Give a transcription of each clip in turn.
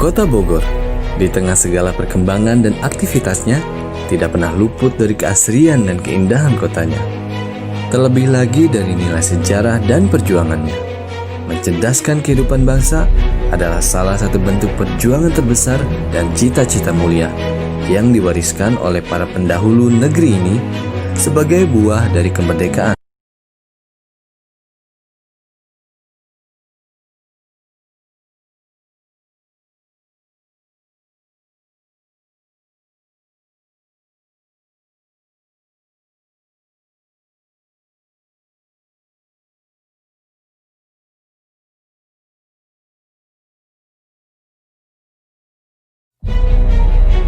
Kota Bogor, di tengah segala perkembangan dan aktivitasnya, tidak pernah luput dari keasrian dan keindahan kotanya. Terlebih lagi dari nilai sejarah dan perjuangannya. Mencerdaskan kehidupan bangsa adalah salah satu bentuk perjuangan terbesar dan cita-cita mulia yang diwariskan oleh para pendahulu negeri ini sebagai buah dari kemerdekaan.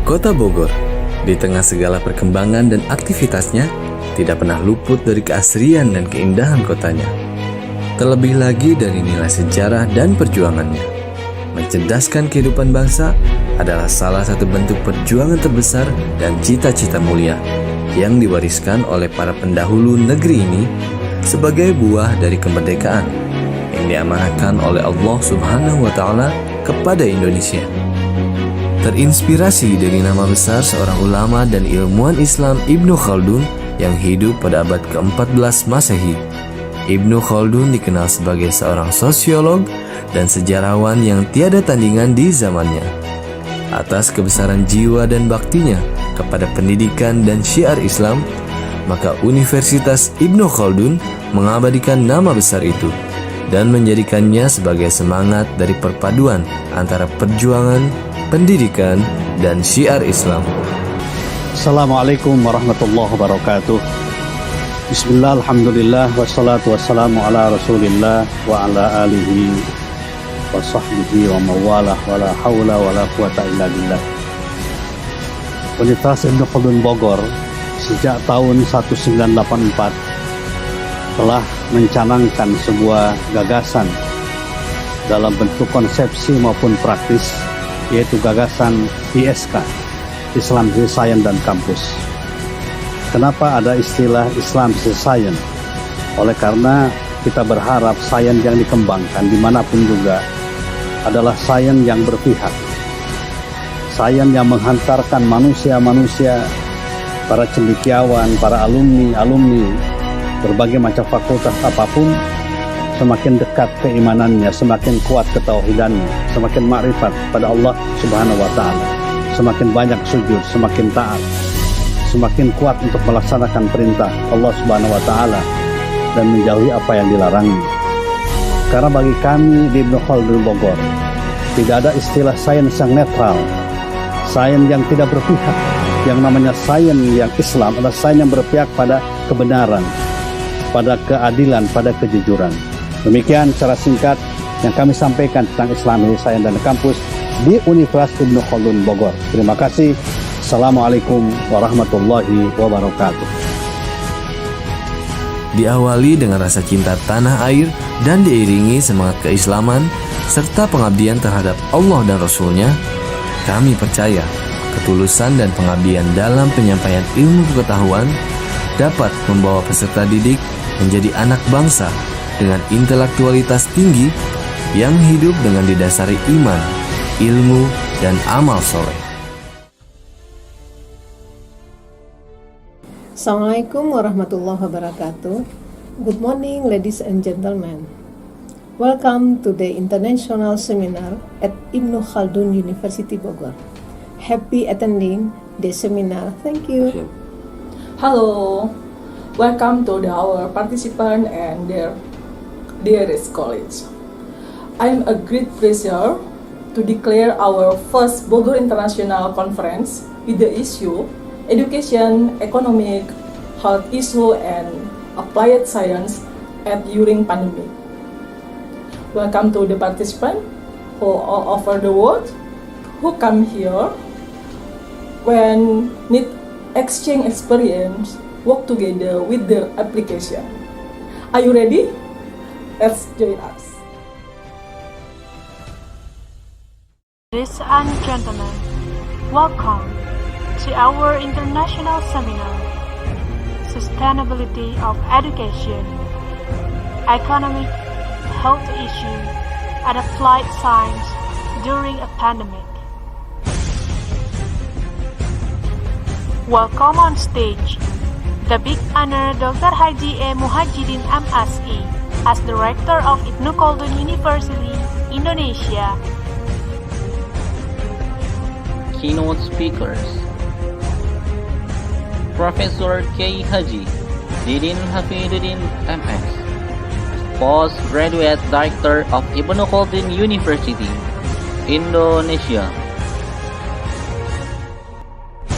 Kota Bogor, di tengah segala perkembangan dan aktivitasnya, tidak pernah luput dari keasrian dan keindahan kotanya. Terlebih lagi dari nilai sejarah dan perjuangannya. Mencerdaskan kehidupan bangsa adalah salah satu bentuk perjuangan terbesar dan cita-cita mulia yang diwariskan oleh para pendahulu negeri ini sebagai buah dari kemerdekaan yang diamanahkan oleh Allah Subhanahu wa Ta'ala kepada Indonesia. Terinspirasi dari nama besar seorang ulama dan ilmuwan Islam Ibnu Khaldun yang hidup pada abad ke-14 Masehi. Ibnu Khaldun dikenal sebagai seorang sosiolog dan sejarawan yang tiada tandingan di zamannya. Atas kebesaran jiwa dan baktinya kepada pendidikan dan syiar Islam, maka Universitas Ibnu Khaldun mengabadikan nama besar itu dan menjadikannya sebagai semangat dari perpaduan antara perjuangan, pendidikan, dan syiar Islam. Assalamualaikum warahmatullahi wabarakatuh. Bismillah, alhamdulillah, wassalatu wassalamu ala rasulillah wa ala alihi wa sahbihi wa mawalah wa la hawla wa la quwata illa billah. Universitas Ibnu Khaldun Bogor sejak tahun 1984 telah mencanangkan sebuah gagasan dalam bentuk konsepsi maupun praktis, yaitu gagasan ISK, Islam Science dan Kampus. Kenapa ada istilah Islam Science? Oleh karena kita berharap sains yang dikembangkan dimanapun juga adalah sains yang berpihak, sains yang menghantarkan manusia-manusia, para cendekiawan, para alumni, berbagai macam fakultas apapun, semakin dekat keimanannya, semakin kuat ketauhidannya, semakin makrifat pada Allah Subhanahu wa Ta'ala, semakin banyak sujud, semakin taat, semakin kuat untuk melaksanakan perintah Allah Subhanahu wa Ta'ala dan menjauhi apa yang dilarangnya. Karena bagi kami di Ibnu Khaldun Bogor tidak ada istilah sains yang netral, sains yang tidak berpihak. Yang namanya sains yang Islam adalah sains yang berpihak pada kebenaran, pada keadilan, pada kejujuran. Demikian secara singkat yang kami sampaikan tentang Islamic Science dan Kampus di Universitas Ibnu Khaldun Bogor. Terima kasih. Assalamualaikum warahmatullahi wabarakatuh. Diawali dengan rasa cinta tanah air dan diiringi semangat keislaman serta pengabdian terhadap Allah dan Rasul-Nya, kami percaya ketulusan dan pengabdian dalam penyampaian ilmu pengetahuan dapat membawa peserta didik menjadi anak bangsa dengan intelektualitas tinggi yang hidup dengan didasari iman, ilmu, dan amal soleh. Assalamualaikum warahmatullahi wabarakatuh. Good morning, ladies and gentlemen. Welcome to the International Seminar at Ibnu Khaldun University Bogor. Happy attending the seminar. Thank you. Hello, welcome to our participant and their dearest colleagues. I'm a great pleasure to declare our first Bogor International Conference with the issue Education, Economic, Health Issue, and Applied Science at during pandemic. Welcome to the participants who all over the world who come here when need exchange experience, work together with their application. Are you ready? Let's join us. Ladies and gentlemen, welcome to our international seminar, Sustainability of Education, Economic, Health Issue, and Applied Science during a pandemic. Welcome on stage the big honor Dr. Haji Mujahidin M.SI as the Rector of Ibnu Khaldun University, Indonesia. Keynote speakers: Professor K. Haji Didin Hafidudin MS, Postgraduate Director of Ibnu Khaldun University, Indonesia.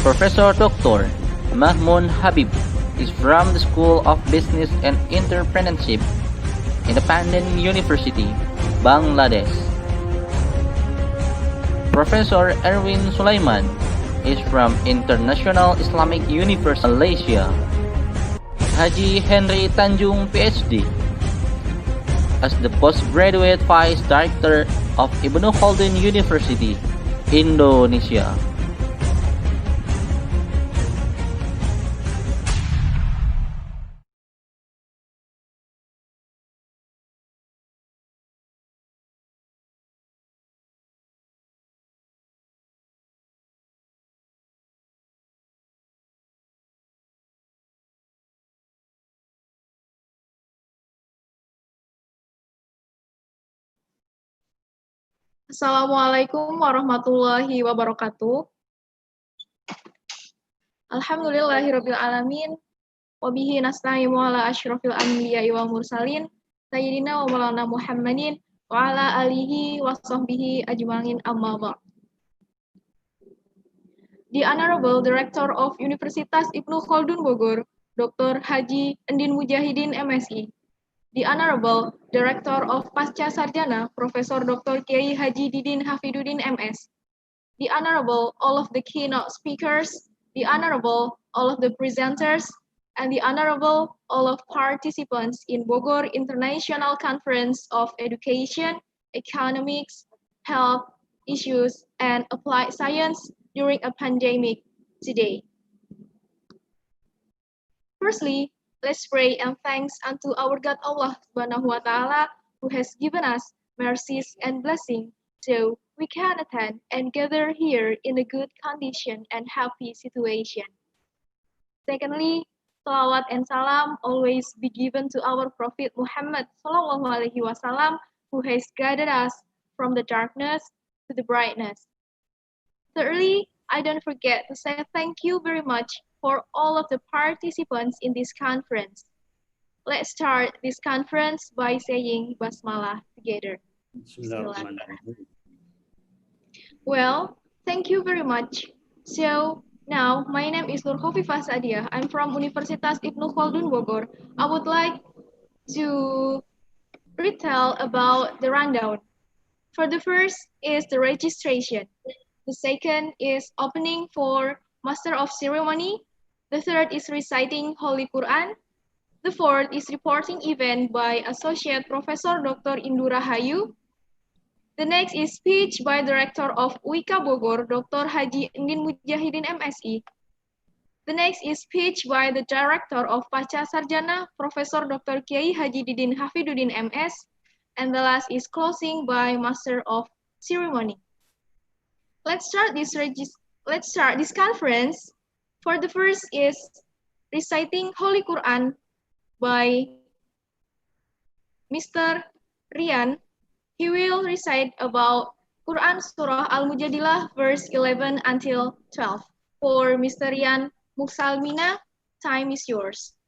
Professor Dr. Mamun Habib is from the School of Business and Entrepreneurship, Independent University, Bangladesh. Professor Erwin Sulaeman is from International Islamic University, Malaysia. Haji Hendri Tanjung, Ph.D. as the Postgraduate Vice Director of Ibnu Khaldun University, Indonesia. Assalamualaikum warahmatullahi wabarakatuh. Alhamdulillahirabbil alamin wa bihi nasta'inu ala asyrafil anbiya'i wal mursalin sayyidina wa maulana Muhammadin wa ala alihi wa sahbihi ajma'in amma ba'd. The Honorable Director of Universitas Ibnu Khaldun Bogor, Dr. Haji Endin Mujahidin M.SI. The Honorable Director of Pascasarjana, Professor Dr. Kiai Haji Didin Hafidudin MS. The Honorable all of the keynote speakers, the Honorable all of the presenters, and the Honorable all of participants in Bogor International Conference of Education, Economics, Health Issues, and Applied Science during a pandemic today. Firstly, let's pray and thanks unto our God Allah Subhanahu wa Ta'ala who has given us mercies and blessing so we can attend and gather here in a good condition and happy situation. Secondly, salawat and salam always be given to our Prophet Mohamed Sallallahu Alaihi Wasallam who has guided us from the darkness to the brightness. Thirdly, I don't forget to say thank you very much for all of the participants in this conference. Let's start this conference by saying Basmalah together. Well, thank you very much. So, now, my name is Nur Khofifah Sadia. I'm from Universitas Ibnu Khaldun Bogor. I would like to retell about the rundown. For the first is the registration. The second is opening for Master of Ceremony. The third is reciting Holy Quran. The fourth is reporting event by Associate Professor Dr. Indu Rahayu. The next is speech by the Rector of UIKA Bogor, Dr. Haji Endin Mujahidin M.SI. The next is speech by the Director of Pascasarjana, Professor Dr. Kiai Haji Didin Hafidudin MS. And the last is closing by Master of Ceremony. Let's start this conference. For the first is reciting Holy Quran by Mr. Rian. He will recite about Quran Surah Al-Mujadilah verse 11 until 12. For Mr. Rian Muksalmina, time is yours.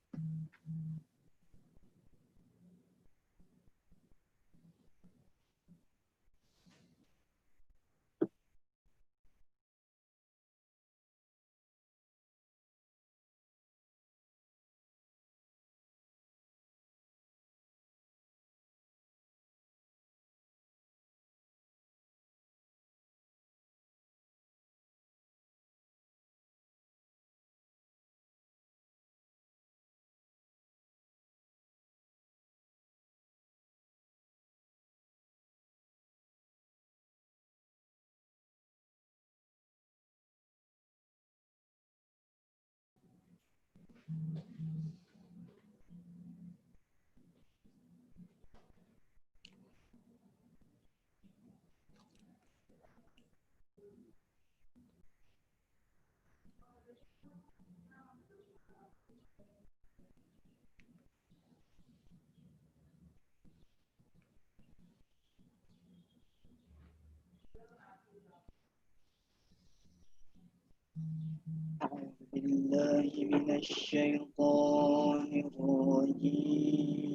أعوذ بالله من الشيطان الرجيم.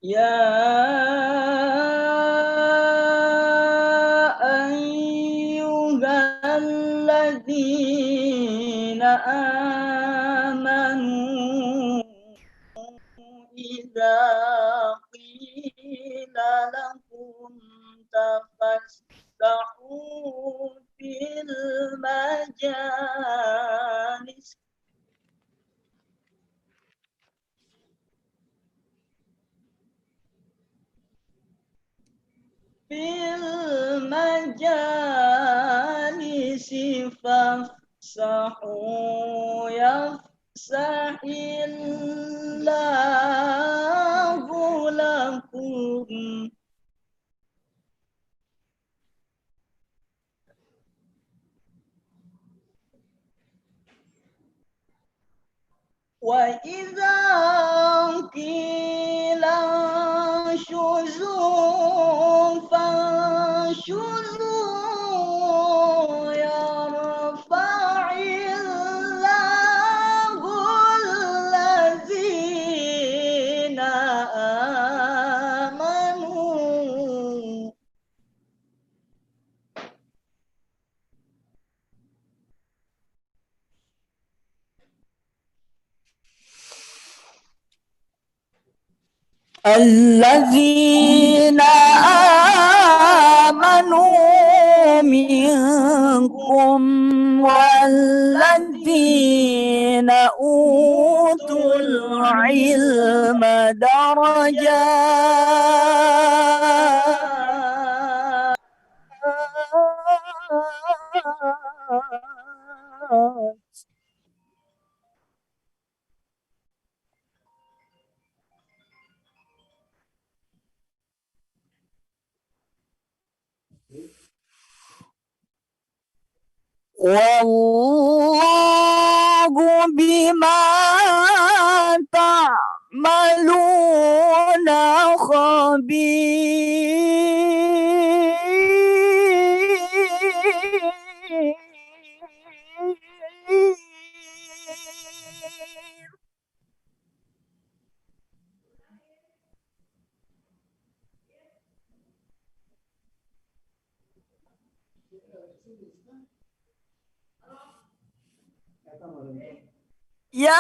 يا أيها الذين آمنوا إذا قيل لكم تفسحوا في المجالس فافسحوا يفسح الله لكم وإذا قيل انشزوا فانشزوا يرفع الله الذين آمنوا منكم والذين أوتوا العلم درجات والله بما تعملون خبير. يا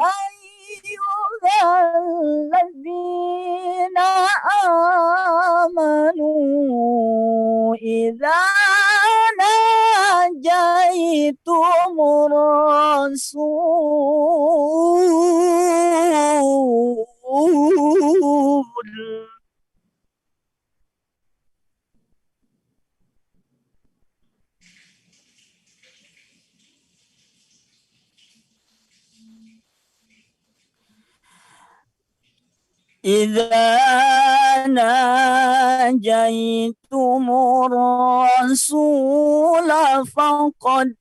أيها الذين آمنوا إذا ناجيتم الرسول إذا ناجيتم الرسول فقدموا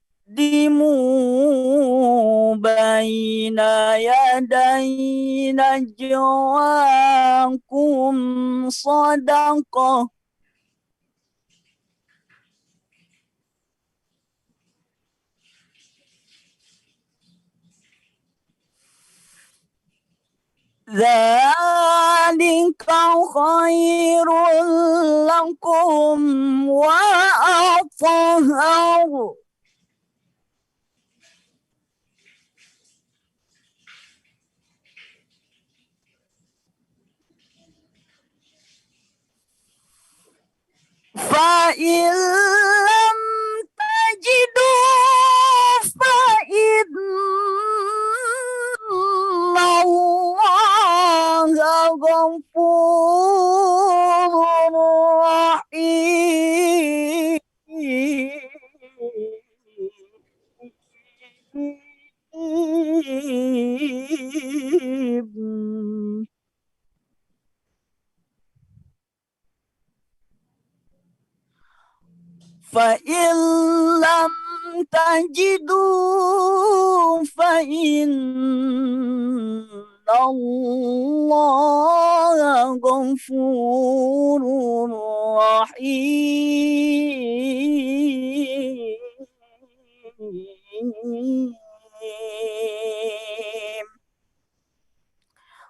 بين يدي نجواكم صدقة ذلك خير لكم وأطهر فإن لم تجدوا فإن الله غفور رحيم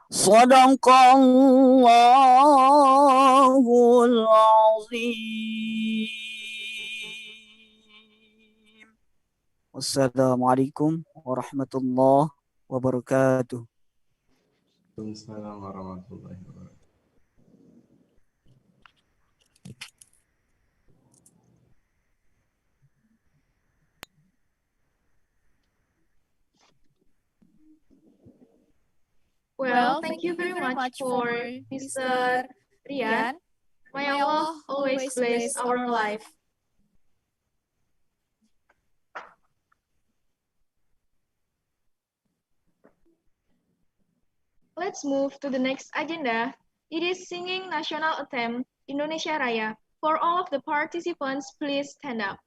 صدق الله العظيم. Wassalamualaikum warahmatullahi wabarakatuh. Waalaikumsalam warahmatullahi wabarakatuh. Well, thank you very much for Mr. Rian. May Allah always bless our life. Let's move to the next agenda. It is singing national anthem Indonesia Raya. For all of the participants, please stand up.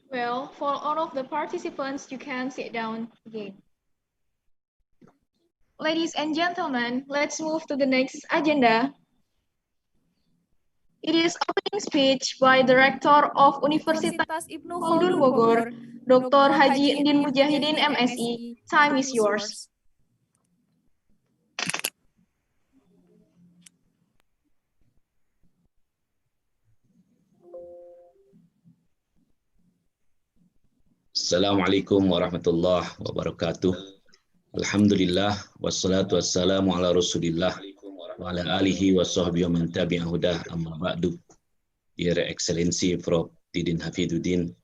Well, for all of the participants, you can sit down again. Ladies and gentlemen, let's move to the next agenda. It is opening speech by the Rector of Universiti Khaldun Bogor, Dr. Haji Hendri Mujahidin, M.SI. Time is yours. Assalamualaikum warahmatullahi wabarakatuh. Alhamdulillah wassalatu wassalamu ala Rasulillah wa ala alihi wa sahbihi wa man tabi'a hudah amma ba'du. Dear Excellency Prof. Didin Hafidudin,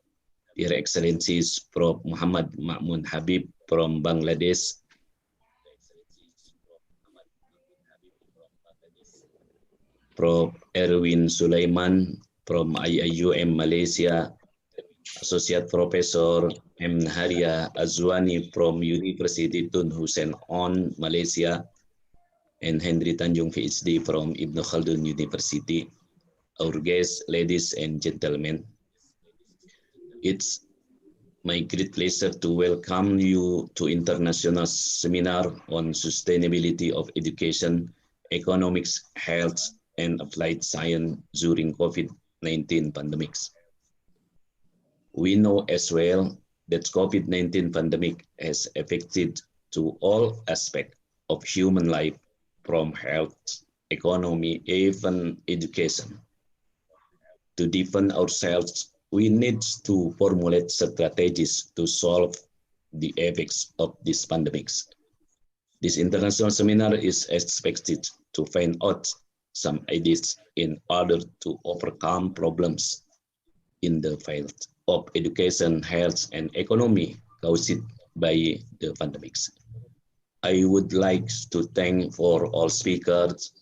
Dear Excellencies Prof. Mohamed Mamun Habib from Bangladesh, Prof. Erwin Sulaeman from IIUM Malaysia, Associate Professor M. Nahariah Azwani from Universiti Hussein on Malaysia, and Hendri Tanjung Ph.D. from Ibn Khaldun University. Our guests, ladies and gentlemen, it's my great pleasure to welcome you to International Seminar on Sustainability of Education, Economics, Health, and Applied Science during COVID-19 pandemics. We know as well that COVID-19 pandemic has affected to all aspects of human life, from health, economy, even education. To defend ourselves, we need to formulate strategies to solve the effects of this pandemics. This international seminar is expected to find out some ideas in order to overcome problems in the field of education, health, and economy caused by the pandemics. I would like to thank for all speakers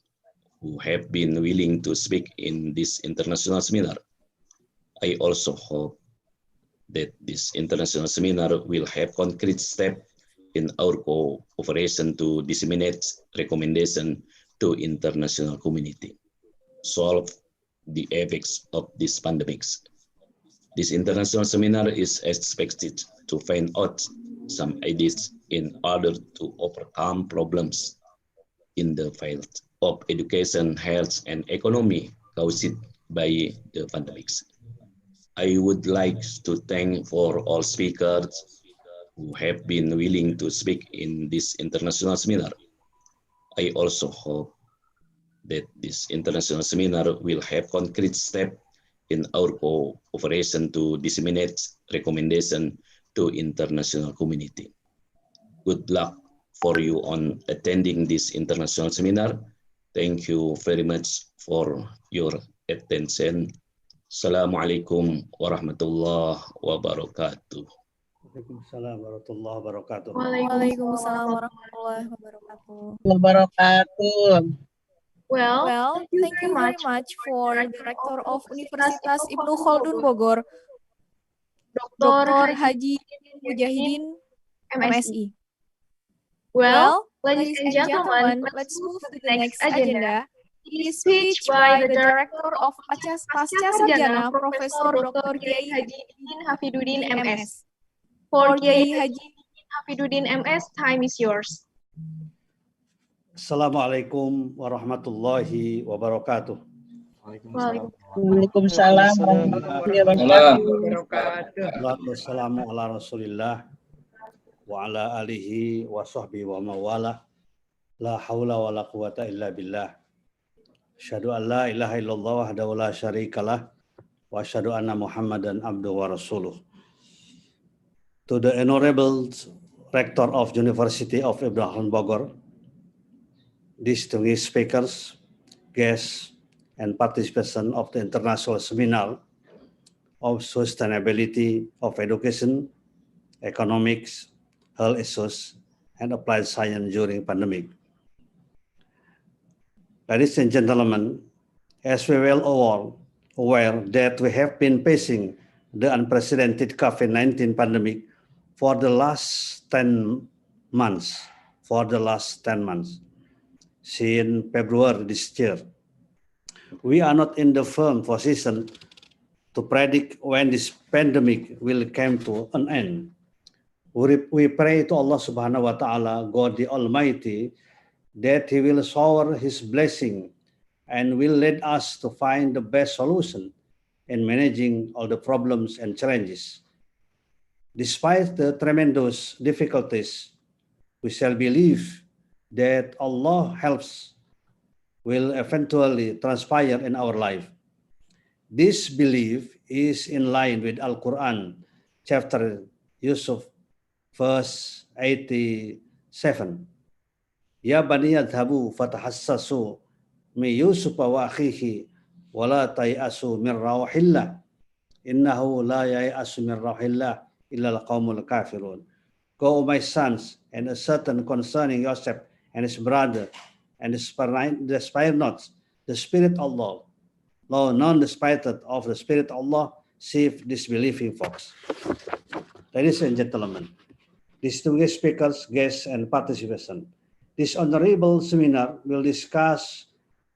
who have been willing to speak in this international seminar. I also hope that this international seminar will have concrete steps in our cooperation to disseminate recommendation to international community, solve the effects of this pandemics. This international seminar is expected to find out some ideas in order to overcome problems in the field of education, health, and economy caused by the pandemics. I would like to thank for all speakers who have been willing to speak in this international seminar. I also hope that this international seminar will have concrete steps in our cooperation to disseminate recommendation to international community. Good luck for you on attending this international seminar. Thank you very much for your attention. Assalamualaikum warahmatullahi wabarakatuh. Waalaikumsalam warahmatullahi wabarakatuh. Waalaikumsalam warahmatullahi wabarakatuh. Well, thank you very much for the Rector of Universitas Ibnu Khaldun Bogor, Dr. Haji Mujahidin, M.SI. Well, ladies and gentlemen, let's move to the next agenda. His speech by the Director of Pascasarjana, Profesor Dr. Kiai Haji Didin Hafidudin, MS. For Kiai Haji Didin Hafidudin, MS, time is yours. Assalamualaikum warahmatullahi wabarakatuh. Waalaikumsalam warahmatullahi wabarakatuh. Wassalamu ala rasulillah wa ala alihi wa sahbihi wa mawala. La hawla wa la quwata illa billah. Asyhadu an la ilaha illallah wahdahu la syarikalah wa asyhadu anna Muhammadan abduhu wa rasuluh. To the Honorable Rector of University of Ibnu Khaldun Bogor, distinguished speakers, guests, and participants of the International Seminar of Sustainability of Education, Economics, Health Issues, and Applied Science during pandemic. Ladies and gentlemen, as we well aware that we have been facing the unprecedented COVID-19 pandemic for the last 10 months. Since February this year, we are not in the firm position to predict when this pandemic will come to an end. We pray to Allah subhanahu wa ta'ala, God the Almighty, that He will shower His blessing and will lead us to find the best solution in managing all the problems and challenges. Despite the tremendous difficulties, we shall believe that Allah helps will eventually transpire in our life. This belief is in line with Al-Quran, chapter Yusuf, verse 87. Ya bani yadhabu fatahassasu mi Yusufa wa akhihi wa la tayasu min rawhillah innahu la yayasu min rawhillah illa al-qawmul kafirun. Go, my sons, and ascertain concerning Joseph and his brother, and despise not the Spirit of Allah. Lo, none despited of the Spirit of Allah, save disbelieving folks. Ladies and gentlemen, distinguished speakers, guests, and participants, this honorable seminar will discuss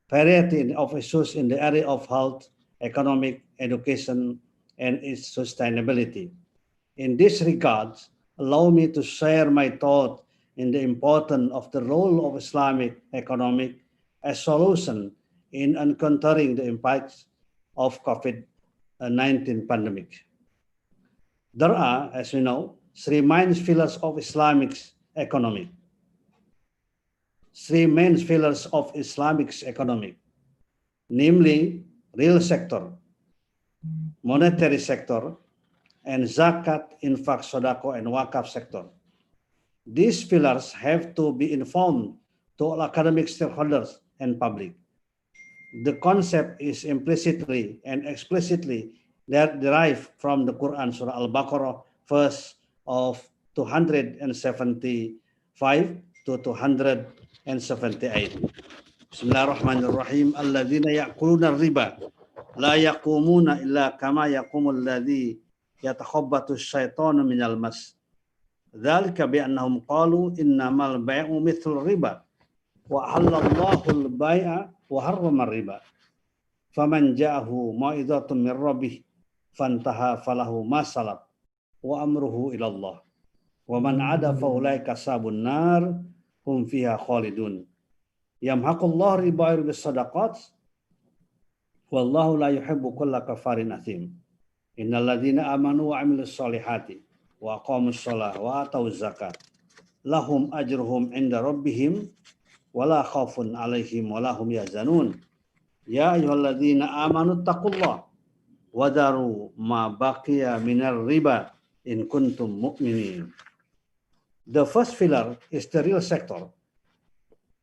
variety of issues in the area of health, economic, education, and its sustainability. In this regard, allow me to share my thought in the importance of the role of Islamic economic as solution in encountering the impacts of COVID-19 pandemic. There are, as we know, three main pillars of Islamic economy: three main pillars of Islamic economy, namely real sector, monetary sector, and zakat, infak, sodako, and wakaf sector. These pillars have to be informed to all academic stakeholders and public. The concept is implicitly and explicitly derived from the Quran, Surah Al-Baqarah, verse of 275 to 278. Bismillahirrahmanirrahim. Alladzina ya'kuluna riba la yaqumuna illa kama yaqumul ladzi yatakhabbatu syaitanu minal mas. Dzalika bi annahum qalu innamal bai'u mithlur riba wa halallahu al-bai'a wa harrama riba. Faman ja'ahu mau'izatun min rabbih fantaha falahu ma salaf wa amruhu ila Allah. Wa man 'ada fa ulaika ashabun nar hum fiha khalidun. Yamhaqullahu riba bis sadaqat wallahu la yuhibbu kulla kafarin athim. Innal ladzina amanu wa 'amilus solihati wa aqamus shalah wa atauz zakat lahum ajruhum 'inda rabbihim wala khaufun 'alaihim wala hum yahzanun. Ya ayyuhalladzina amanu taqullaha wa daru ma baqiya minar riba in kuntum mu'minin. The first pillar is the real sector,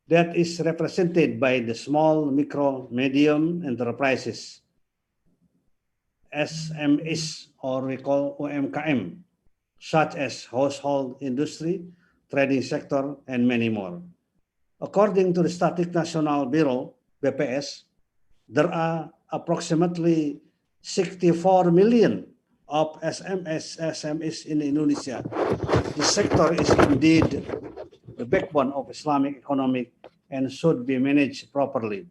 that is represented by the small, micro, medium enterprises, SMEs, or we call OMKM, such as household industry, trading sector, and many more. According to the Statistic National Bureau, BPS, there are approximately 64 million of SMEs in Indonesia. This sector is indeed the backbone of Islamic economy and should be managed properly.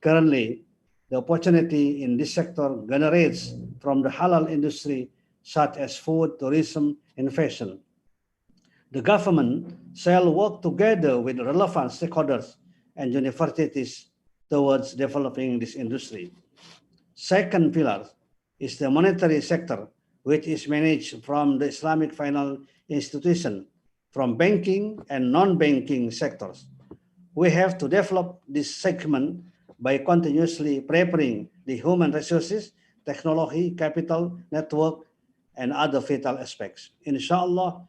Currently, the opportunity in this sector generates from the halal industry such as food, tourism, and fashion. The government shall work together with relevant stakeholders and universities towards developing this industry. Second pillar is the monetary sector, which is managed from the Islamic financial institution, from banking and non-banking sectors. We have to develop this segment by continuously preparing the human resources, technology, capital, network, and other vital aspects. Inshallah,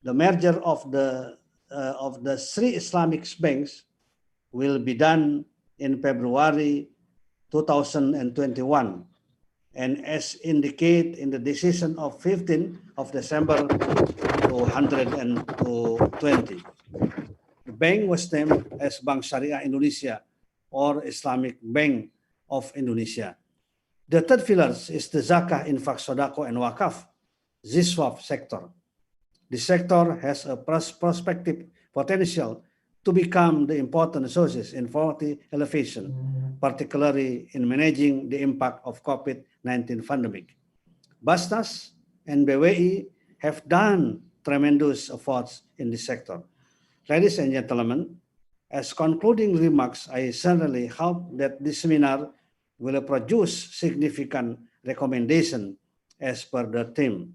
the merger of the three Islamic banks will be done in February 2021, and as indicated in the decision of 15th of December 2020. The bank was named as Bank Syariah Indonesia or Islamic Bank of Indonesia. The third pillar is the zakah, infak, sodako, and wakaf, ZISWAF sector. The sector has a prospective potential to become the important sources in poverty elevation, particularly in managing the impact of COVID-19 pandemic. Basnas and BWI have done tremendous efforts in this sector. Ladies and gentlemen, as concluding remarks, I certainly hope that this seminar will produce significant recommendation as per the theme.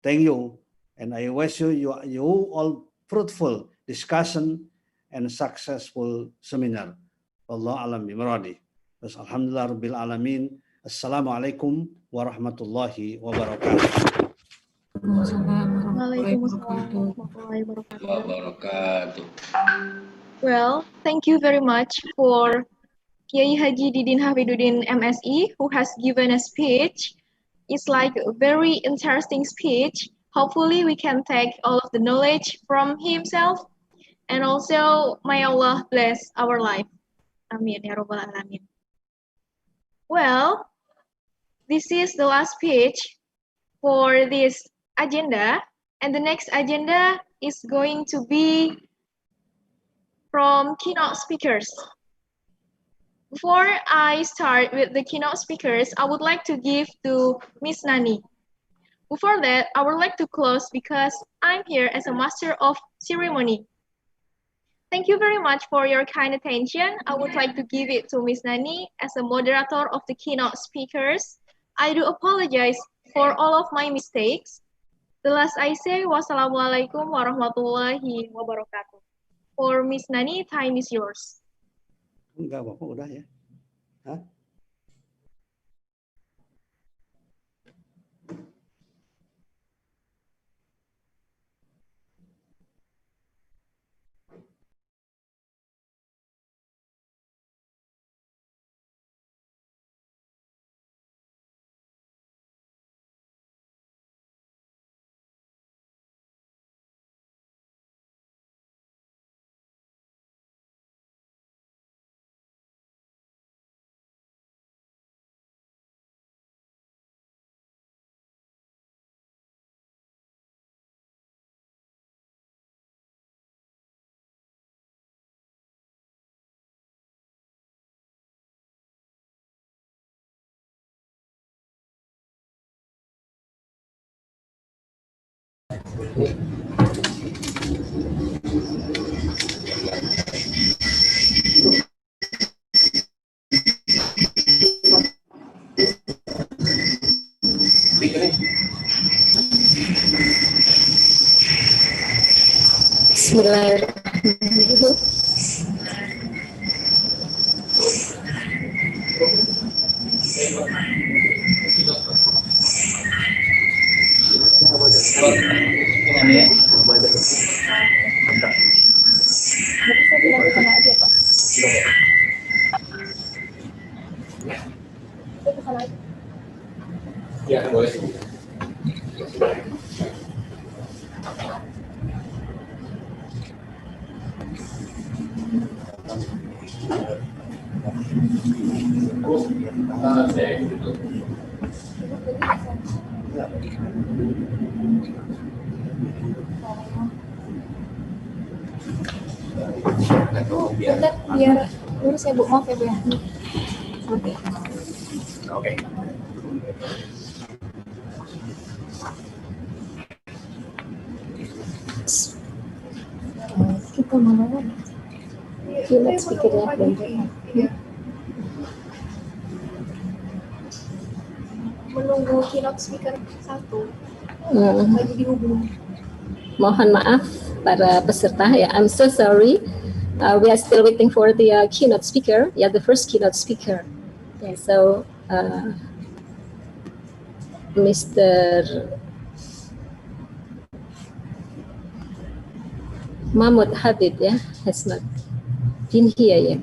Thank you, and I wish you all fruitful discussion and successful seminar. Wallahu a'lam bimuradi. Alhamdulillah rabbil alamin. Assalamualaikum warahmatullahi wabarakatuh. Waalaikumsalam warahmatullahi wabarakatuh. Well, thank you very much for Kiai Haji Didin Hafidudin M.SI, who has given a speech. It's like a very interesting speech. Hopefully we can take all of the knowledge from himself, and also may Allah bless our life. Amin ya rabbal alamin. Well, this is the last speech for this agenda, and the next agenda is going to be from keynote speakers. Before I start with the keynote speakers, I would like to give to Miss Nani. Before that, I would like to close because I'm here as a master of ceremony. Thank you very much for your kind attention. I would like to give it to Miss Nani as a moderator of the keynote speakers. I do apologize for all of my mistakes. The last I say, wassalamualaikum warahmatullahi wabarakatuh. For Miss Nani, time is yours. Enggak, Bapak udah ya. Hah? Bismillahirrahmanirrahim. Ya, boleh. Biar lurus ya Bu, maaf ya Bu ya. Oke. Kita mana? Keynote speaker ya, menunggu keynote speaker satu. Lagi dihubungi. Mohon maaf para peserta ya, I'm so sorry. We are still waiting for the keynote speaker, the first keynote speaker. Yeah, so Mr. Mahmud Habib has not been here yet.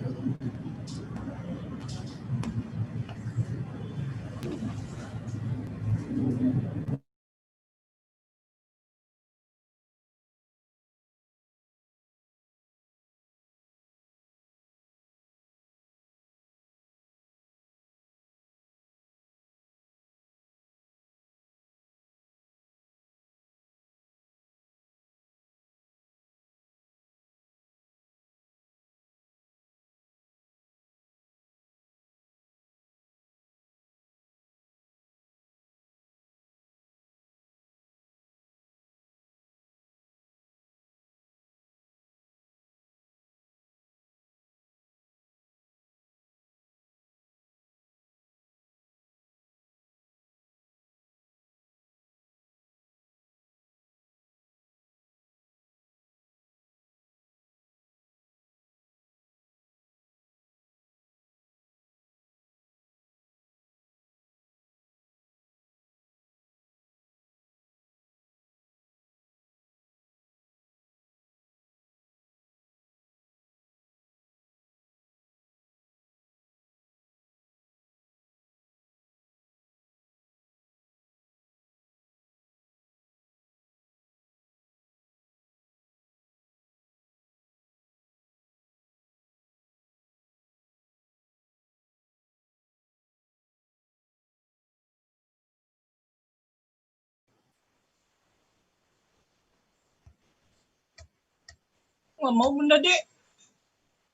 Nggak mau bunda dek.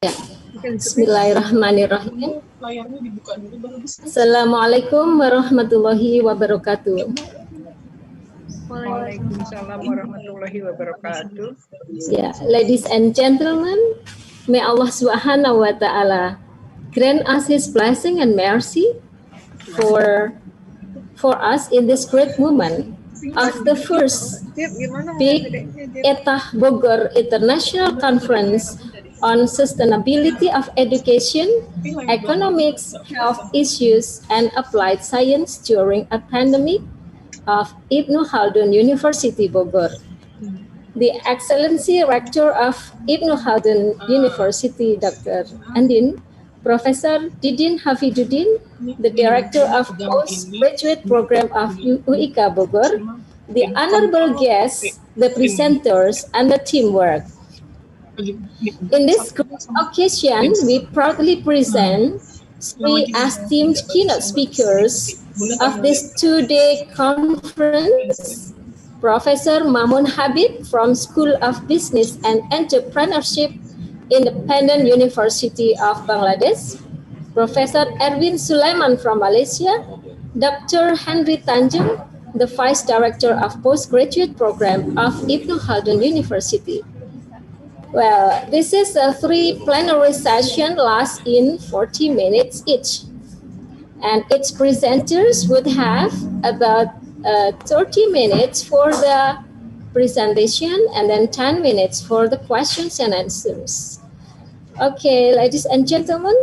Ya. Bismillahirrahmanirrahim. Layarnya dibuka dulu baru bisa. Assalamualaikum warahmatullahi wabarakatuh. Waalaikumsalam warahmatullahi wabarakatuh. Yeah, ladies and gentlemen, may Allah Subhanahu wa Ta'ala grant us His blessing and mercy for us in this great moment of the first BIC-ETAH Bogor International Conference on Sustainability of Education, Economics, Health Issues, and Applied Science during a pandemic of Ibnu Khaldun University Bogor. The Excellency Rector of Ibnu Khaldun University, Dr. Andin, Professor Didin Hafidudin, the Director of Postgraduate Program of UIKA Bogor, the honorable guests, the presenters, and the teamwork. In this occasion, we proudly present three esteemed keynote speakers of this two-day conference: Professor Mamun Habib from School of Business and Entrepreneurship, Independent University of Bangladesh, Professor Erwin Sulaeman from Malaysia, Dr. Hendri Tanjung, the Vice Director of Postgraduate Program of Ibnu Khaldun University. Well, this is a three plenary session last in 40 minutes each. And each presenters would have about 30 minutes for the presentation and then 10 minutes for the questions and answers. Okay, ladies and gentlemen,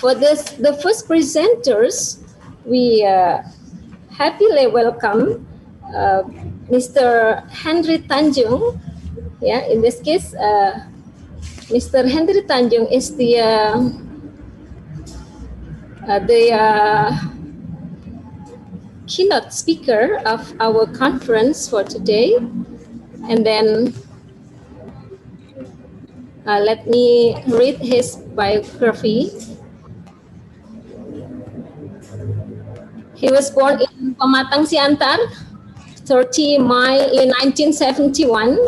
for the first presenters, we happily welcome Mr. Hendri Tanjung. Yeah, in this case, Mr. Hendri Tanjung is the keynote speaker of our conference for today. And then let me read his biography. He was born in Pematang Siantar, 30 May in 1971,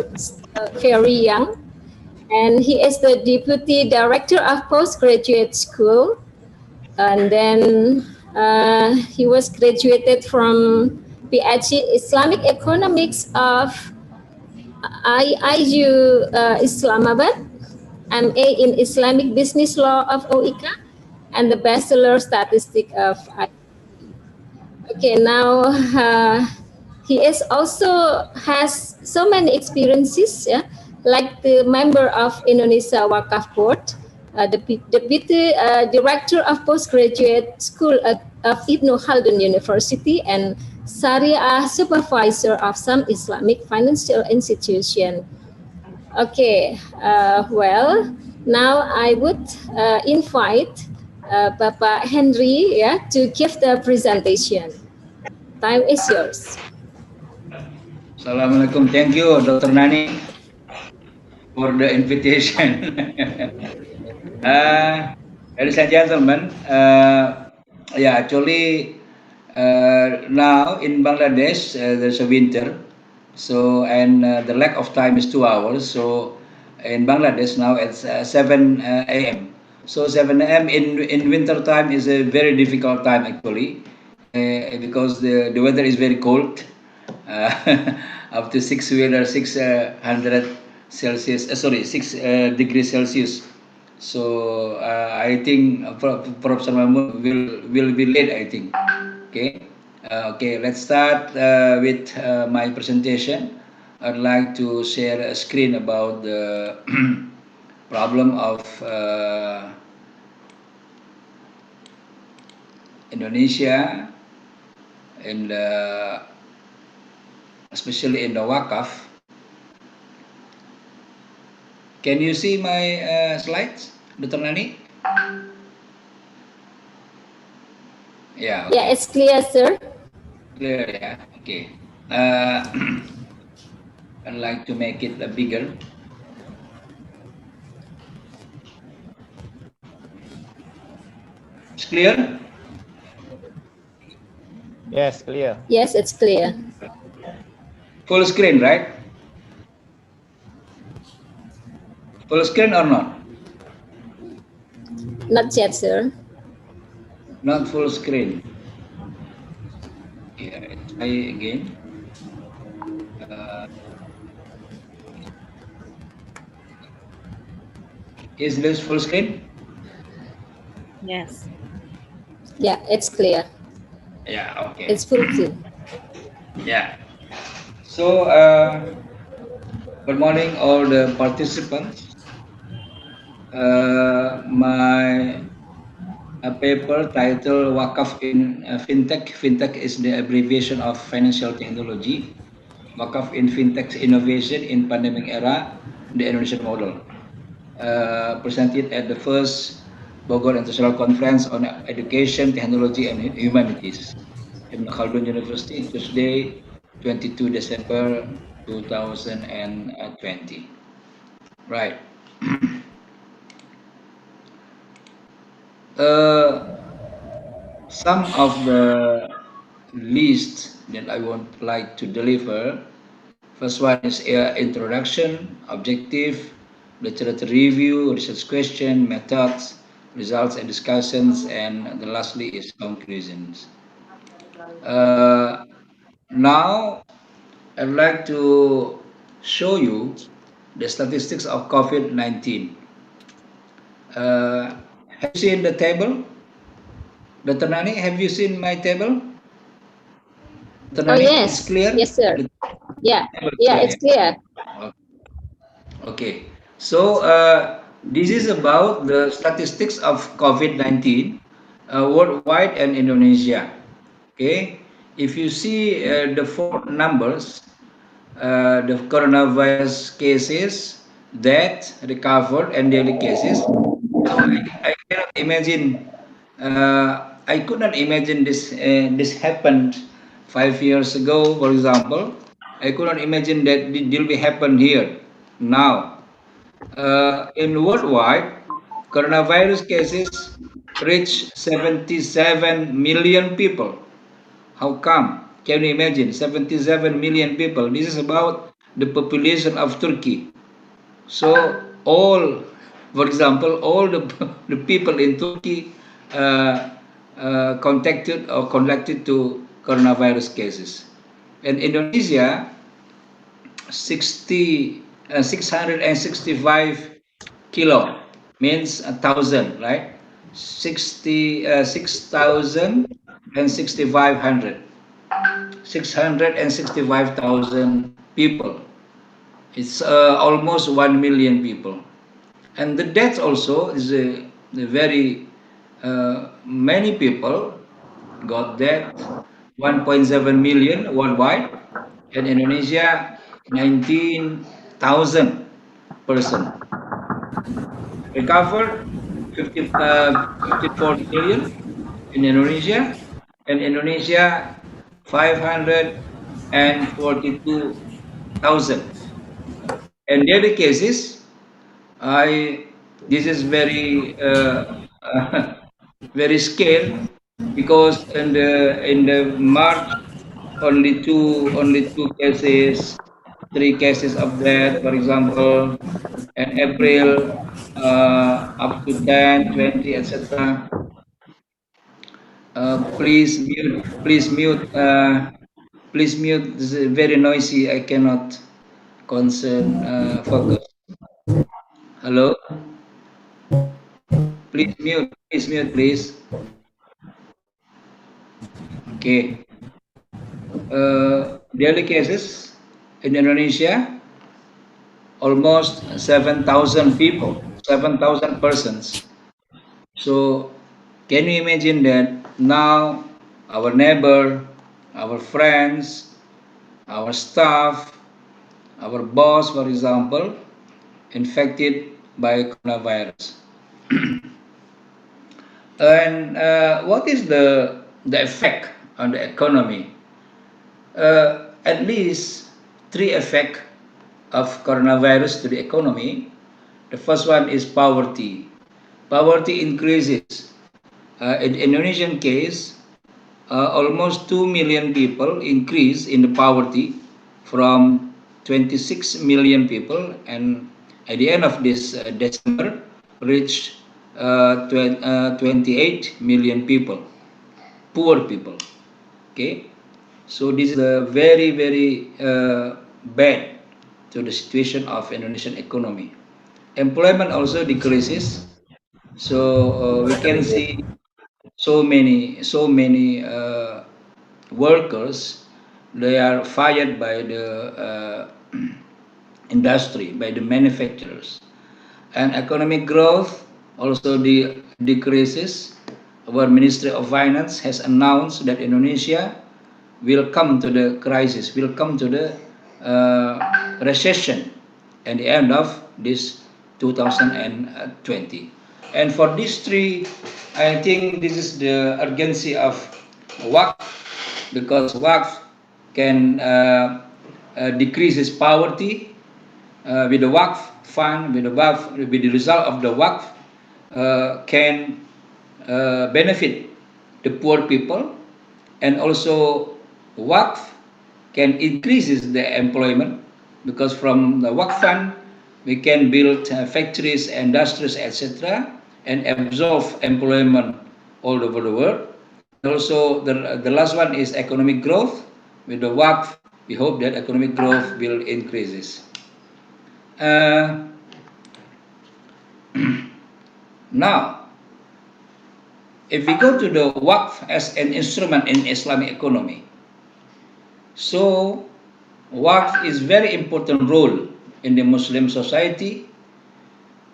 very young. And he is the Deputy Director of Postgraduate School. And then he was graduated from Ph.D. Islamic Economics of IIU Islamabad, M.A. in Islamic Business Law of UIKA, and the Bachelor Statistics of IIU. Okay, now he is also has so many experiences, yeah, like the member of Indonesia Wakaf Board, the Deputy Director of Postgraduate School of Ibnu Khaldun University, and Syariah Supervisor of some Islamic financial institution. Okay, well, now I would invite Bapak Hendri, yeah, to give the presentation. Time is yours. Assalamualaikum. Thank you, Dr. Nani, for the invitation. Ladies and gentlemen, actually, now in Bangladesh there's a winter, so and the lack of time is 2 hours. So in Bangladesh now it's 7 a.m. So 7 a.m. in winter time is a very difficult time actually, because the weather is very cold, up to 600 Celsius. 6 degrees Celsius. So I think Prof. Mamun will be late, I think. Okay. Okay. Let's start with my presentation. I'd like to share a screen about the problem of Indonesia, and especially in the Wakaf. Can you see my slides, Dr. Nani? Yeah. Okay. Yeah, it's clear, sir. Clear, yeah. Okay. I'd like to make it bigger. It's clear? Yes, clear. Yes, it's clear. Full screen, right? Full screen or not? Not yet, sir. Not full screen. Yeah, try again. Is this full screen? Yes. Yeah, it's clear. Yeah, okay. It's full screen. Yeah. So, good morning, all the participants. My paper titled Wakaf in FinTech. FinTech is the abbreviation of financial technology. Wakaf in FinTech innovation in pandemic era, the Indonesian model. Presented at the first Bogor International Conference on Education, Technology, and Humanities in Khaldun University, Tuesday, 22 December 2020. Right. Uh, some of the list that I would like to deliver. First one is introduction, objective, literature review, research question, methods, results and discussions, and the lastly is conclusions. Now, I'd like to show you the statistics of COVID-19. Have you seen the table? Dr. Nani, have you seen my table? Dr. Oh, Nani, it's yes. clear? Yes, sir. The Yeah. table is Yeah, clear, it's clear. yeah? Okay. So, this is about the statistics of COVID-19 worldwide and Indonesia. Okay. If you see the four numbers, the coronavirus cases, death, recovered, and daily cases. So I cannot imagine. I could not imagine this happened 5 years ago, for example. I could not imagine that it will be happen here now. In worldwide, coronavirus cases reach 77 million people. How come? Can you imagine 77 million people? This is about the population of Turkey. So all, for example, all the, the people in Turkey contacted or connected to coronavirus cases. In Indonesia, 665 kilo means 1,000, right? 6,500. 665,000 people. It's almost 1 million people. And the death also is a very many people got death, 1.7 million worldwide, and Indonesia 19,000 person. Recovered 54 million in Indonesia, and Indonesia 542,000. And daily cases, I this is very very scale because in the March only two cases, three cases of death, for example, and April up to 10, 20, etc. Please mute. This is very noisy. I cannot focus. Hello. Please mute. Please mute, please. Okay. Daily cases in Indonesia, almost 7,000 people, 7,000 persons. So, can you imagine that now our neighbor, our friends, our staff, our boss, for example, infected by coronavirus? And what is the effect on the economy? At least three effects of coronavirus to the economy. The first one is poverty. Poverty increases. In Indonesian case, almost 2 million people increase in the poverty from 26 million people, and at the end of this December, reached 28 million people, poor people. Okay, so this is a very very bad to the situation of Indonesian economy. Employment also decreases, so we can see so many workers they are fired by the industry, by the manufacturers. And economic growth also decreases. Our Ministry of Finance has announced that Indonesia will come to the crisis, will come to the recession at the end of this 2020. And for these three, I think this is the urgency of WACF, because WACF can decreases poverty. With the WACF fund, with the result of the WACF can benefit the poor people, and also WACF can increases the employment, because from the WACF fund we can build factories, industries, etc., and absorb employment all over the world. Also, the last one is economic growth. With the WACF, we hope that economic growth will increases. Now, if we go to the WACF as an instrument in Islamic economy, so WACF is very important role in the Muslim society.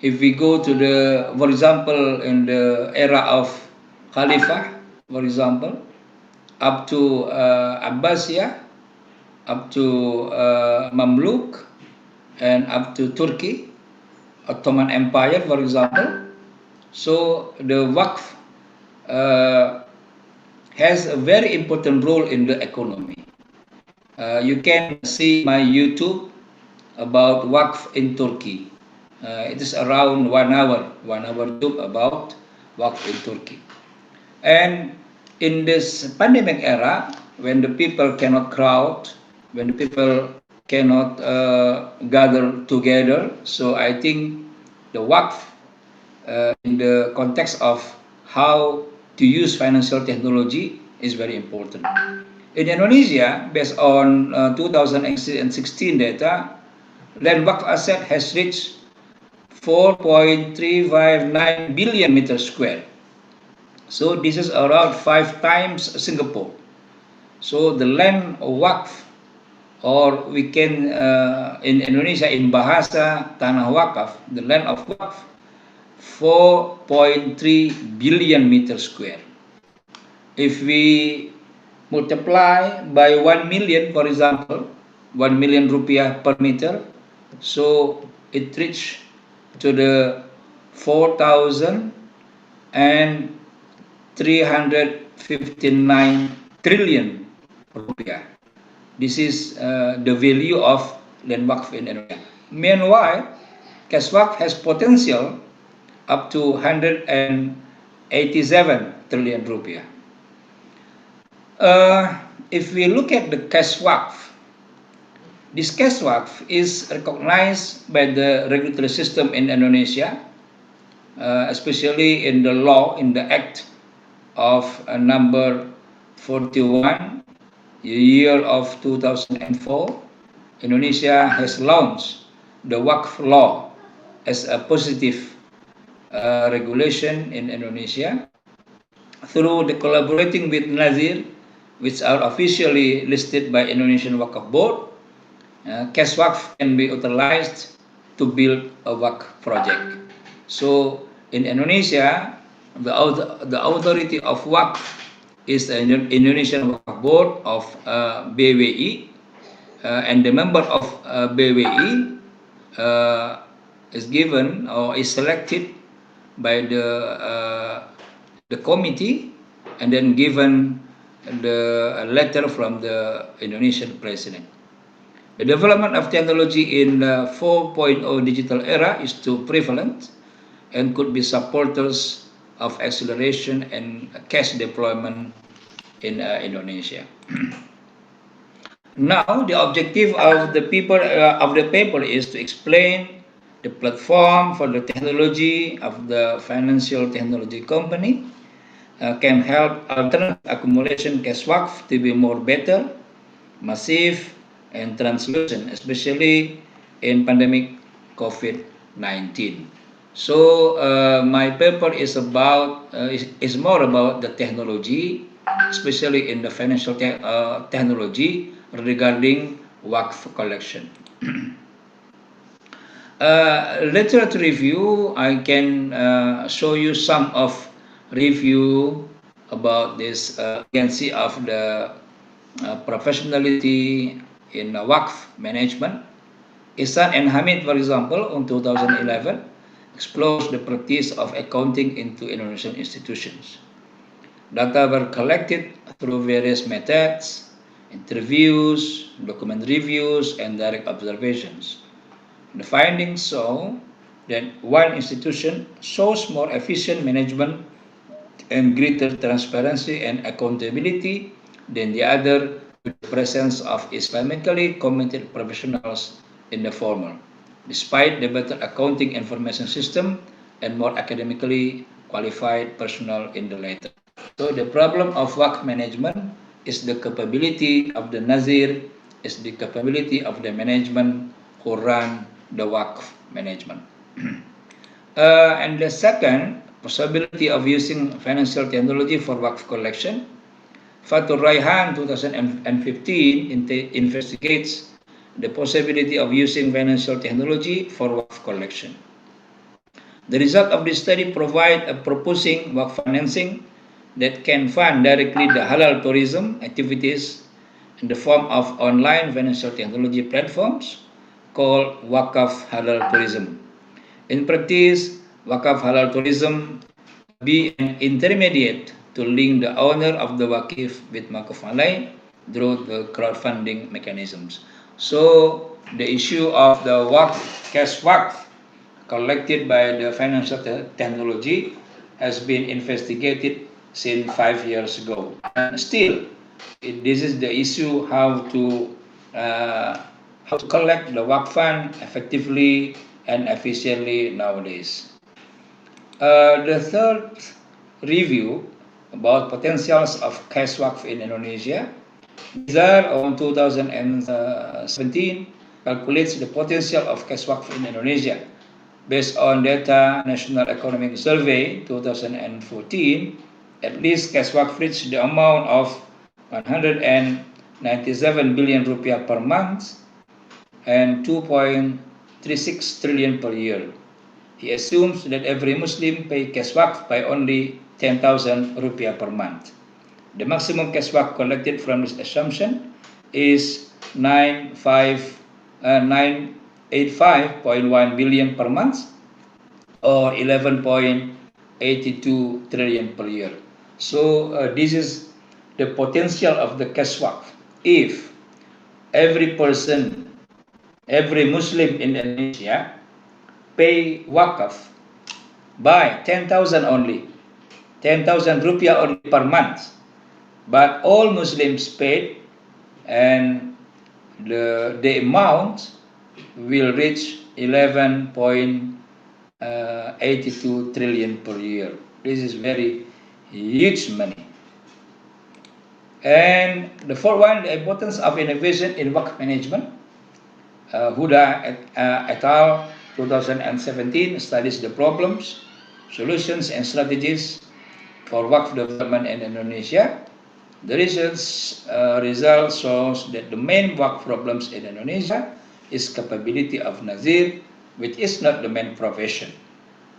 If we go to the, for example, in the era of Khalifah, for example, up to Abbasiyah, up to Mamluk, and up to Turkey, Ottoman Empire, for example. So the WACF has a very important role in the economy. You can see my YouTube about WACF in Turkey. It is around 1 hour YouTube about WACF in Turkey. And in this pandemic era, when the people cannot crowd, when the people cannot gather together, so I think the WACF in the context of how to use financial technology is very important. In Indonesia, based on 2016 data, land WACF asset has reached 4.359 billion meters square. So this is around 5 times Singapore. So the land WACF, or we can in Indonesia in bahasa tanah wakaf, the land of WACF, 4.3 billion meters square. If we multiply by 1 million, for example, 1 million rupiah per meter, so it reach to the 4,359 trillion rupiah. This is the value of land WACF in Indonesia. Meanwhile, cash WACF has potential up to 187 trillion rupiah. If we look at the cash WACF, this cash WACF is recognized by the regulatory system in Indonesia, especially in the law, in the Act of number 41, year of 2004. Indonesia has launched the WACF law as a positive regulation in Indonesia. Through the collaborating with Nazir, which are officially listed by Indonesian WACF Board, cash WACF can be utilized to build a WACF project. So in Indonesia, the authority of WACF is the Indonesian WACF Board of BWI, and the member of BWI is given or is selected by the committee, and then given the letter from the Indonesian president. The development of technology in the 4.0 digital era is too prevalent and could be supporters of acceleration and cash deployment in Indonesia. Now, the objective of the paper is to explain the platform for the technology of the financial technology company can help alternate accumulation cash WACF to be more better, massive, and translucent, especially in pandemic COVID-19. So my paper is more about the technology especially in the financial technology regarding Waqf collection. Literature review, I can show you some of review about this agency of the professionality in Waqf management. Ihsan and Hamid, for example, in 2011, explores the practice of accounting into Indonesian institutions. Data were collected through various methods, interviews, document reviews, and direct observations. The findings show that one institution shows more efficient management and greater transparency and accountability than the other, with the presence of Islamically committed professionals in the former, despite the better accounting information system and more academically qualified personnel in the latter. So the problem of Waqf management is the capability of the Nazir, is the capability of the management who run the Waqf management. And the second possibility of using financial technology for Waqf collection, Fathur Raihan 2015 investigates the possibility of using financial technology for Waqf collection. The result of this study provide a proposing Waqf financing that can fund directly the halal tourism activities in the form of online financial technology platforms called Waqaf Halal Tourism. In practice, Waqaf Halal Tourism be an intermediate to link the owner of the Waqif with Waqaf Halal through the crowdfunding mechanisms. So the issue of the cash Waqf collected by the financial technology has been investigated since 5 years ago. And still, this is the issue how to collect the Waqf fund effectively and efficiently nowadays. The third review about potentials of cash Waqf in Indonesia, Bizarre on 2017 calculates the potential of cash Waqf in Indonesia. Based on data National Economic Survey 2014, at least cash Waqf reached the amount of 197 billion rupiah per month and 2.36 trillion per year. He assumes that every Muslim pay cash Waqf by only 10,000 rupiah per month. The maximum cash Waqf collected from this assumption is 985.1 billion per month or 11.82 trillion per year. So this is the potential of the cash Waqf. If every person, every Muslim in Indonesia pay Waqf by 10,000 only, 10,000 rupiah only per month, but all Muslims paid, and the amount will reach 11.82 trillion per year. This is very huge money. And the fourth one, the importance of innovation in Waqf management. Huda et al. 2017 studies the problems, solutions, and strategies for Waqf development in Indonesia. The result shows that the main Waqf problems in Indonesia is capability of Nazir, which is not the main profession.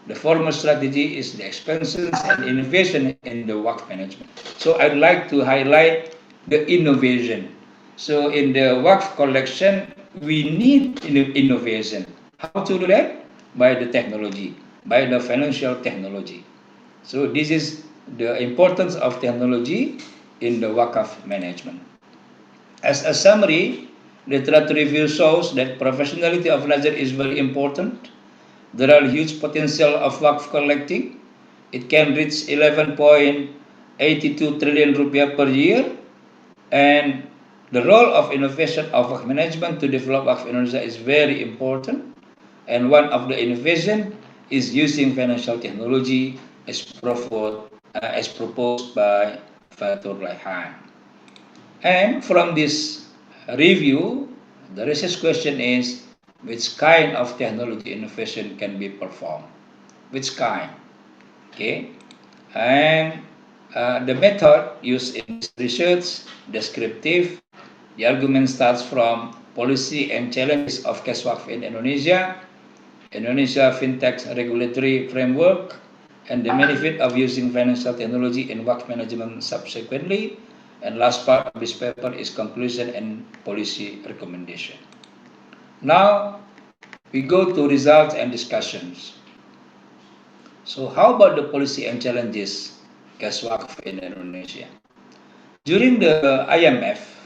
The former strategy is the expansions and innovation in the Waqf management. So I'd like to highlight the innovation. So in the Waqf collection, we need innovation. How to do that? By the technology, by the financial technology. So this is the importance of technology in the Waqf management. As a summary, literature review shows that professionality of Nazir is very important. There are huge potential of Waqf collecting. It can reach 11.82 trillion rupiah per year, and the role of innovation of Waqf management to develop Waqf in Indonesia is very important. And one of the innovation is using financial technology as proposed by Fathur Raihan. And from this review, the research question is, which kind of technology innovation can be performed? Which kind? Okay. And The method used in this research, descriptive. The argument starts from policy and challenges of cash waqf in Indonesia, Indonesia fintech regulatory framework, and the benefit of using financial technology in waqf management subsequently. And last part of this paper is conclusion and policy recommendation. Now we go to results and discussions. So how about the policy and challenges cash waqf in Indonesia? During the IMF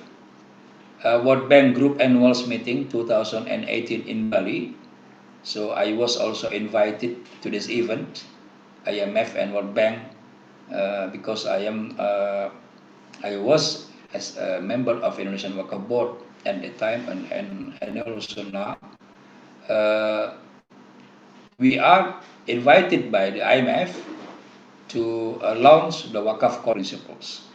World Bank Group Annual Meeting 2018 in Bali, so I was also invited to this event, IMF and World Bank, because I was as a member of Indonesian Wakaf Board at the time and also now. We are invited by the IMF to launch the Wakaf core principles.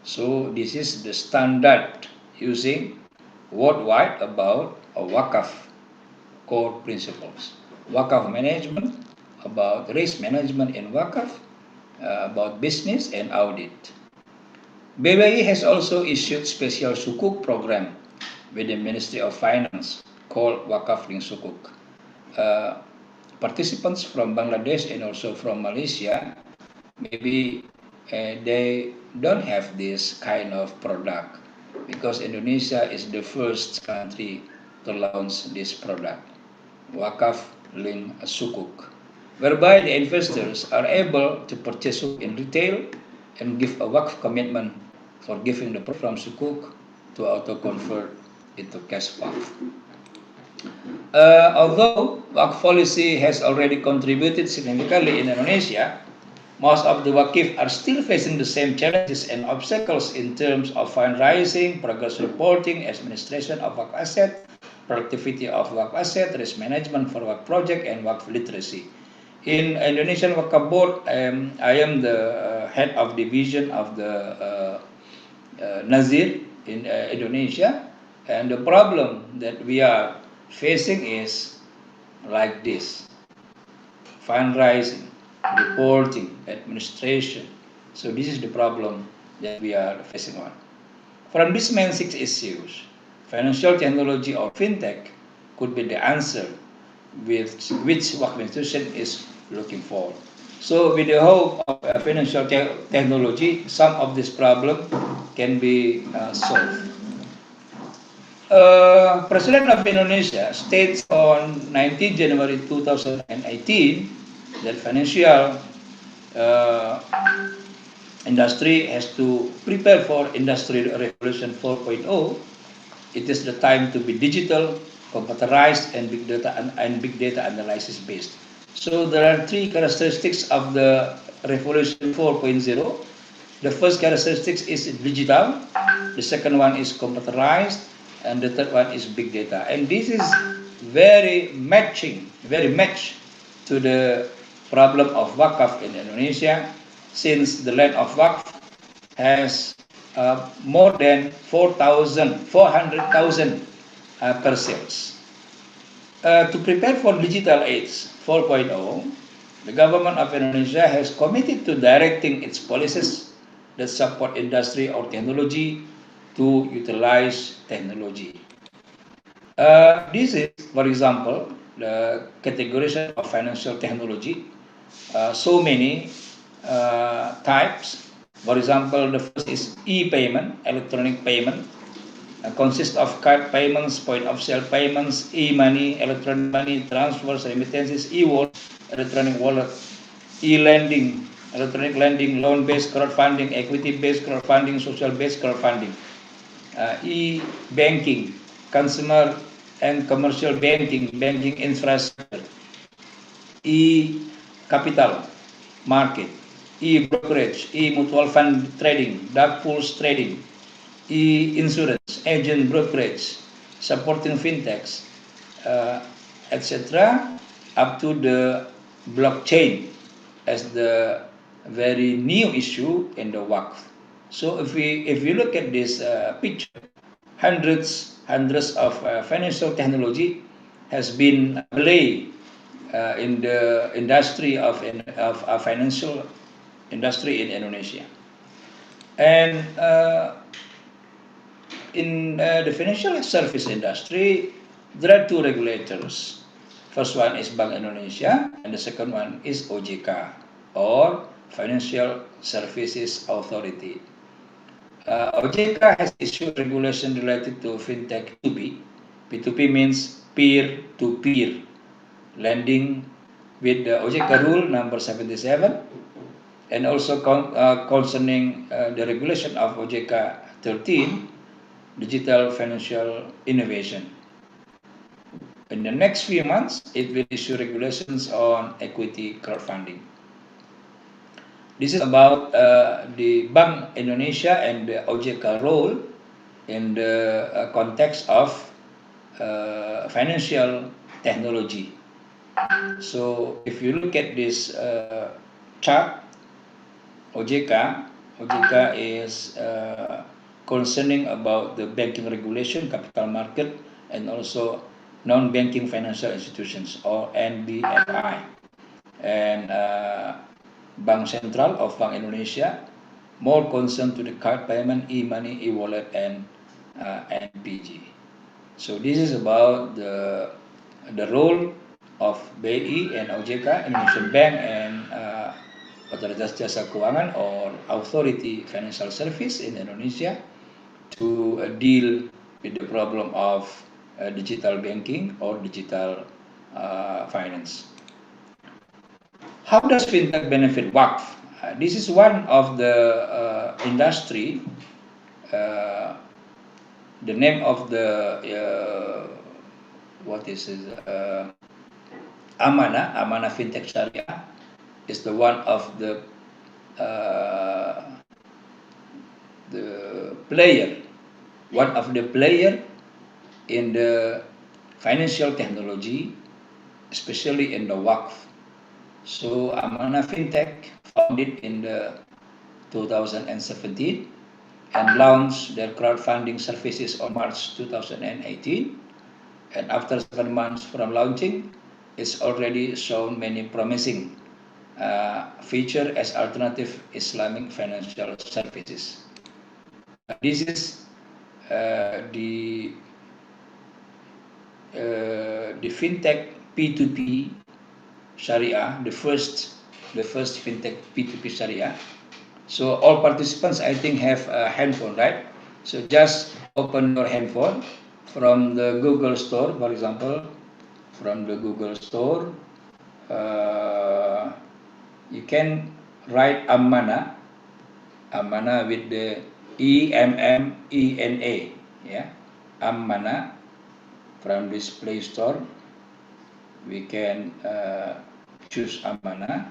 So this is the standard using worldwide about Wakaf core principles. Wakaf management, about risk management in Wakaf, about business and audit. BBI has also issued special sukuk program with the Ministry of Finance called Wakaf Link Sukuk. Participants from Bangladesh and also from Malaysia, maybe they don't have this kind of product because Indonesia is the first country to launch this product, Wakaf Link Sukuk, whereby the investors are able to purchase in retail and give a Wakaf commitment for giving the profit from sukuk to auto-convert into cash Wakaf. Although Wakaf policy has already contributed significantly in Indonesia, most of the Wakif are still facing the same challenges and obstacles in terms of fundraising, progress reporting, administration of Wakaf asset, productivity of Wakaf asset, risk management for Wakaf project, and Wakaf literacy. In Indonesian Wakaf Board, I am the head of division of the Nazir in Indonesia, and the problem that we are facing is like this: fundraising, reporting, administration. So this is the problem that we are facing on. From these main 6 issues, financial technology or fintech could be the answer with which Wakaf institution is looking for. So with the hope of financial technology, some of this problem can be solved. President of Indonesia states on 19 January 2018 that financial industry has to prepare for Industry Revolution 4.0. It is the time to be digital, computerized, and big data analysis based. So there are 3 characteristics of the Revolution 4.0. The first characteristic is digital, the second one is computerized, and the third one is big data. And this is very matched to the problem of Wakaf in Indonesia, since the land of Wakaf has more than 400,000 parcels. To prepare for digital age 4.0, the government of Indonesia has committed to directing its policies that support industry or technology to utilize technology. This is, for example, the categorization of financial technology. So many types. For example, the first is e-payment, electronic payment. Consists of card payments, point of sale payments, e-money, electronic money, transfers, remittances, e-wallet, electronic wallet, e-lending, electronic lending, loan-based crowdfunding, equity-based crowdfunding, social-based crowdfunding, e-banking, consumer and commercial banking, banking infrastructure, e-capital market, e-brokerage, e-mutual fund trading, dark pools trading, e-insurance, agent brokerage, supporting fintechs, etc., up to the blockchain as the very new issue in the Wakf. So if we look at this picture, hundreds of financial technology has been played in the industry of financial industry in Indonesia. And in the financial service industry, there are two regulators. First one is Bank Indonesia, and the second one is OJK, or Financial Services Authority. OJK has issued regulation related to fintech P2P. P2P means peer-to-peer lending with the OJK rule number 77, and also concerning the regulation of OJK 13, digital financial innovation. In the next few months, it will issue regulations on equity crowdfunding. This is about the Bank Indonesia and the OJK role in the context of financial technology. So if you look at this chart, OJK is concerning about the banking regulation, capital market, and also non-banking financial institutions, or NBFI. And Bank Sentral of Bank Indonesia, more concerned to the card payment, e-money, e-wallet, and NPG. So this is about the role of BI and OJK, Indonesian Bank, and Otoritas Jasa Keuangan, or Authority Financial Service in Indonesia, to deal with the problem of digital banking or digital finance. How does fintech benefit WAKF? This is one of the industry. The name of the what is it? Amanah Fintech Syariah is the one of the player in the financial technology, especially in the WAKF. So Amanah Fintech founded in the 2017 and launched their crowdfunding services on March 2018. And after 7 months from launching, it's already shown many promising features as alternative Islamic financial services. This is the fintech P2P Sharia, the first fintech P2P Sharia. So all participants, I think, have a handphone, right? So just open your handphone from the Google Store, for example. From the Google Store, you can write Amanah with the EMMENA, yeah, Amanah. From this Play Store, we can choose Amanah,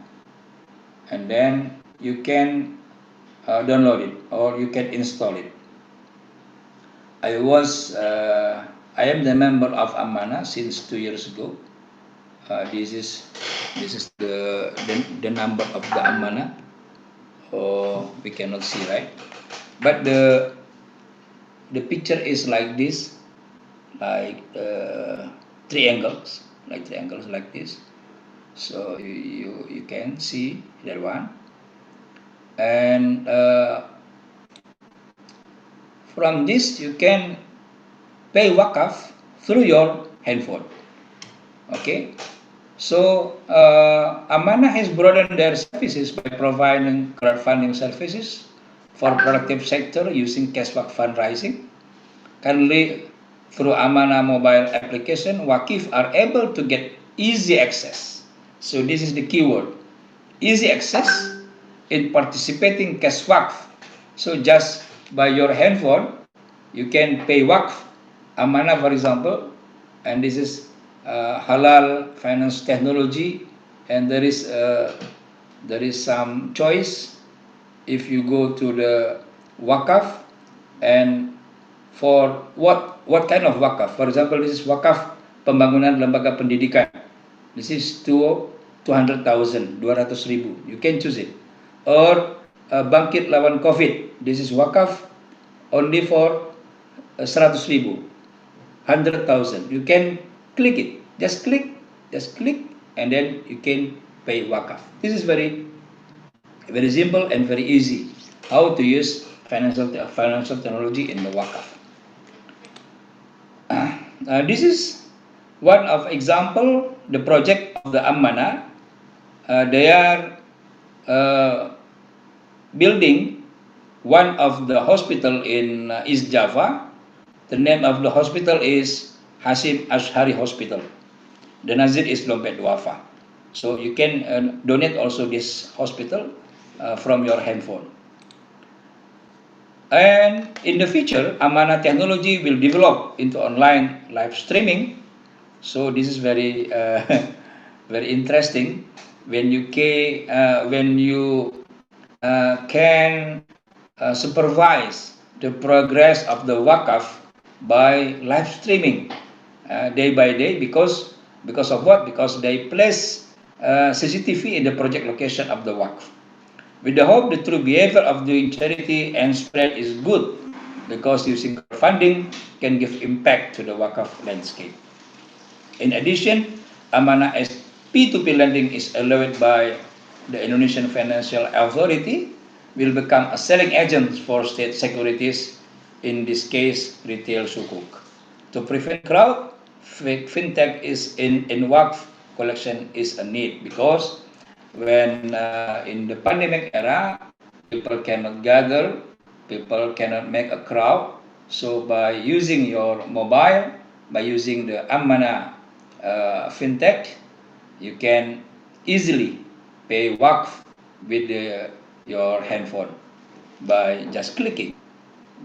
and then you can download it or you can install it. I am the member of Amanah since 2 years ago. This is the number of the Amanah. Oh, we cannot see, right? But the picture is like this, like triangles like this. So you can see that one. And from this you can pay wakaf through your handphone. Okay, so Amanah has broadened their services by providing crowdfunding services for productive sector using cashback fundraising. Currently, through Amanah mobile application, Wakif are able to get easy access. So this is the keyword, easy access in participating cash wakf. So just by your handphone, you can pay wakf, Amanah for example, and this is halal finance technology, and there is some choice if you go to the wakaf, and for what kind of wakaf. For example, this is wakaf pembangunan lembaga pendidikan. This is 200,000, 200,000. You can choose it. Or bangkit lawan COVID. This is wakaf only for 100,000, 100,000. You can click it. Just click, and then you can pay wakaf. This is very Very simple and very easy. How to use financial technology in the wakaf. This is one of example the project of the Ammana. They are building one of the hospital in East Java. The name of the hospital is Hasim Ashari Hospital. The Nazir is Dompet Duafa. So you can donate also this hospital from your handphone. And in the future, Amana technology will develop into online live streaming. So this is very very interesting when you can supervise the progress of the wakaf by live streaming day by day because of what? Because they place CCTV in the project location of the wakaf. With the hope the true behavior of doing charity and spread is good because using funding can give impact to the wakaf landscape. In addition, Amanah as P2P lending is allowed by the Indonesian Financial Authority will become a selling agent for state securities, in this case retail sukuk. To prevent crowd, fintech is in wakf collection is a need because when in the pandemic era, people cannot gather, people cannot make a crowd. So by using your mobile, by using the Ammana fintech, you can easily pay wakf with your handphone by just clicking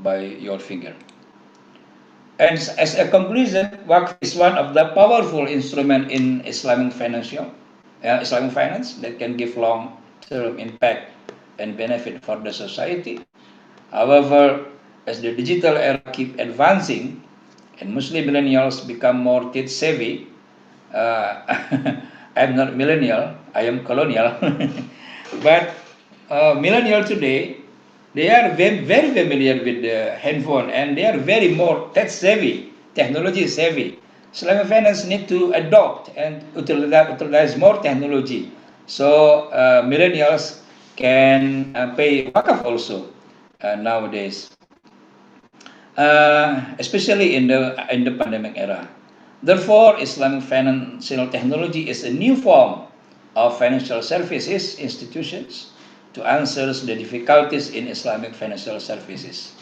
by your finger. And as a conclusion, wakf is one of the powerful instrument in Islamic Islamic finance that can give long-term impact and benefit for the society. However, as the digital era keep advancing and Muslim millennials become more tech savvy, I'm not millennial, I am colonial, but millennial today, they are very familiar with the handphone and they are very more tech savvy, technology savvy. Islamic finance need to adopt and utilize more technology. So millennials can pay wakaf also nowadays, especially in the pandemic era. Therefore, Islamic financial technology is a new form of financial services institutions to answer the difficulties in Islamic financial services,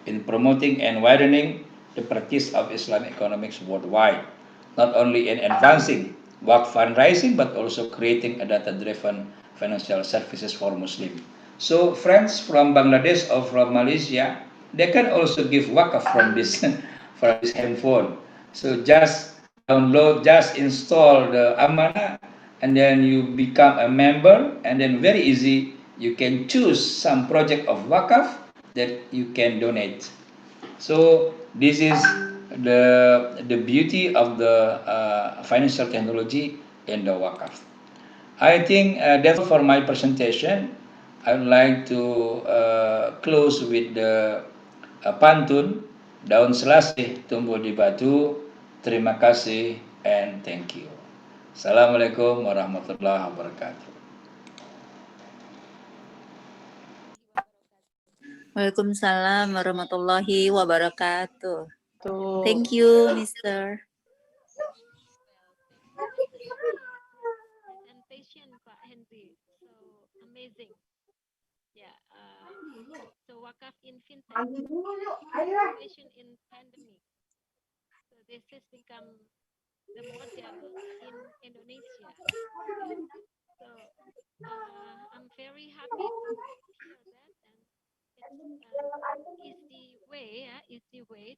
in promoting and widening the practice of Islamic economics worldwide, not only in advancing work fundraising, but also creating a data-driven financial services for Muslims. So friends from Bangladesh or from Malaysia, they can also give wakaf from this from this handphone. So just download, just install the Amanah, and then you become a member, and then very easy you can choose some project of wakaf that you can donate. So this is the beauty of the financial technology in the wakaf. I think that's for my presentation. I would like to close with the pantun, daun selasih tumbuh di batu, terima kasih and thank you. Assalamualaikum warahmatullahi wabarakatuh. Waalaikumsalam warahmatullahi wabarakatuh. Thank you, Mr. Presentation, Pak Hendri. So amazing. Yeah. So wakaf in fintech, innovation in pandemic. So this has become the model in Indonesia. Yeah. So I'm very happy to hear that, and it's easy way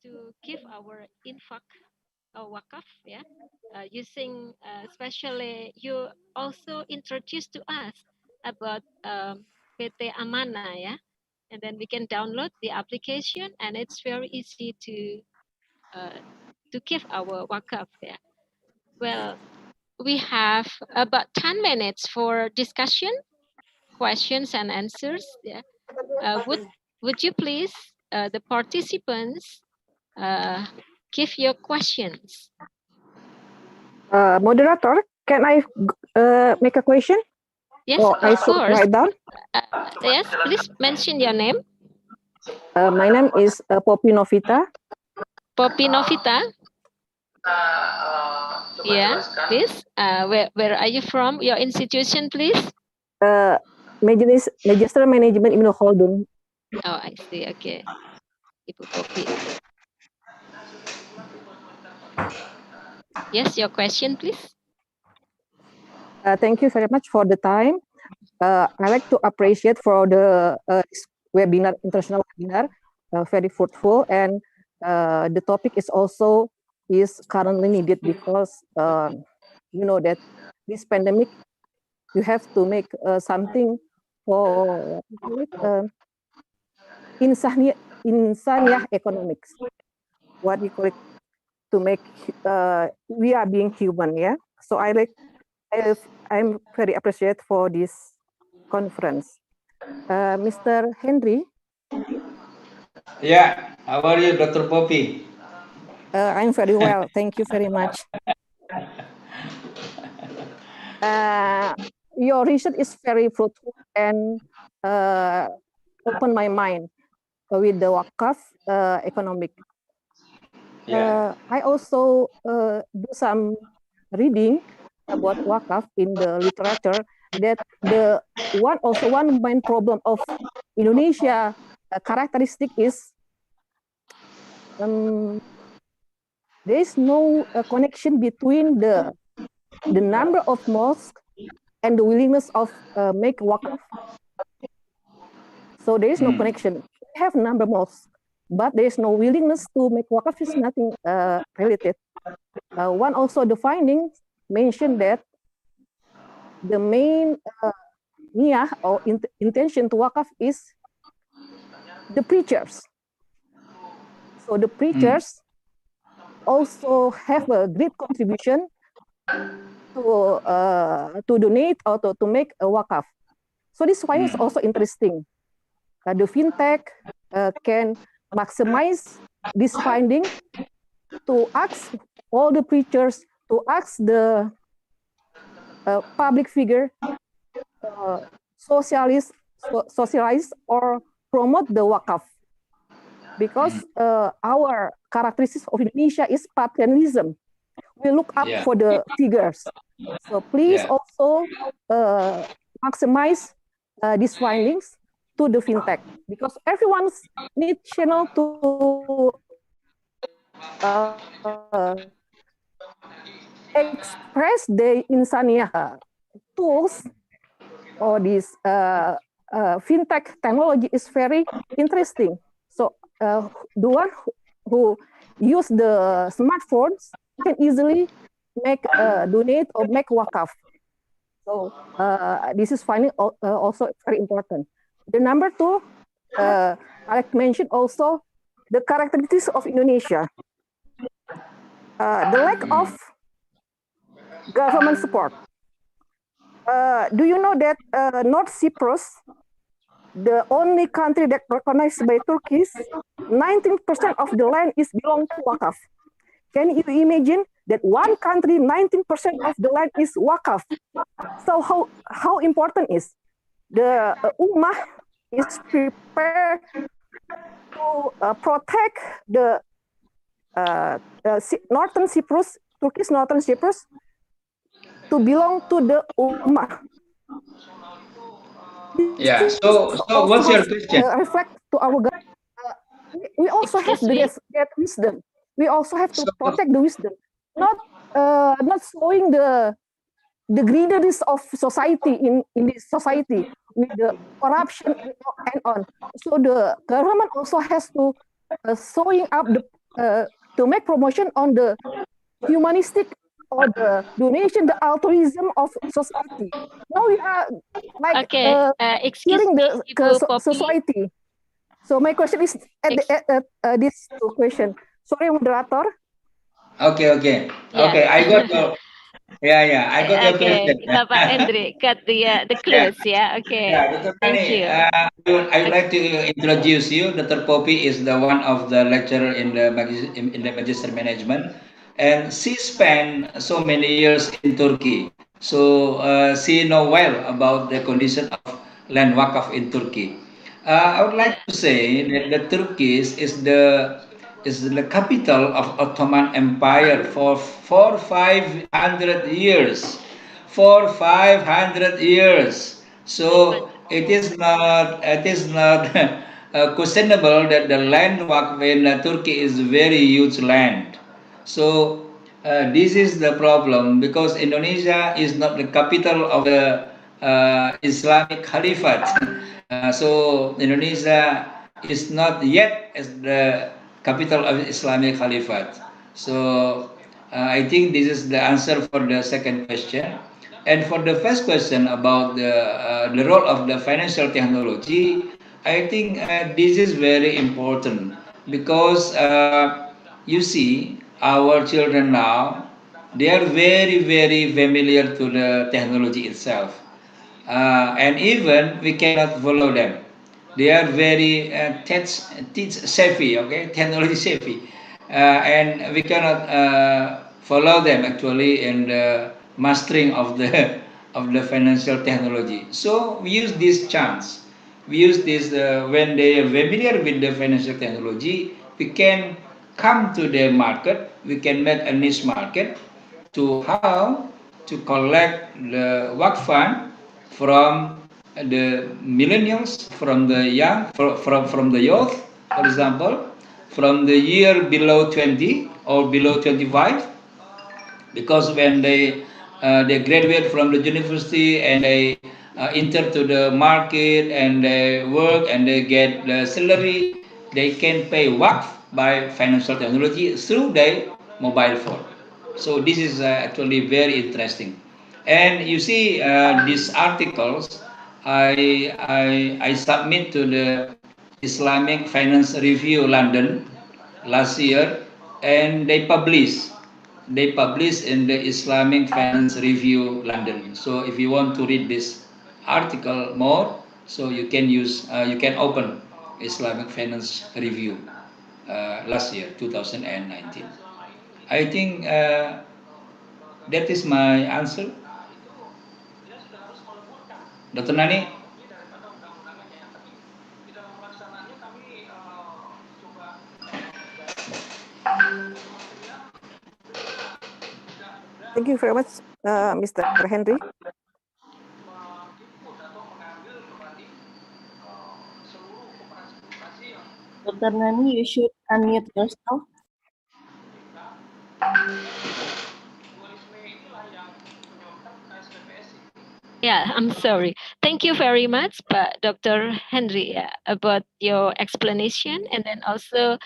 to give our infak wakaf, yeah, using especially you also introduced to us about PT Amanah, yeah, and then we can download the application and it's very easy to give our wakaf, yeah. Well, we have about 10 minutes for discussion, questions and answers, yeah. Would you please the participants give your questions? Moderator, can I make a question? Yes, I of should course. write down. Yes, please mention your name. My name is Poppy Novita. Poppy Novita. Yeah, please. Where are you from? Your institution, please. Magister Management Ibnu Khaldun. Oh, I see. Okay. Ibu Poppy. Yes, your question, please. Thank you very much for the time. I like to appreciate for the webinar, international webinar, very fruitful, and the topic is also currently needed because you know that this pandemic, you have to make something for insaniyah economics. What we call it, to make we are being human, yeah. So I'm very appreciate for this conference. Mr. Hendri. Yeah, how are you, Dr. Poppy? I'm very well, thank you very much. Your research is very fruitful and open my mind with the wakaf economic. I also do some reading about wakaf in the literature, that the one main problem of Indonesia characteristic is there is no connection between the number of mosques and the willingness of make wakaf. So there is no connection. We have number of mosques, but there is no willingness to make wakaf. Is nothing related. One also the findings mentioned that the main niyah or intention to wakaf is the preachers. So the preachers also have a great contribution to donate or to make a wakaf. So this finding is also interesting. The fintech can maximize this finding to ask all the preachers, to ask the public figure, socialize or promote the wakaf. Because our characteristics of Indonesia is paternalism. We look up for the figures. So please also maximize these findings to the fintech, because everyone needs channel to express the insaniyah tools, or this fintech technology is very interesting. So the one who use the smartphones can easily make donate or make wakaf. So this is finding also very important. The number two, I mentioned also the characteristics of Indonesia. The lack of government support. Do you know that North Cyprus, the only country that recognized by Turkey, 19% of the land is belong to wakaf. Can you imagine that one country, 19% of the land is wakaf? So how important is the ummah is prepared to protect the Northern Cyprus, Turkish Northern Cyprus, to belong to the ummah. Yeah. So what's your question? Reflect to our government. We also have that wisdom. We also have to protect the wisdom, not showing the greeneries of society in this society with the corruption and on. So the government also has to showing up the to make promotion on the humanistic or the donation, the altruism of society. Now we are like killing the society. So my question is at this question. Sorry, moderator. Okay. I got your. I got your question. Bapak Hendri, got the clues. Okay. Thank you. I would like to introduce you. Dr. Poppy is the one of the lecturer in the Magister Management, and she spent so many years in Turkey. So she know well about the condition of land wakaf in Turkey. I would like to say that the Turkey is the capital of Ottoman Empire for 500 years. For 500 years. So it is not questionable that the land wakf in Turkey is very huge land. So this is the problem because Indonesia is not the capital of the Islamic Caliphate. So Indonesia is not yet as the capital of Islamic Caliphate. So I think this is the answer for the second question. And for the first question about the role of the financial technology, I think this is very important because you see our children now, they are very very familiar to the technology itself, and even we cannot follow them. They are very tech savvy, okay, technology savvy, and we cannot follow them actually in the mastering of the of the financial technology. So we use this chance. We use this when they are familiar with the financial technology. We can come to the market. We can make a niche market to how to collect the work fund from the millennials, from the young, from the youth, for example, from the year below 20 or below 25, because when they graduate from the university and they enter to the market and they work and they get the salary, they can pay WACF by financial technology through their mobile phone. So this is actually very interesting. And you see these articles I submit to the Islamic Finance Review London last year, and they publish in the Islamic Finance Review London. So if you want to read this article more, so you can open Islamic Finance Review last year 2019. I think that is my answer. Dr. Nani. Thank you very much, Mr. Hendri. Dr. Nani, you should unmute yourself. Yeah, I'm sorry. Thank you very much, Dr. Hendri, about your explanation, and then also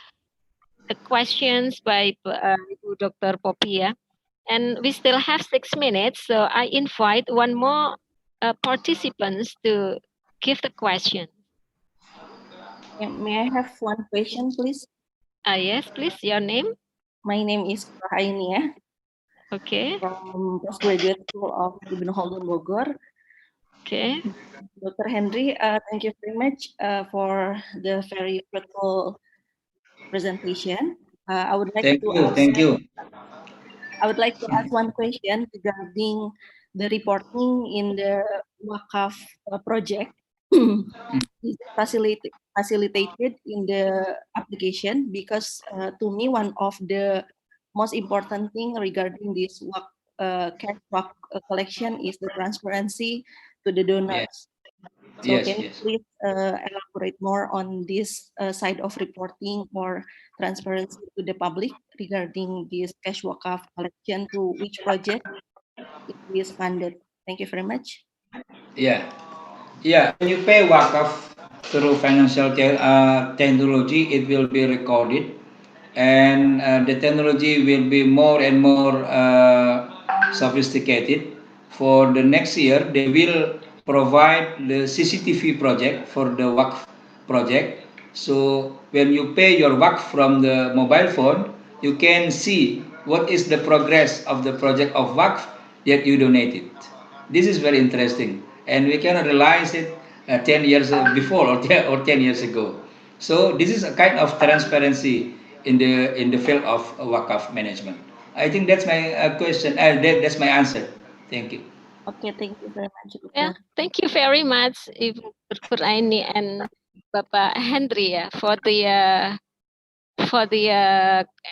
the questions by Dr. Poppy. And we still have 6 minutes, so I invite one more participants to give the question. May I have one question, please? Yes, please. Your name? My name is Nahariah. Okay. From Postgraduate School of Ibnu Khaldun, Bogor. Okay. Dr. Hendri, thank you very much for the very fruitful presentation. I would like Thank to you. ask. Thank you. I would like to ask one question regarding the reporting in the Wakaf project. Is facilitated in the application, because to me one of the most important thing regarding this cash WAK collection is the transparency to the donors. So Yes, can you yes. please elaborate more on this side of reporting or transparency to the public regarding this cash wakaf collection, to which project it is funded? Thank you very much. Yeah. Yeah, when you pay wakaf through financial technology, it will be recorded, and the technology will be more and more sophisticated. For the next year, they will provide the CCTV project for the wakaf project. So when you pay your wakaf from the mobile phone, you can see what is the progress of the project of wakaf that you donated. This is very interesting, and we cannot realize it 10 years before or 10 years ago. So this is a kind of transparency in the field of wakaf management. I think that's my question. That's my answer. Thank you. Okay, thank you very much, Yeah, Doctor. thank you very much, Ibu Puraini and Bapak Hendri, ya, for the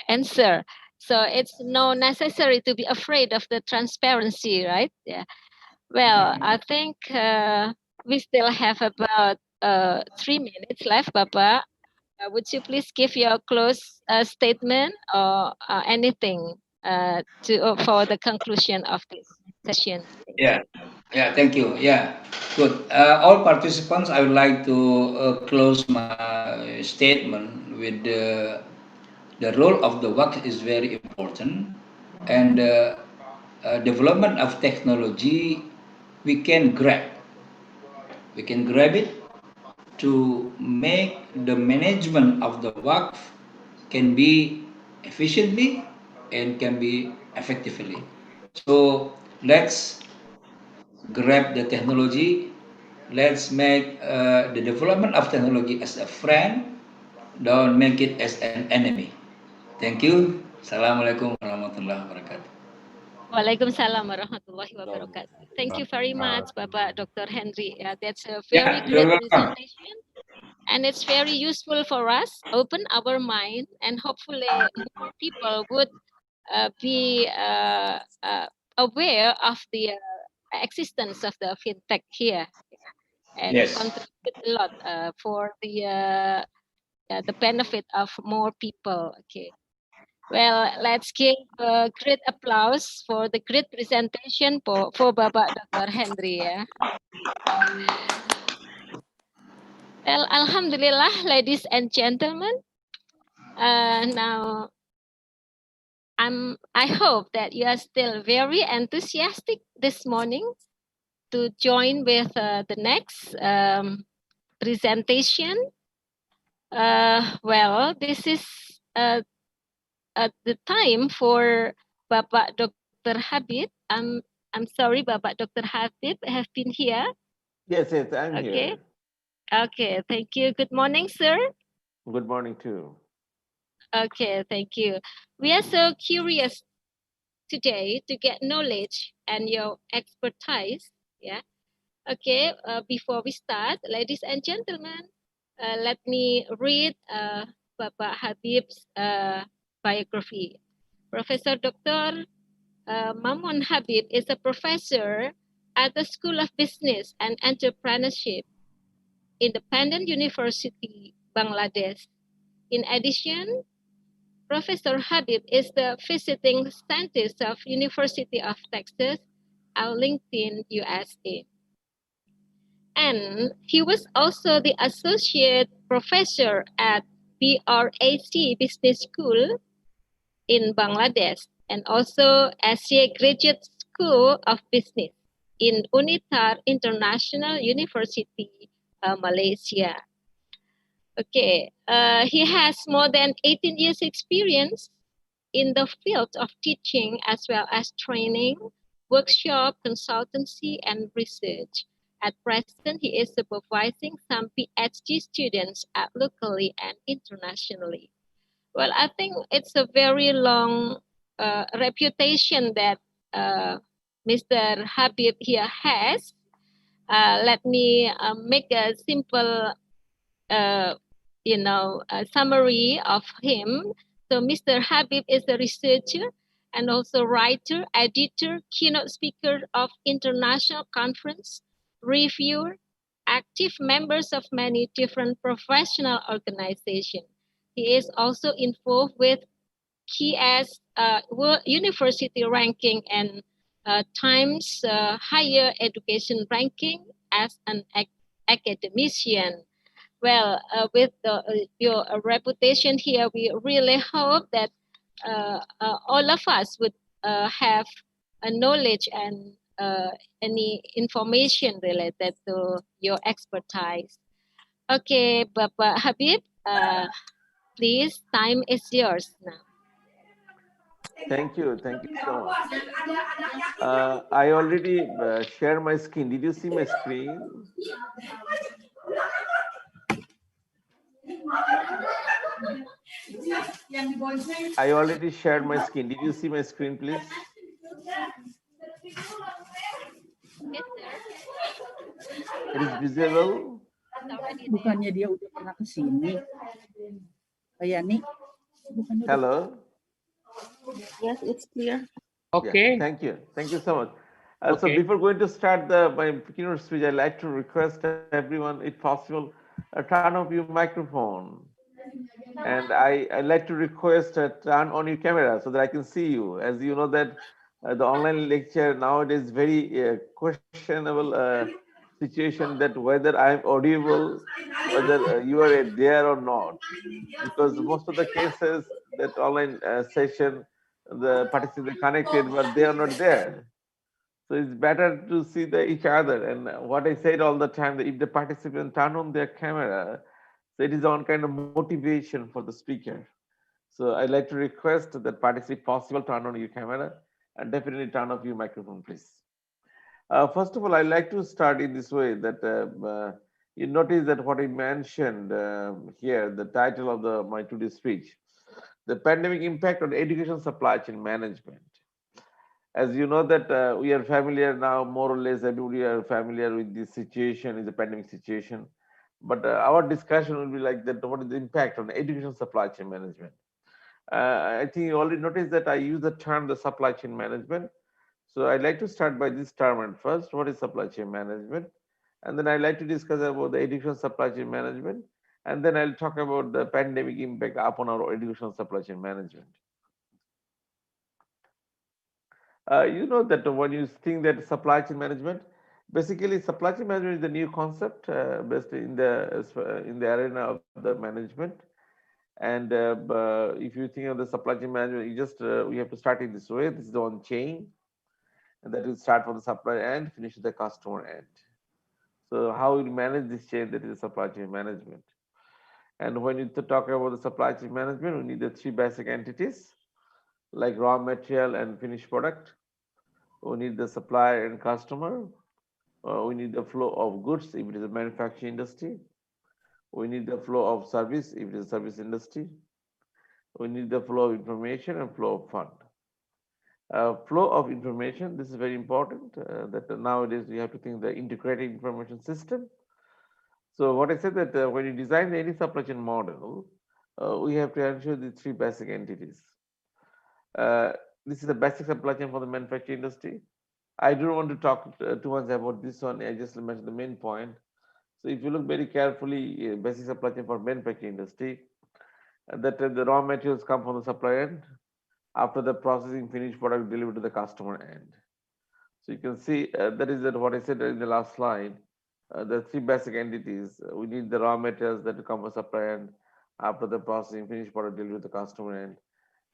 answer. So it's no necessary to be afraid of the transparency, right? Yeah. Well, I think we still have about 3 minutes left, Bapak. Would you please give your close statement or anything for the conclusion of this session? Thank Yeah, you. yeah, thank you. Yeah, good. All participants, I would like to close my statement with the role of the work is very important, and development of technology we can grab it to make the management of the work can be efficiently and can be effectively. So let's grab the technology. Let's make the development of technology as a friend. Don't make it as an enemy. Thank you. Assalamualaikum warahmatullahi wabarakatuh. Waalaikumsalam warahmatullahi wabarakatuh. Thank you very much, Bapak Dr. Hendri. That's a very Yeah, you're great welcome. presentation, and it's very useful for us. Open our mind, and hopefully more people would be aware of the existence of the fintech here, and Yes. contribute a lot for the benefit of more people. Okay. Well, let's give a great applause for the great presentation for Bapak Dr. Hendri, ya. Well, Alhamdulillah, ladies and gentlemen. Now, I hope that you are still very enthusiastic this morning to join with the next presentation. Well, this is the time for Bapak Dr. Habib. I'm sorry, Bapak Dr. Habib have been here. Yes, I'm Okay. here. Okay, thank you. Good morning, sir. Good morning too. Okay, thank you. We are so curious today to get knowledge and your expertise. Yeah. Okay, before we start, ladies and gentlemen, let me read Bapak Habib's biography. Professor Dr. Mamun Habib is a professor at the School of Business and Entrepreneurship, Independent University, Bangladesh. In addition, Professor Habib is the visiting scientist of University of Texas, Arlington, USA. And he was also the associate professor at BRAC Business School in Bangladesh, and also Asia Graduate School of Business in Unitar International University, Malaysia. Okay, he has more than 18 years experience in the field of teaching as well as training, workshop, consultancy, and research. At present, he is supervising some Ph.D. students at locally and internationally. Well, I think it's a very long reputation that Mr. Habib here has. Let me make a simple, summary of him. So Mr. Habib is a researcher and also writer, editor, keynote speaker of international conference, reviewer, active members of many different professional organizations. He is also involved with KS World University ranking and Times Higher Education ranking as an academician. Well, with your reputation here, we really hope that all of us would have a knowledge and any information related to your expertise. Okay, Bapak Habib, please, time is yours now. Thank you so much. I already shared my screen. Did you see my screen? I already shared my screen. Did you see my screen, please? It is visible. Bukannya dia udah pernah ke sini. Yani, bukannya udah. Hello. Yes, it's clear. Okay. Yeah, thank you. Thank you so much. So before going to start my keynote speech, I'd like to request everyone, if possible, turn off your microphone. And I'd like to request turn on your camera so that I can see you. As you know that the online lecture nowadays very questionable situation that whether I'm audible, whether you are there or not. Because most of the cases that online session, the participants connected, but they are not there. So it's better to see each other. And what I said all the time, that if the participants turn on their camera, so it is one kind of motivation for the speaker. So I'd like to request that participants, if possible, turn on your camera and definitely turn off your microphone, please. First of all, I'd like to start in this way that you notice that what I mentioned here, the title of my today's speech, the pandemic impact on education supply chain management. As you know that we are familiar now, more or less everybody are familiar with this situation, is a pandemic situation. But our discussion will be like that, what is the impact on education supply chain management? I think you already noticed that I use the term the supply chain management. So I'd like to start by this term at first, what is supply chain management? And then I'd like to discuss about the education supply chain management. And then I'll talk about the pandemic impact upon our education supply chain management. You know that when you think that supply chain management, basically supply chain management is the new concept based in the arena of the management. And if you think of the supply chain management, you just we have to start in this way. This is the one chain, and that will start from the supplier end, finish at the customer end. So how you manage this chain, that is supply chain management. And when you talk about the supply chain management, we need the three basic entities like raw material and finished product. We need the supplier and customer. We need the flow of goods if it is a manufacturing industry. We need the flow of service if it is a service industry. We need the flow of information and flow of fund. Flow of information, this is very important that nowadays we have to think the integrated information system. So what I said that when you design any supply chain model, we have to ensure the three basic entities. This is the basic supply chain for the manufacturing industry. I don't want to talk too much about this one. I just mentioned the main point. So if you look very carefully, basic supply chain for manufacturing industry, that the raw materials come from the supplier end. After the processing, finished product delivered to the customer end. So you can see that is what I said in the last slide. The three basic entities. We need the raw materials that come from supplier end. After the processing, finished product delivered to the customer end.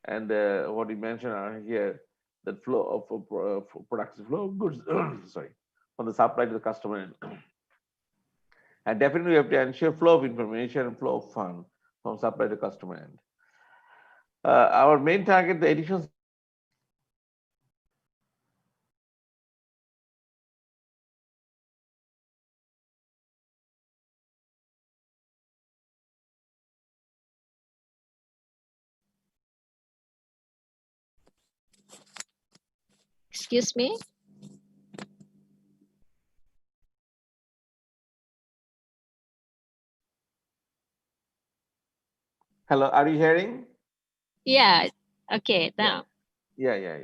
And what we mentioned here, that flow of production, flow of goods, sorry, from the supply to the customer end. And definitely we have to ensure flow of information and flow of fund from supply to customer end. Our main target, the edition. Excuse me. Hello, are you hearing? Yeah. Okay. Now. Yeah.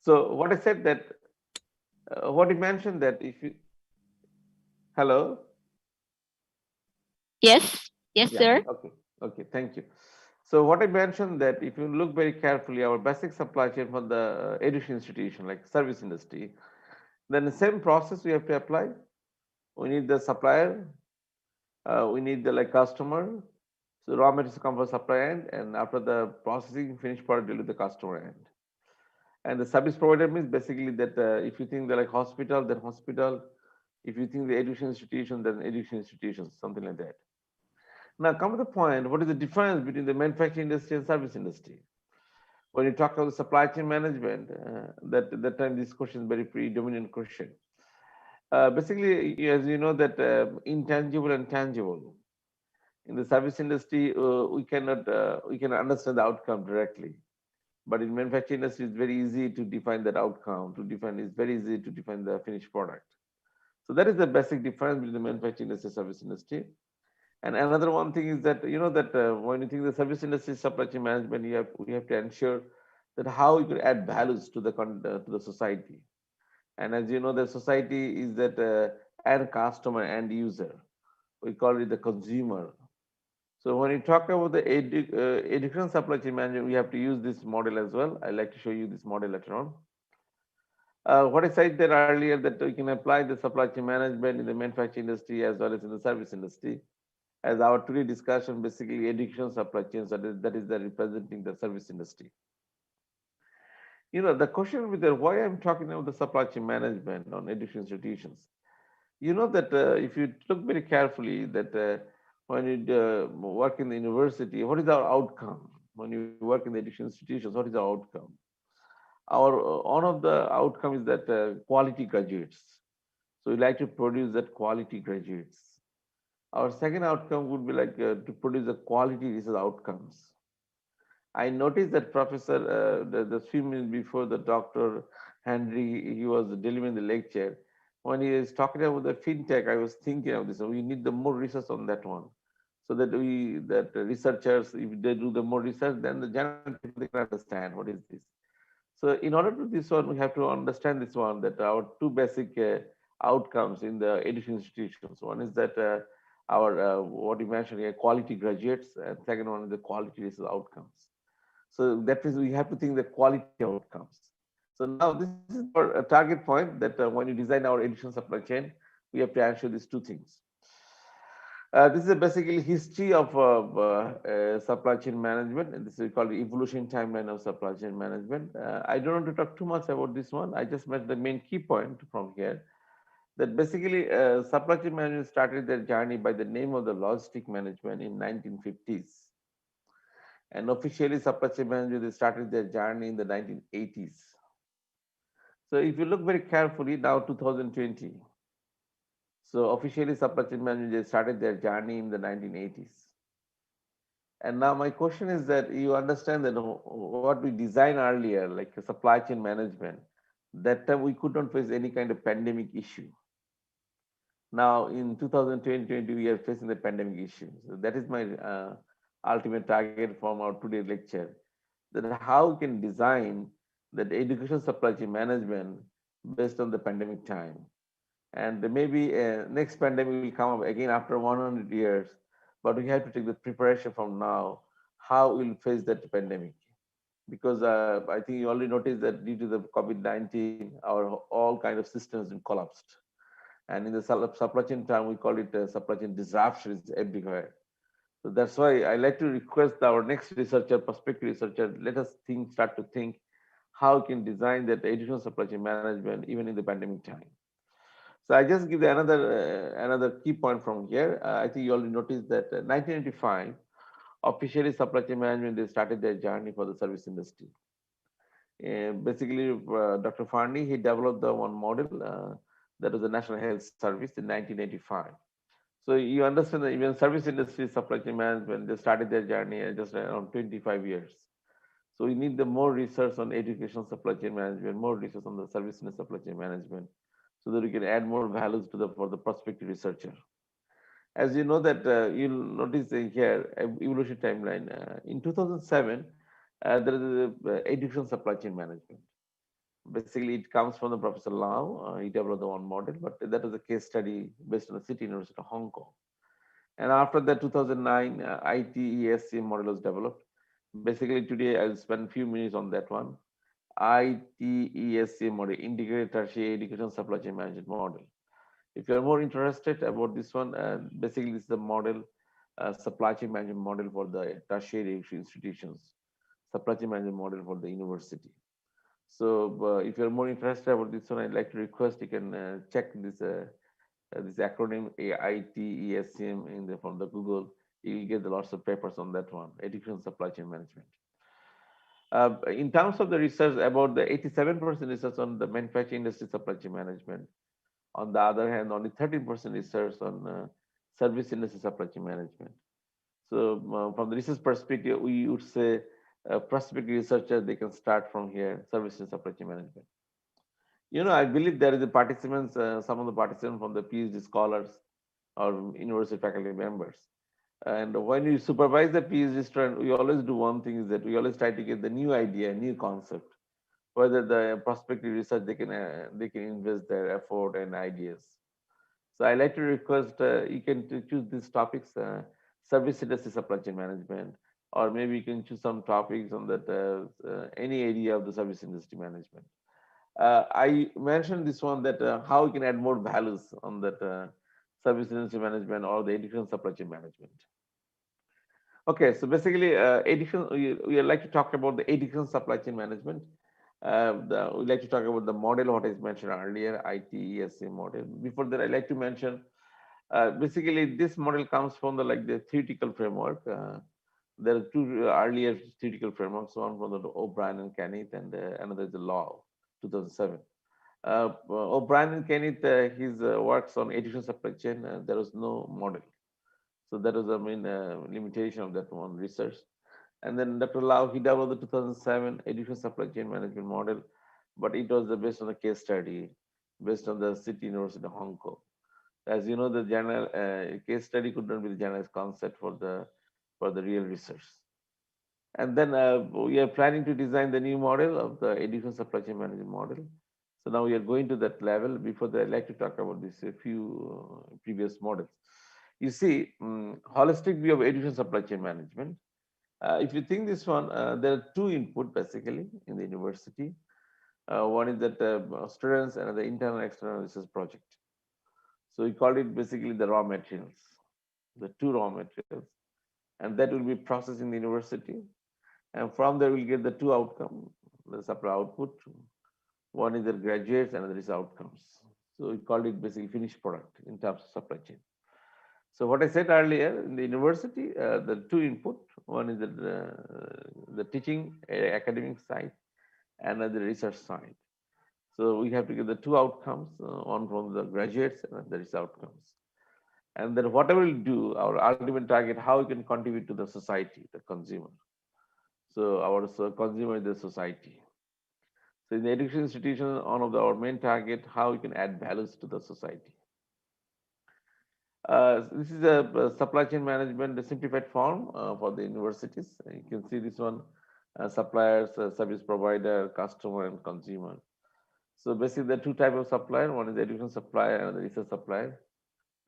So what I said that, what you mentioned that if you, hello. Yes, sir. Okay, thank you. So what I mentioned that if you look very carefully, our basic supply chain for the education institution, like service industry, then the same process we have to apply. We need the supplier, we need the customer. So raw materials come from supplier end, and after the processing, finished product delivered to the customer end. And the service provider means basically that if you think they're hospital, then hospital. If you think the education institution, then education institutions, something like that. Now come to the point, what is the difference between the manufacturing industry and service industry? When you talk about the supply chain management, that time this question is very predominant question. Basically, as you know that intangible and tangible. In the service industry, we can understand the outcome directly. But in manufacturing industry, it's very easy to define that outcome, it's very easy to define the finished product. So that is the basic difference between the manufacturing industry and service industry. And another one thing is that when you think the service industry supply chain management, we have to ensure that how you can add values to the society. And as you know, the society is that end customer, end user. We call it the consumer. So when you talk about the education supply chain management, we have to use this model as well. I'd like to show you this model later on. What I said there earlier, that we can apply the supply chain management in the manufacturing industry as well as in the service industry. As our today discussion, basically education supply chains, that is the representing the service industry. The question with why I'm talking about the supply chain management on education institutions. That if you look very carefully, that when you work in the university, what is our outcome? When you work in the education institutions, what is our outcome? One of the outcome is that quality graduates. So we like to produce that quality graduates. Our second outcome would be like to produce the quality research outcomes. I noticed that Professor, the few minutes before the Dr. Hendri, he was delivering the lecture. When he is talking about the fintech, I was thinking of this. We need the more research on that one, so that researchers, if they do the more research, then the general people they can understand what is this. So in order to this one, we have to understand this one, that our two basic outcomes in the education institutions. One is that our what you mentioned here, quality graduates, and second one is the quality research outcomes. So that is, we have to think the quality outcomes. So now this is our target point, that when you design our education supply chain, we have to ensure these two things. This is basically history of supply chain management, and this is called the evolution timeline of supply chain management. I don't want to talk too much about this one. I just made the main key point from here, that basically supply chain management started their journey by the name of the logistic management in 1950s. And officially supply chain management, they started their journey in the 1980s. So if you look very carefully, now 2020. So officially supply chain management, they started their journey in the 1980s. And now my question is that you understand that what we designed earlier, like a supply chain management, that time we could not face any kind of pandemic issue. Now in 2020, we are facing the pandemic issue. So that is my ultimate target from our today's lecture, that how we can design that education supply chain management based on the pandemic time. And maybe next pandemic will come up again after 100 years, but we have to take the preparation from now, how we'll face that pandemic. Because I think you already noticed that due to the COVID-19, our all kind of systems have collapsed. And in the supply chain time, we call it supply chain disruptions everywhere. So that's why I like to request our next researcher, prospective researcher, let us start to think how we can design that education supply chain management even in the pandemic time. So I just give another key point from here. I think you already noticed that 1985, officially supply chain management, they started their journey for the service industry. Basically, Dr. Farni, he developed the one model that was the National Health Service in 1985. So you understand that even service industry supply chain management, they started their journey just around 25 years. So we need the more research on education supply chain management, more research on the service industry supply chain management, so that we can add more values to for the prospective researcher. As you know that you'll notice here evolution timeline. In 2007, there is education supply chain management. Basically, it comes from the Professor Lau. He developed the one model, but that was a case study based on the City University of Hong Kong. And after that, 2009, ITESC model was developed. Basically, today I'll spend a few minutes on that one. ITESC model, Integrated Tertiary Education Supply Chain Management model. If you're more interested about this one, basically this is the model, supply chain management model for the tertiary institutions, supply chain management model for the university. So if you're more interested about this one, I'd like to request you can check this acronym ITESCM from the Google. You'll get lots of papers on that one, education supply chain management. In terms of the research, about the 87% research on the manufacturing industry supply chain management. On the other hand, only 13% research on service industry supply chain management. So from the research perspective, we would say prospective researcher, they can start from here, service and supply chain management. I believe there is a participants, some of the participants from the PhD scholars or university faculty members. And when you supervise the PhD student, we always do one thing is that we always try to get the new idea, new concept, whether the prospective research they can invest their effort and ideas. So I like to request you can choose these topics, service industry supply chain management, or maybe you can choose some topics on that any area of the service industry management. I mentioned this one that how you can add more values on that service industry management or the education supply chain management. Okay, so basically, education, we like to talk about the education supply chain management. We like to talk about the model, what I mentioned earlier, ITESA model. Before that, I like to mention, basically, this model comes from the theoretical framework. There are two earlier theoretical frameworks, one from the O'Brien and Kenneth, and another is the Law, 2007. O'Brien and Kenneth, his works on education supply chain, there was no model. So that was the main limitation of that one research. And then Dr. Lau, he developed the 2007 education supply chain management model, but it was based on a case study, based on the City University of Hong Kong. As you know, the general case study could not be the generalized concept for the real research. And then we are planning to design the new model of the education supply chain management model. So now we are going to that level. Before that, I'd like to talk about this a few previous models. You see, holistic view of education supply chain management. If you think this one, there are two input basically in the university. One is that students and the internal and external research project. So we call it basically the raw materials, the two raw materials, and that will be processed in the university. And from there, we'll get the two outcomes, the supply output. One is the graduates, and another is outcomes. So we call it basically finished product in terms of supply chain. So what I said earlier, in the university, the two input, one is the teaching academic side and the research side. So we have to get the two outcomes, one from the graduates and the research outcomes. And then whatever we do, our ultimate target, how we can contribute to the society, the consumer. So our consumer is the society. So in the education institution, one of our main target, how we can add values to the society. This is a supply chain management, the simplified form for the universities. You can see this one, suppliers, service provider, customer, and consumer. So basically, there are two types of supplier. One is the education supplier and the research supplier.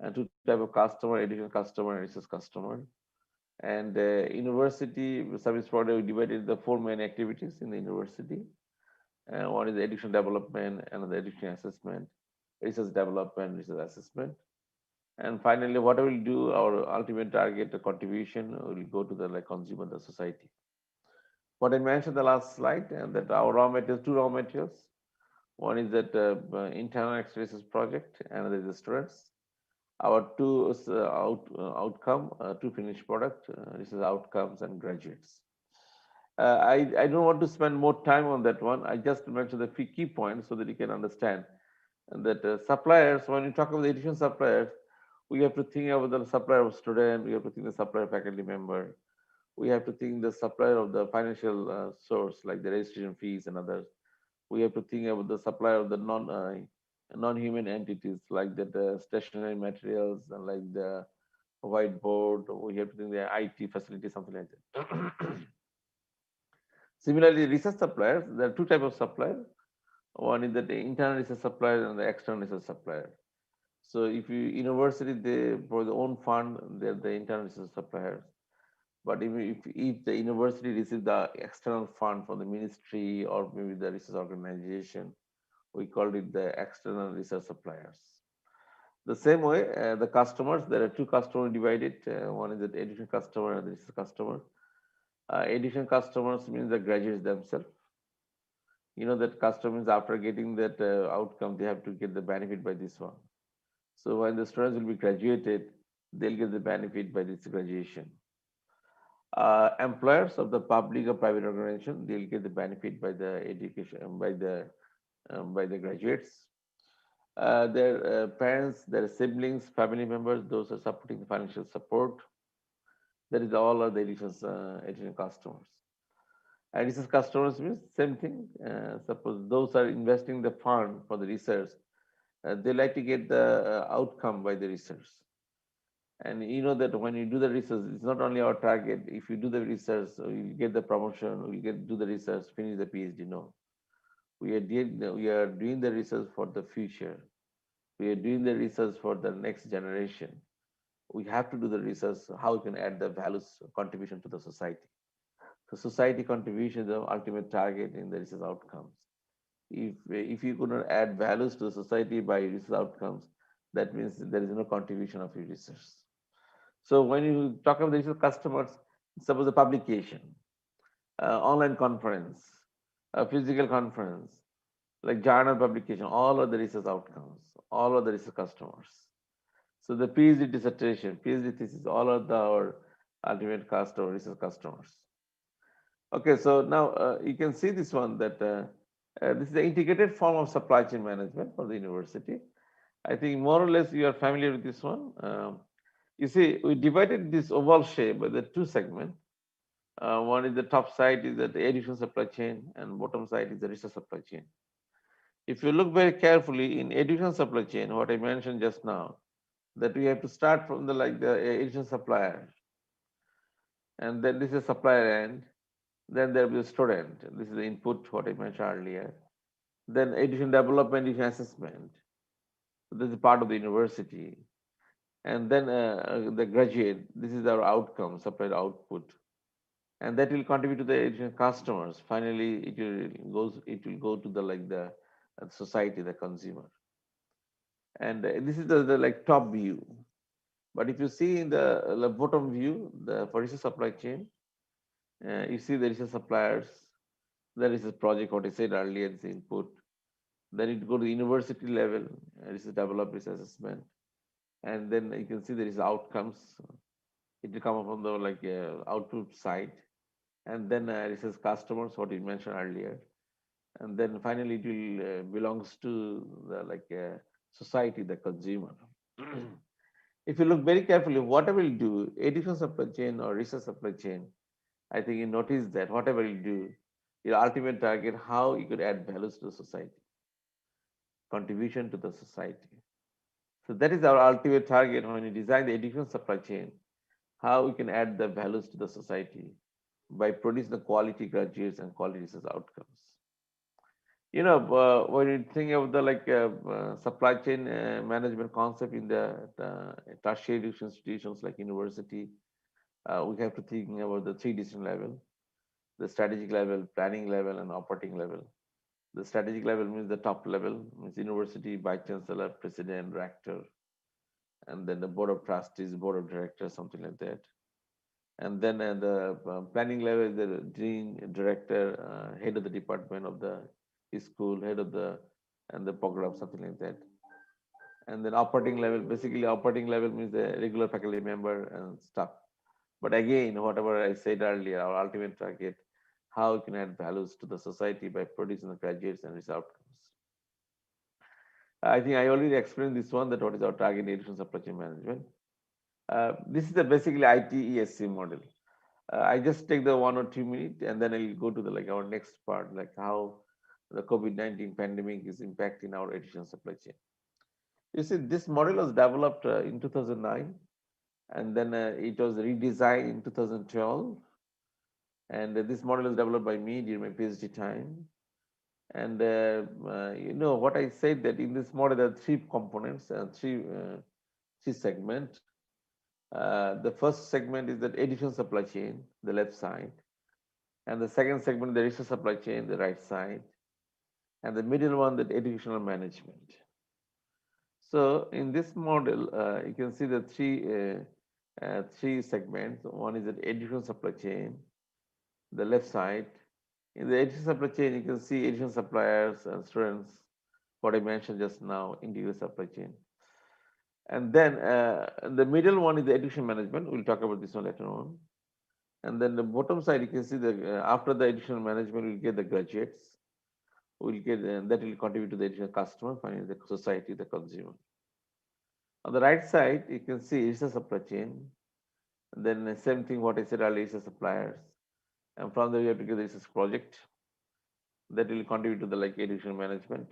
And two types of customer, education customer and research customer. And university service provider, we divided the four main activities in the university. One is the education development, another education assessment, research development, research assessment. And finally, what we'll do, our ultimate target, the contribution will go to the consumer, the society. What I mentioned the last slide, and that our raw materials, two raw materials. One is that internal experiences project, another is the students. Our two outcome, two finished product, this is outcomes and graduates. I don't want to spend more time on that one. I just mentioned the key points so that you can understand that suppliers, when you talk about the education suppliers, we have to think about the supplier of student, we have to think the supplier faculty member, we have to think the supplier of the financial source like the registration fees and others. We have to think about the supplier of the non-human entities like the stationery materials and like the whiteboard. We have to think the IT facility, something like that. Similarly, research suppliers, there are two types of suppliers. One is the internal research supplier and the external research supplier. So if you university, they for their own fund, they're the internal research suppliers. But if the university receives the external fund from the ministry or maybe the research organization, we call it the external research suppliers. The same way, the customers, there are two customers divided. One is the education customer and the research customer. Education customers means the graduates themselves. You know that customers, after getting that outcome, they have to get the benefit by this one. So when the students will be graduated, they'll get the benefit by this graduation. Employers of the public or private organization, they'll get the benefit by the education, by the graduates. Their parents, their siblings, family members, those are supporting the financial support. That is all of the education customers. And research customers means same thing. Suppose those are investing the fund for the research, they like to get the outcome by the research. And you know that when you do the research, it's not only our target. If you do the research, you get the promotion, we get do the research, finish the PhD. No, we are doing the research for the future. We are doing the research for the next generation. We have to do the research how we can add the values contribution to the society. So society contribution is the ultimate target in the research outcomes. If you could not add values to the society by research outcomes, that means there is no contribution of your research. So when you talk about the research customers, suppose a publication, online conference, a physical conference, like journal publication, all of the research outcomes, all of the research customers. So the PhD dissertation, PhD thesis, all of our ultimate customer, research customers. Okay, so now you can see this one that this is the integrated form of supply chain management for the university. I think more or less you are familiar with this one. You see, we divided this oval shape by the two segments. One is the top side is the education supply chain, and bottom side is the research supply chain. If you look very carefully in education supply chain, what I mentioned just now, that we have to start from the education supplier, and then this is supplier end, then there will be a student. This is the input, what I mentioned earlier. Then education development, education assessment. So this is part of the university. And then the graduate, this is our outcome, supplied output. And that will contribute to the education customers. Finally, it will go to the society, the consumer. And this is the top view. But if you see in the bottom view, for research supply chain, you see the research suppliers, there is a project, what I said earlier, it's input. Then it go to the university level, research development, research assessment. And then you can see there is outcomes. It will come up on the output side. And then research customers, what you mentioned earlier. And then finally it will belongs to the society, the consumer. If you look very carefully, whatever you do, education supply chain or research supply chain, I think you notice that whatever you do, your ultimate target, how you could add values to the society, contribution to the society. So that is our ultimate target when you design the education supply chain, how we can add the values to the society by producing the quality graduates and quality research outcomes. You know, when you think of the supply chain management concept in the tertiary education institutions like university, we have to think about the three different levels: the strategic level, planning level, and operating level. The strategic level means the top level, means university, vice chancellor, president, rector, and then the board of trustees, board of directors, something like that. And then the planning level is the dean, director, head of the department of the school, head of the program, something like that. And then operating level, basically operating level means the regular faculty member and staff. But again, whatever I said earlier, our ultimate target, how we can add values to the society by producing the graduates and research outcomes. I think I already explained this one, that what is our target education supply chain management. This is the basically ITESC model. I just take the 1 or 2 minutes and then I'll go to our next part, like how the COVID-19 pandemic is impacting our education supply chain. You see, this model was developed in 2009, and then it was redesigned in 2012. And this model was developed by me during my PhD time. And you know what I said, that in this model there are three components and three segments. The first segment is that education supply chain, the left side, and the second segment, the research supply chain, the right side, and the middle one, the educational management. So in this model, you can see the three segments. One is the education supply chain, the left side. In the education supply chain, you can see education suppliers and students, what I mentioned just now, integrated supply chain. And then the middle one is the education management. We'll talk about this one later on. And then the bottom side, you can see that after the educational management, we'll get the graduates. We'll get that will contribute to the educational customer, finally the society, the consumer. On the right side, you can see research supply chain. And then the same thing what I said earlier, is the suppliers. And from there, we have to get this project that will contribute to the like education management.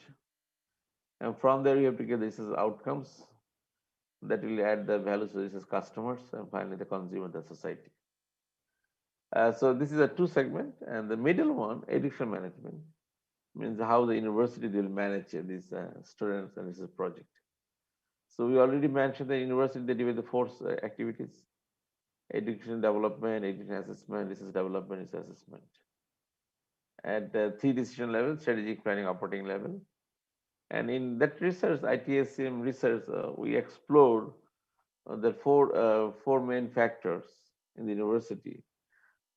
And from there, you have to get this as outcomes that will add the value to this as customers and finally the consumer, the society. So this is a two segment, and the middle one, education management, means how the university will manage these students and this is project. So we already mentioned the university, they do the four activities: education development, education assessment, research development, research assessment. At the three decision level, strategic planning, operating level. And in that research, ITSM research, we explored the four main factors in the university: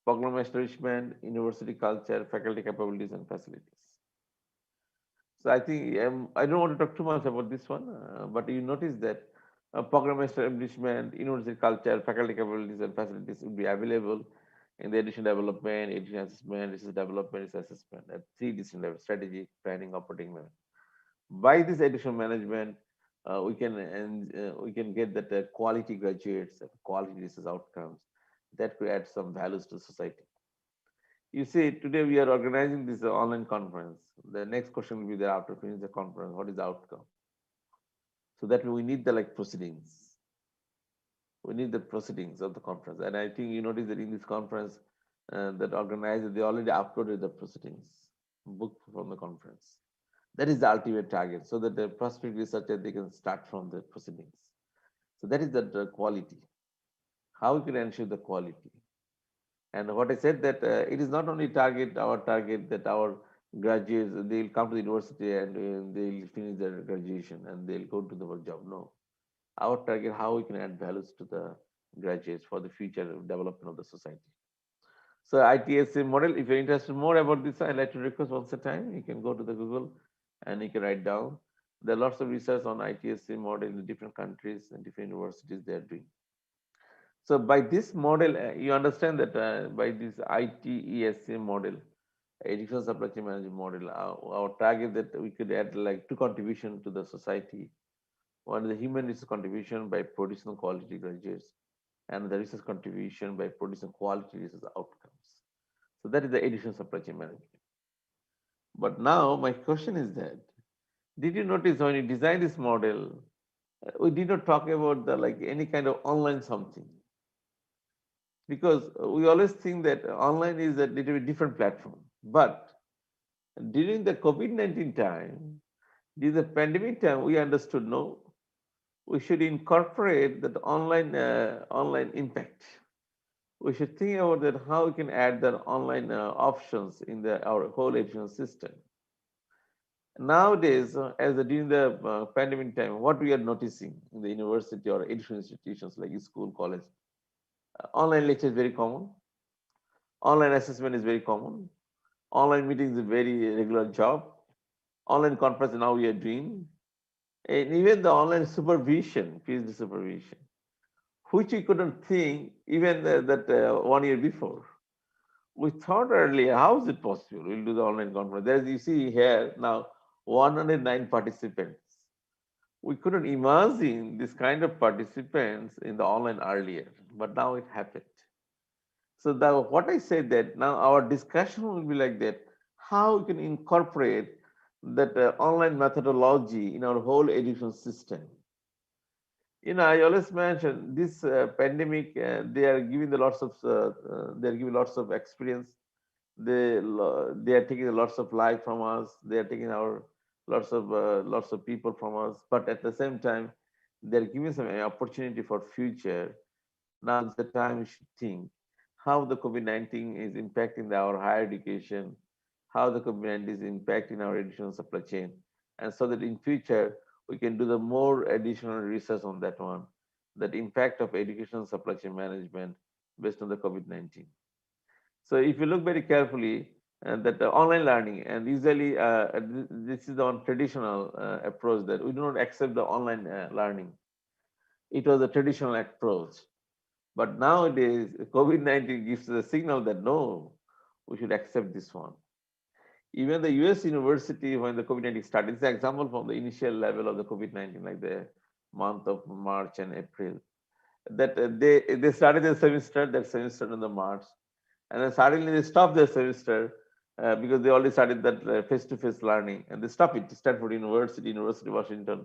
program establishment, university culture, faculty capabilities, and facilities. So I think I don't want to talk too much about this one, but you notice that program establishment, university culture, faculty capabilities, and facilities will be available in the education development, education assessment, research development, research assessment at three different levels: strategic, planning, operating level. By this education management, we can get that quality graduates, quality research outcomes that could add some values to society. You see, today we are organizing this online conference. The next question will be there after finishing the conference: what is the outcome? So that we need the like proceedings. We need the proceedings of the conference, and I think you notice that in this conference, that organizer they already uploaded the proceedings book from the conference. That is the ultimate target, so that the prospective researcher they can start from the proceedings. So that is the quality. How we can ensure the quality? And what I said that it is not only our target that our graduates they will come to the university and they will finish their graduation and they will go to the work job. No, our target how we can add values to the graduates for the future development of the society. So ITSA model. If you're interested more about this, I'd like to request once a time you can go to the Google and you can write down. There are lots of research on ITSA model in different countries and different universities they are doing. So by this model, you understand that by this ITESA model, education supply chain management model, our target that we could add like two contributions to the society. One is the human resource contribution by producing quality graduates, and the research contribution by producing quality research outcomes. So that is the education supply chain management. But now my question is that, did you notice when you designed this model, we did not talk about the like any kind of online something, because we always think that online is a little bit different platform. But during the COVID-19 time, during the pandemic time, we understood no, we should incorporate that online impact. We should think about that how we can add the online options in our whole education system. Nowadays, during the pandemic time, what we are noticing in the university or education institutions like school, college, online lecture is very common. Online assessment is very common. Online meetings is a very regular job. Online conference now we are doing. And even the online supervision, PhD supervision, which we couldn't think even that 1 year before. We thought earlier, how is it possible? We'll do the online conference. As you see here now, 109 participants. We couldn't imagine this kind of participants in the online earlier, but now it happened. So what I said that now our discussion will be like that, how we can incorporate that online methodology in our whole education system. I always mention this pandemic, they are giving lots of experience. They are taking lots of life from us. They are taking lots of people from us. But at the same time, they are giving some opportunity for future. Now is the time we should think how the COVID-19 is impacting our higher education, how the COVID-19 is impacting our education supply chain, and so that in future we can do the more additional research on that one, that impact of education supply chain management based on the COVID-19. So if you look very carefully, that online learning, and usually this is the traditional approach that we do not accept the online learning. It was a traditional approach. But nowadays, COVID-19 gives us a signal that no, we should accept this one. Even the US university, when the COVID-19 started, it's an example from the initial level of the COVID-19, like the month of March and April, that they started their semester, that semester in the March. And then suddenly they stop their semester because they already started that face-to-face learning, and they stop it. Stanford University, University of Washington,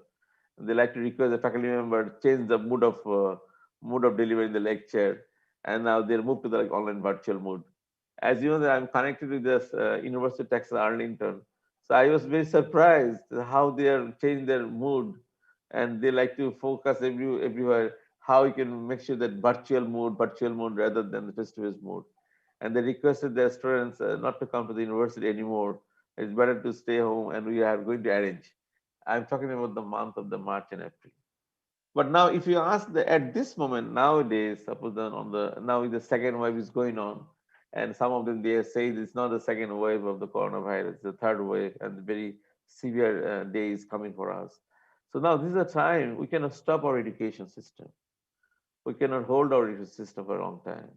they like to request the faculty member change the mood of delivering the lecture, and now they're moved to the online virtual mode. As you know, that I'm connected with this University of Texas Arlington, so I was very surprised how they are changing their mood, and they like to focus everywhere how you can make sure that virtual mode rather than the face-to-face mode. And they requested their students not to come to the university anymore. It's better to stay home, and we are going to arrange. I'm talking about the month of the March and April. But now, if you ask at this moment nowadays, suppose now the second wave is going on, and some of them they say it's not the second wave of the coronavirus, the third wave, and the very severe day is coming for us. So now this is a time we cannot stop our education system. We cannot hold our education system for a long time.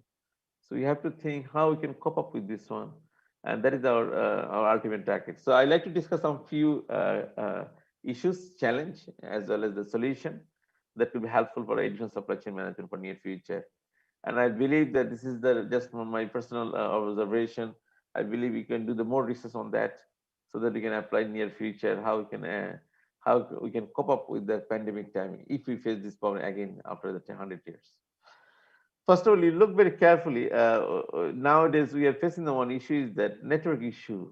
So we have to think how we can cope up with this one, and that is our ultimate target. So I like to discuss some few issues, challenge, as well as the solution that will be helpful for education supply chain management for near future. And I believe that this is just from my personal observation. I believe we can do the more research on that, so that we can apply near future how we can cope up with the pandemic time if we face this problem again after the 100 years. First of all, you look very carefully. Nowadays, we are facing the one issue is that network issue.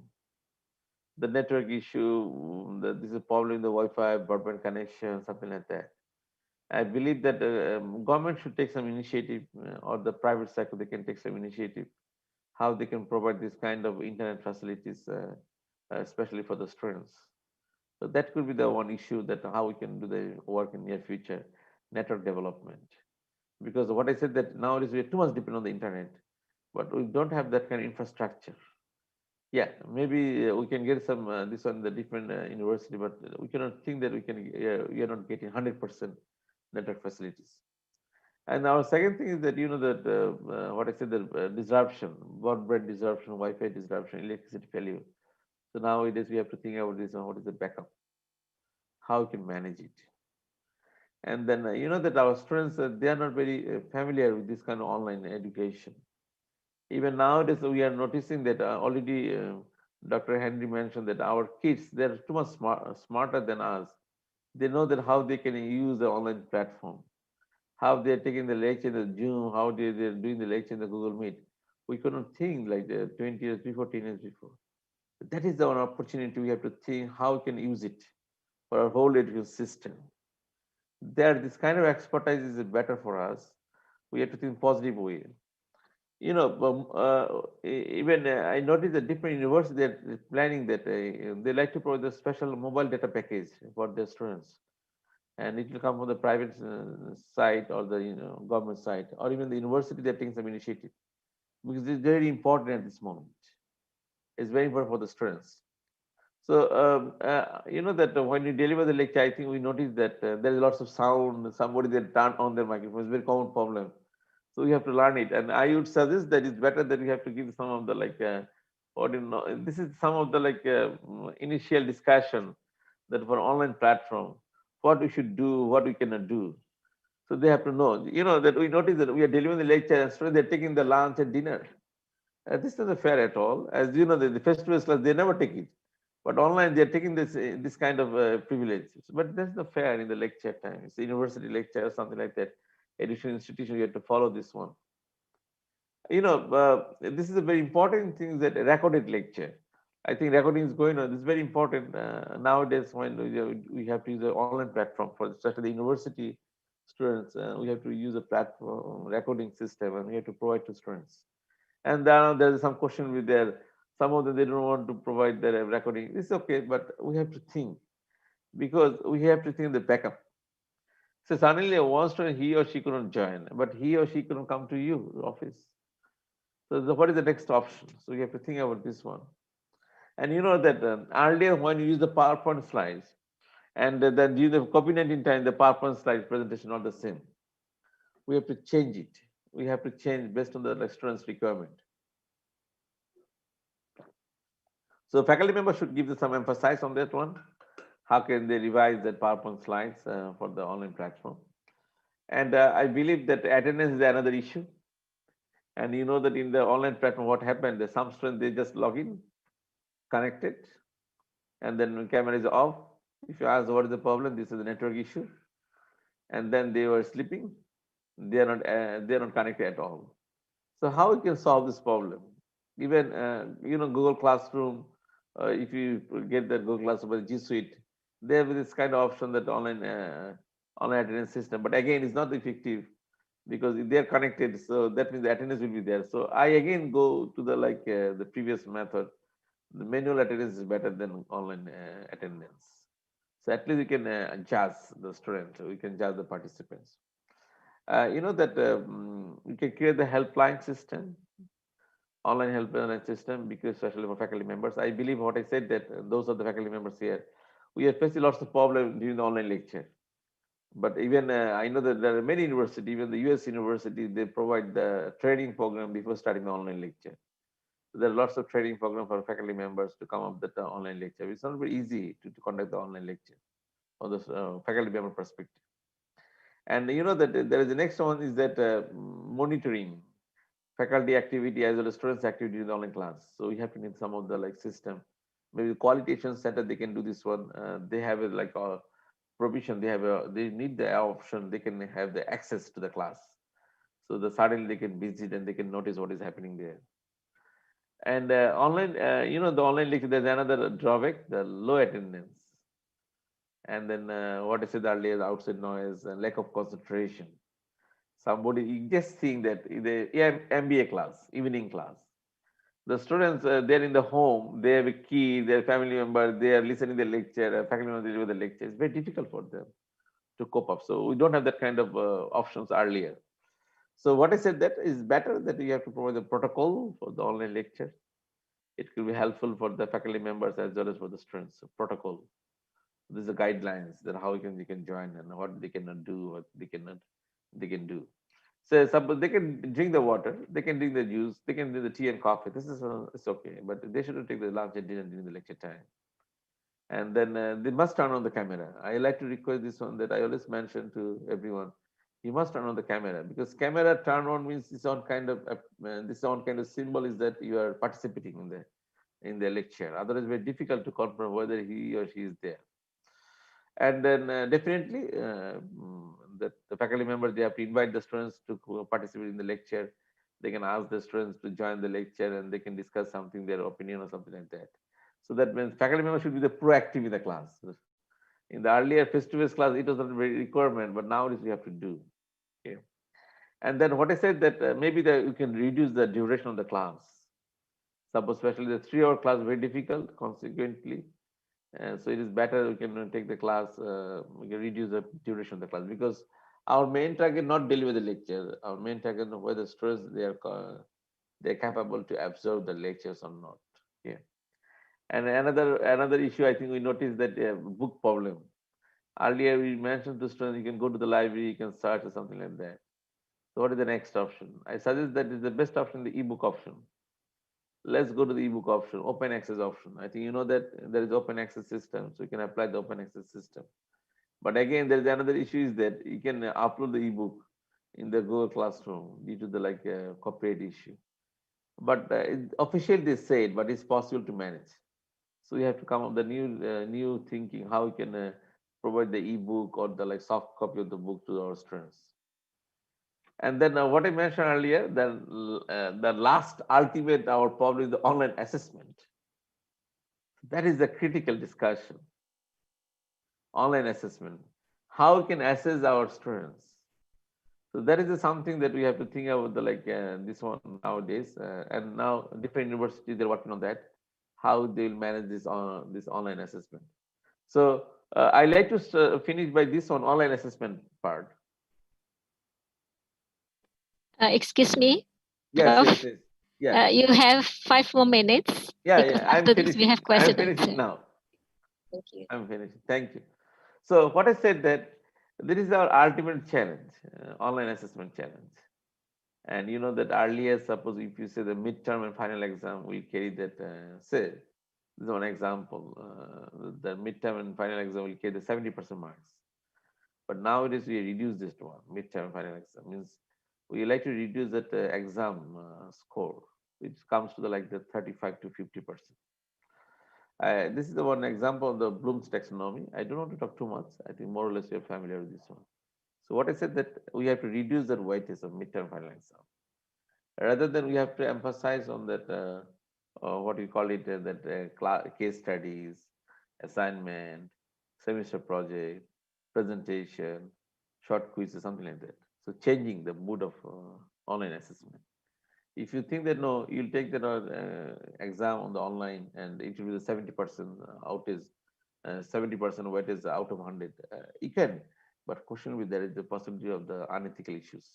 The network issue, this is a problem in the Wi-Fi, broadband connection, something like that. I believe that government should take some initiative, or the private sector, they can take some initiative, how they can provide this kind of internet facilities, especially for the students. So that could be the one issue, that how we can do the work in near future, network development. Because what I said, that nowadays we are too much dependent on the internet, but we don't have that kind of infrastructure. Yeah, maybe we can get some this on the different university, but we cannot think that we are not getting 100% network facilities. And our second thing is that that what I said, the disruption, broadband disruption, Wi-Fi disruption, electricity failure. So nowadays we have to think about this, what is the backup, how we can manage it. And then that our students, they are not very familiar with this kind of online education. Even nowadays we are noticing that already Dr. Hendri mentioned that our kids, they're too much smarter than us. They know that how they can use the online platform, how they're taking the lecture in the Zoom, how they're doing the lecture in the Google Meet. We couldn't think like 20 years before, 10 years before. That is our opportunity. We have to think how we can use it for our whole education system. This kind of expertise is better for us. We have to think positive way. Even I noticed that different universities are planning that they like to provide a special mobile data package for their students, and it will come from the private side or the government side, or even the university. They're taking some initiative because it's very important at this moment. It's very important for the students. So that when you deliver the lecture, I think we noticed that there is lots of sound. Somebody they turn on their microphone. It's a very common problem. So we have to learn it. And I would suggest that it's better that we have to give some of the this is some of the initial discussion that for online platform, what we should do, what we cannot do. So they have to know, that we notice that we are delivering the lecture and students, they're taking the lunch and dinner. This is not fair at all. As you know, the face-to-face class, they never take it. But online, they're taking this kind of privilege. But that's not fair in the lecture time. It's a university lecture or something like that. Education institution, you have to follow this one. This is a very important thing, that recorded lecture. I think recording is going on. This is very important nowadays when we have to use an online platform for especially the university students. We have to use a platform recording system, and we have to provide to students. And then there is some question with there. Some of them, they don't want to provide their recording. It's okay, but we have to think, because we have to think the backup. So suddenly one student, he or she couldn't join, but he or she couldn't come to you office. So what is the next option? So you have to think about this one. And you know that earlier when you use the PowerPoint slides, and then during the COVID-19 time, the PowerPoint slides presentation not the same. We have to change it. We have to change based on the student's requirement. So faculty members should give some emphasis on that one. How can they revise that PowerPoint slides for the online platform? And I believe that attendance is another issue. And you know that in the online platform, what happened? There's some students, they just log in, connected, and then when camera is off, if you ask what is the problem, this is the network issue, and then they were sleeping, they're not connected at all. So how we can solve this problem? Even Google Classroom, if you get that Google Classroom by G Suite, they have this kind of option that online attendance system. But again, it's not effective because if they're connected, so that means the attendance will be there. So I again go to the previous method. The manual attendance is better than online attendance. So at least we can judge the student, we can judge the participants. You know that we can create the helpline system, online helpline system, because especially for faculty members. I believe what I said, that those are the faculty members here. We are facing lots of problems during the online lecture. But even I know that there are many universities, even the US university, they provide the training program before starting the online lecture. So there are lots of training program for faculty members to come up with the online lecture. It's not very easy to conduct the online lecture from the faculty member perspective. And you know that there is the next one is that monitoring faculty activity as well as students activity in the online class. So we have to need some of the system. Maybe the quality assurance center, they can do this one. They have a provision. They need the option. They can have the access to the class. So suddenly they can visit and they can notice what is happening there. And online, the online lecture, there's another drawback, the low attendance. And then what I said earlier, outside noise and lack of concentration. Somebody just seeing that in the MBA class, evening class, the students, they're in the home, they have a key, their family member, they are listening to the lecture, faculty member deliver the lecture. It's very difficult for them to cope up. So we don't have that kind of options earlier. So what I said, that is better that you have to provide the protocol for the online lecture. It could be helpful for the faculty members as well as for the students. So protocol. These are guidelines that how you can join and what they cannot do, what they can do. So suppose they can drink the water, they can drink the juice, they can do the tea and coffee. This is it's okay, but they shouldn't take the lunch and dinner during the lecture time. And then they must turn on the camera. I like to request this one that I always mention to everyone. You must turn on the camera, because camera turn on means this on kind of symbol is that you are participating in the lecture. Otherwise, very difficult to confirm whether he or she is there. And then definitely the faculty members, they have to invite the students to participate in the lecture. They can ask the students to join the lecture and they can discuss something, their opinion or something like that. So that means faculty members should be the proactive in the class. In the earlier face-to-face class, it was not a very requirement, but now we have to do. Okay. And then what I said, that maybe you can reduce the duration of the class. Suppose especially the 3-hour class very difficult, consequently. So it is better we can take the class, we can reduce the duration of the class, because our main target not deliver the lecture. Our main target is whether students they are capable to absorb the lectures or not. Yeah. And another issue I think we noticed, that book problem. Earlier we mentioned to students, you can go to the library, you can search or something like that. So what is the next option? I suggest that is the best option, the ebook option. Let's go to the ebook option, open access option. I think you know that there is open access system, so you can apply the open access system. But again, there is another issue, is that you can upload the ebook in the Google Classroom due to the copyright issue. But officially they say it, but it's possible to manage. So you have to come up with the new thinking, how we can provide the ebook or the soft copy of the book to our students. And then what I mentioned earlier, the last ultimate our problem is the online assessment. That is the critical discussion. Online assessment. How we can assess our students. So that is something that we have to think about this one nowadays. And now different universities, they're working on that, how they'll manage this online assessment. So I like to finish by this one, online assessment part. Excuse me, Yes, Prof. yes, yes. Yeah. You have 5 more minutes. Yeah, because I'm after this finishing. we have I'm question finishing answer. now. Thank you. I'm finishing. Thank you. So what I said, that this is our ultimate challenge, online assessment challenge. And you know that earlier, suppose if you say the midterm and final exam, we carry that, say, this is one example, the midterm and final exam will carry the 70% marks. But nowadays we reduce this to one, midterm and final exam means we like to reduce that exam score, which comes to the 35 to 50%. This is the one example of the Bloom's taxonomy. I don't want to talk too much. I think more or less you're familiar with this one. So what I said, that we have to reduce that weightage of midterm final exam. Rather than we have to emphasize on that, what we call it, case studies, assignment, semester project, presentation, short quizzes, something like that. So changing the mood of online assessment. If you think that no, you'll take the exam on the online and it will be the 70% outage, 70% weightage out of 100. You can, but question will be there is the possibility of the unethical issues.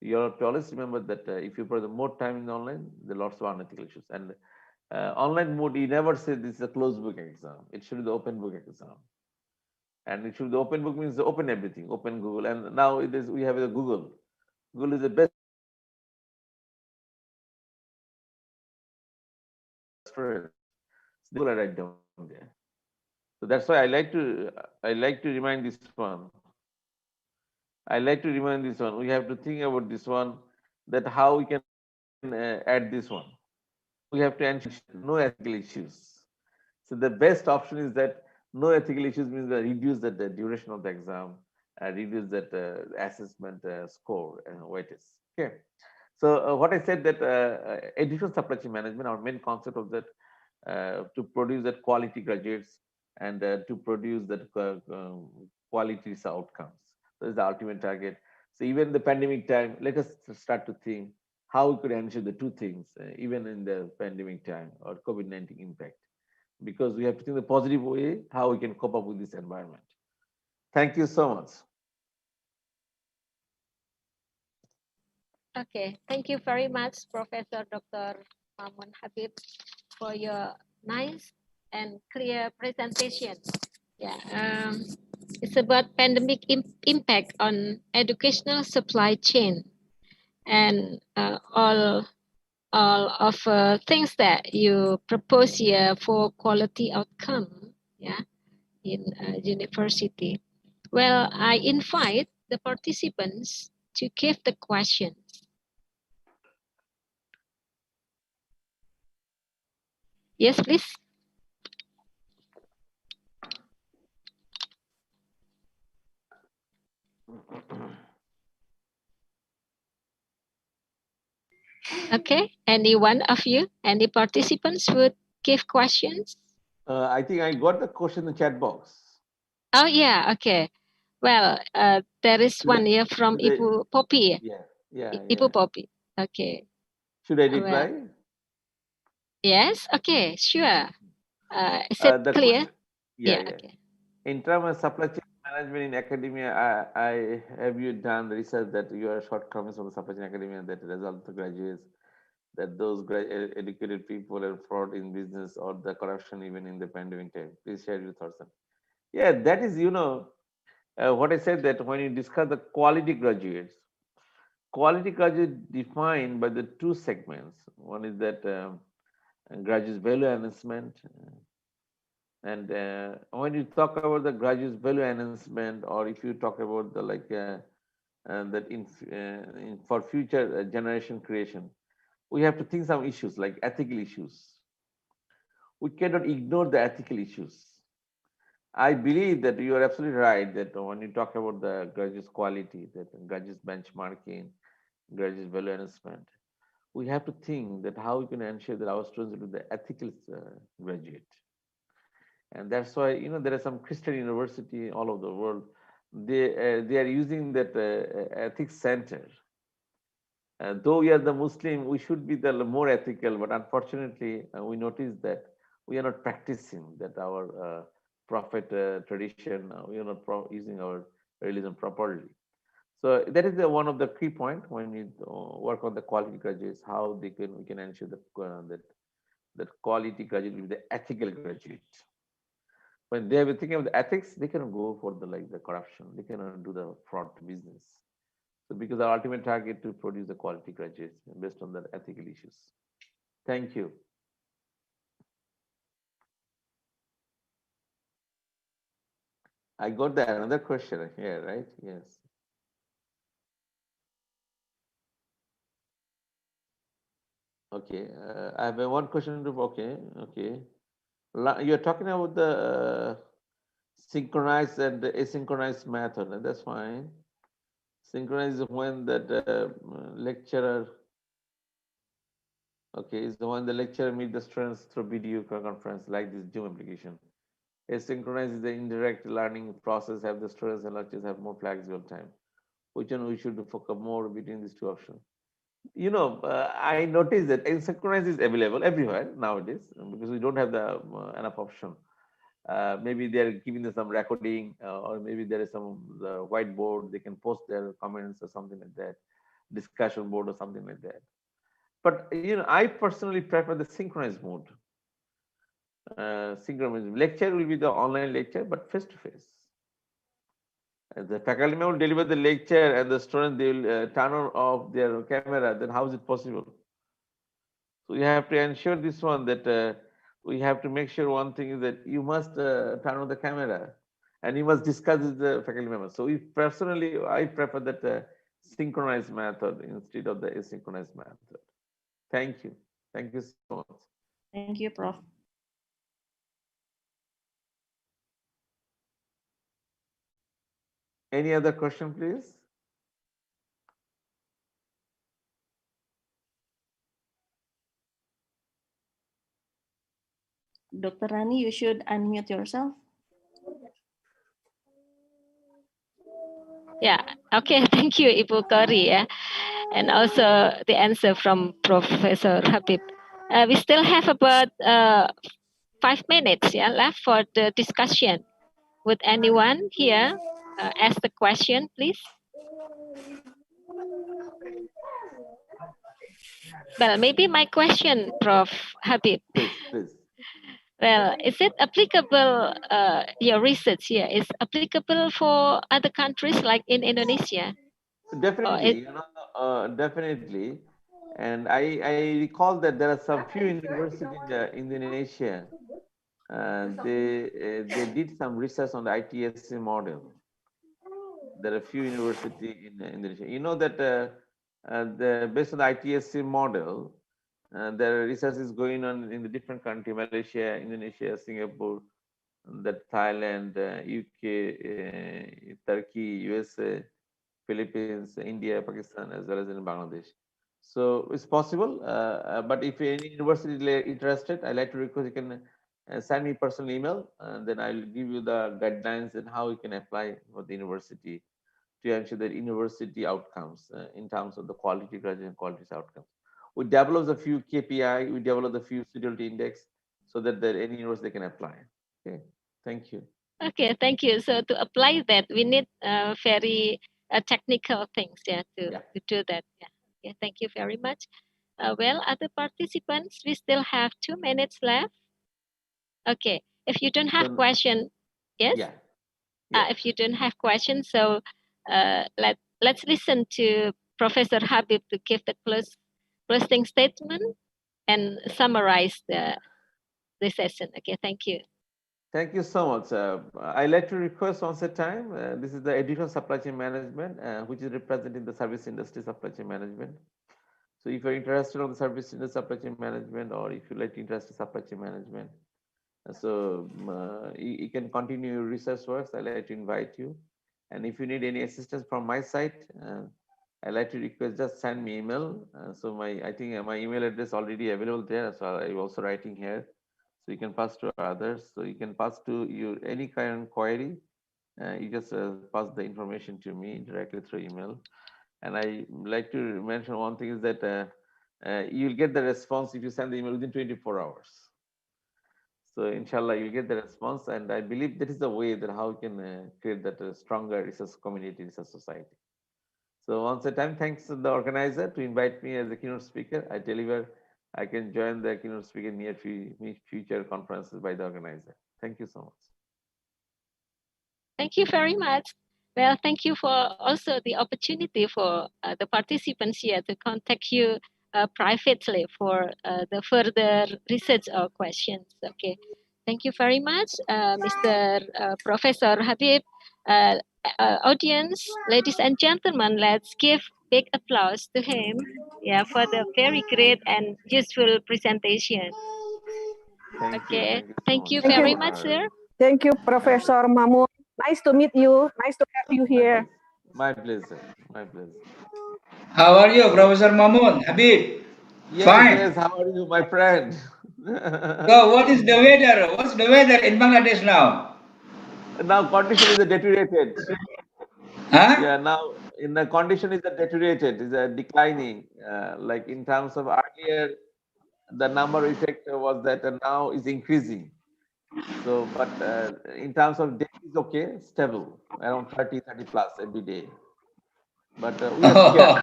You have to always remember that if you put more time in the online, there are lots of unethical issues. And online mode, you never say this is a closed book exam. It should be the open book exam. And it should be the open book means open everything, open Google. And now it is, we have the Google. Google is the best friend. Google right down there. So that's why I like to remind this one. We have to think about this one, that how we can add this one. We have to ensure no ethical issues. So the best option is that no ethical issues means that reduce the duration of the exam, reduce that assessment score and weightage. Okay. So what I said, that education supply chain management, our main concept of that, to produce that quality graduates and to produce that quality outcomes. That is the ultimate target. So even the pandemic time, let us start to think how we could ensure the two things, even in the pandemic time or COVID-19 impact, because we have to think the positive way how we can cope up with this environment. Thank you so much. Okay, thank you very much, Professor Dr. Mamun Habib, for your nice and clear presentation. Yeah, it's about pandemic impact on educational supply chain and all of things that you propose here for quality outcome. Yeah, in university. Well, I invite the participants to give the questions. Yes, please. Okay, any one of you, any participants would give questions? I think I got the question in the chat box. Oh yeah, okay. Well, there is one here from Ibu Poppy. Ibu Poppy. Okay. Should I reply? Well, yes. Okay. Sure. Is it clear? Yeah. Okay. In terms of supply chain management in academia, I have you done the research that your shortcomings of the supply chain academia that result to graduates, that those educated people are fraud in business or the corruption even in the pandemic time? Please share your thoughts. Yeah, that is, what I said, that when you discuss the quality graduates defined by the two segments. One is that graduate value enhancement. And when you talk about the graduate value enhancement, or if you talk about the for future generation creation, we have to think some issues like ethical issues. We cannot ignore the ethical issues. I believe that you are absolutely right that when you talk about the graduate quality, that graduate benchmarking, graduate value enhancement, we have to think that how we can ensure that our students will be the ethical graduate. And that's why there are some Christian university all over the world. They are using that ethics center. Though we are the Muslim, we should be the more ethical. But unfortunately, we notice that we are not practicing that our prophet tradition. We are not using our religion properly. So that is one of the key point when you work on the quality graduates, how we can ensure that quality graduate will be the ethical graduate. When they are thinking of the ethics, they cannot go for the corruption. They cannot do the fraud business. So because our ultimate target to produce the quality graduates based on the ethical issues. Thank you. I got another question here, right? Yes. Okay, I have one question. Okay, okay. You're talking about the synchronized and the asynchronized method, and that's fine. Synchronized is when that lecturer, okay, is the one the lecturer meet the students through video conference like this Zoom application. Asynchronized is the indirect learning process, have the students and lecturers have more flexible time. Which one we should focus more between these two options? You know, I noticed that asynchronous is available everywhere nowadays because we don't have the enough option. Maybe they're giving them some recording, or maybe there is some the whiteboard. They can post their comments or something like that, discussion board or something like that. But you know, I personally prefer the synchronized mode. Synchronized lecture will be the online lecture, but face to face. The faculty member will deliver the lecture, and the student they will turn on off their camera. Then how is it possible? So you have to ensure this one that we have to make sure one thing is that you must turn on the camera and you must discuss with the faculty members. So personally, I prefer that synchronized method instead of the asynchronous method. Thank you. Thank you so much. Thank you, Prof. Any other question, please? Dr. Rani, you should unmute yourself. Yeah, okay, thank you, Ibu Kori, yeah. And also the answer from Professor Habib. We still have about 5 minutes left for the discussion. Would anyone here ask the question, please? Well, maybe my question, Prof. Habib. Please. Well, is it applicable, your research here is applicable for other countries like in Indonesia? Definitely, definitely. And I recall that there are some few universities in Indonesia. They did some research on the ITSC model. There are a few universities in Indonesia. You know that based on the ITSC model, there are research is going on in the different countries: Malaysia, Indonesia, Singapore, that Thailand, UK, Turkey, USA, Philippines, India, Pakistan, as well as in Bangladesh. So it's possible, but if any university is interested, I like to request you can send me personal email, and then I'll give you the guidelines and how you can apply for the university to ensure that university outcomes in terms of the quality graduate quality outcomes. We develop a few KPI, we develop a few suitability index so that any university can apply. Okay, thank you. Okay, thank you. So to apply that, we need very technical things to do that. Yeah. Okay, thank you very much. Well, other participants, we still have 2 minutes left. Okay, if you don't have question, yes? Yeah. If you don't have questions, so let's listen to Professor Habib to give the closing statement and summarize the session. Okay, thank you. Thank you so much. I'd like to request once a time. This is the Education Supply Chain Management, which is representing the service industry supply chain management. So if you're interested on the service industry supply chain management, or if you like interested in supply chain management, so you can continue your research works. I'd like to invite you. And if you need any assistance from my side, I'd like to request just send me email. So I think my email address already available there. So I'm also writing here. So you can pass to others. So you can pass to your any kind of query. You just pass the information to me directly through email. And I like to mention one thing is that you'll get the response if you send the email within 24 hours. So inshallah, you get the response. And I believe that is the way that how we can create that stronger research community, research society. So once a time, thanks to the organizer to invite me as a keynote speaker. I deliver. I can join the keynote speaker near future conferences by the organizer. Thank you so much. Thank you very much. Well, thank you for also the opportunity for the participants here to contact you privately for the further research or questions. Okay, thank you very much, Mr. Professor Habib. Audience, ladies and gentlemen, let's give big applause to him, yeah, for the very great and useful presentation. Okay, thank you Thank very you. much, sir. Thank you, Professor Mamun. Nice to meet you. Nice to have you here. My pleasure. My pleasure. How are you, Professor Mamun? Habib? Yes, Fine. yes. How are you, my friend? So, what is the weather? What's the weather in Bangladesh now? Now condition is deteriorated. Huh? Yeah, now in the condition is deteriorated, is declining. Like in terms of earlier, the number we checked was that now is increasing. So, but in terms of days is okay, stable, around 30 plus every day. But we are scared.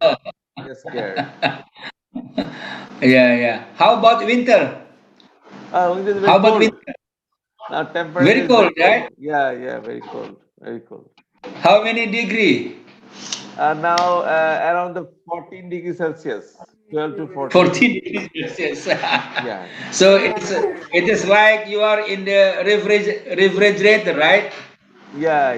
We are scared. Yeah. How about winter? It is very How about cold. winter? Now temperature Very is cold, very right? cold. Yeah, very cold, very cold. How many degree? Now around the 14 degrees Celsius, 12 to 14. 14 degrees Celsius. Yeah. So it is like you are in the refrigerator, right? Yeah.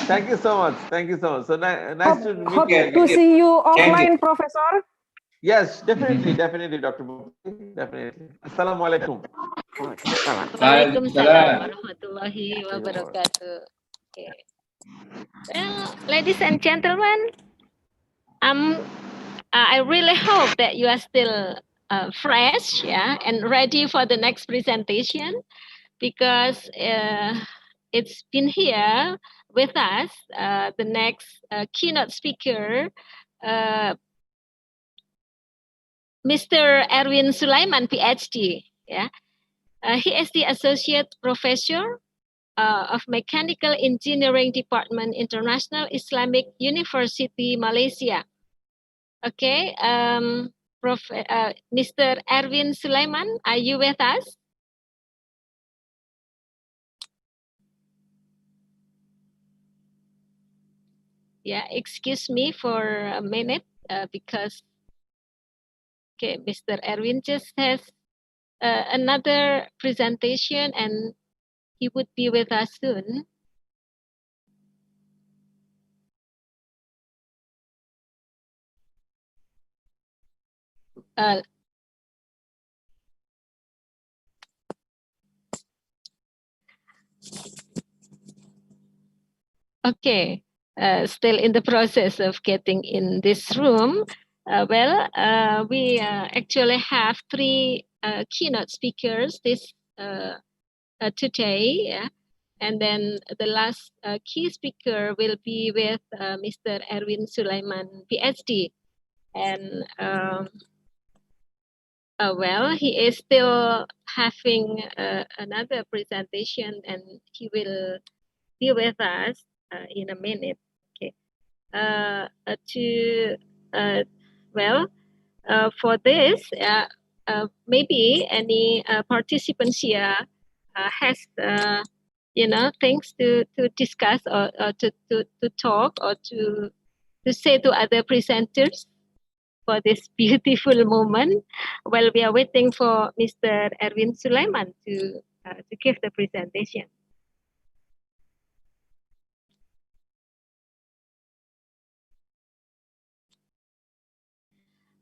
Thank you so much. Thank you so much. So nice to meet Hope you to again. see you Thank you. offline, Professor. Yes, definitely, Dr. Bukti, definitely. Assalamualaikum. Waalaikumsalam warahmatullahi wabarakatuh. Okay. Well, ladies and gentlemen, I really hope that you are still fresh, yeah, and ready for the next presentation, because it's been here with us. The next keynote speaker, Mr. Erwin Sulaiman, Ph.D. Yeah, he is the associate professor of Mechanical Engineering Department, International Islamic University, Malaysia. Okay, Mr. Erwin Sulaiman, are you with us? Yeah, excuse me for a minute because okay, Mr. Erwin just has another presentation and he would be with us soon. Okay, still in the process of getting in this room. We actually have three keynote speakers today. Yeah? And then the last key speaker will be with Mr. Erwin Sulaiman, PhD. And he is still having another presentation and he will be with us in a minute. Okay. For this, maybe any participants here has things to discuss or to talk or to say to other presenters for this beautiful moment while we are waiting for Mr. Erwin Sulaiman to give the presentation.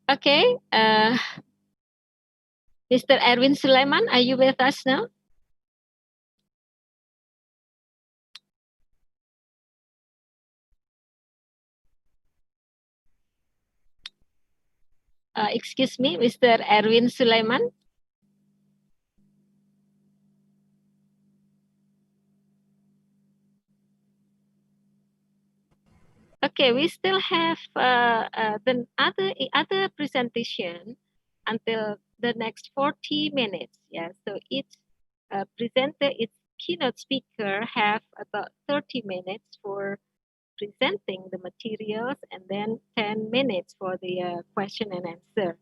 Okay, Mr. Erwin Sulaiman, are you with us now? Excuse me, Mr. Erwin Sulaiman. Okay, we still have the other presentation until the next 40 minutes. Yeah, so each presenter, each keynote speaker have about 30 minutes for presenting the materials and then 10 minutes for the question and answer.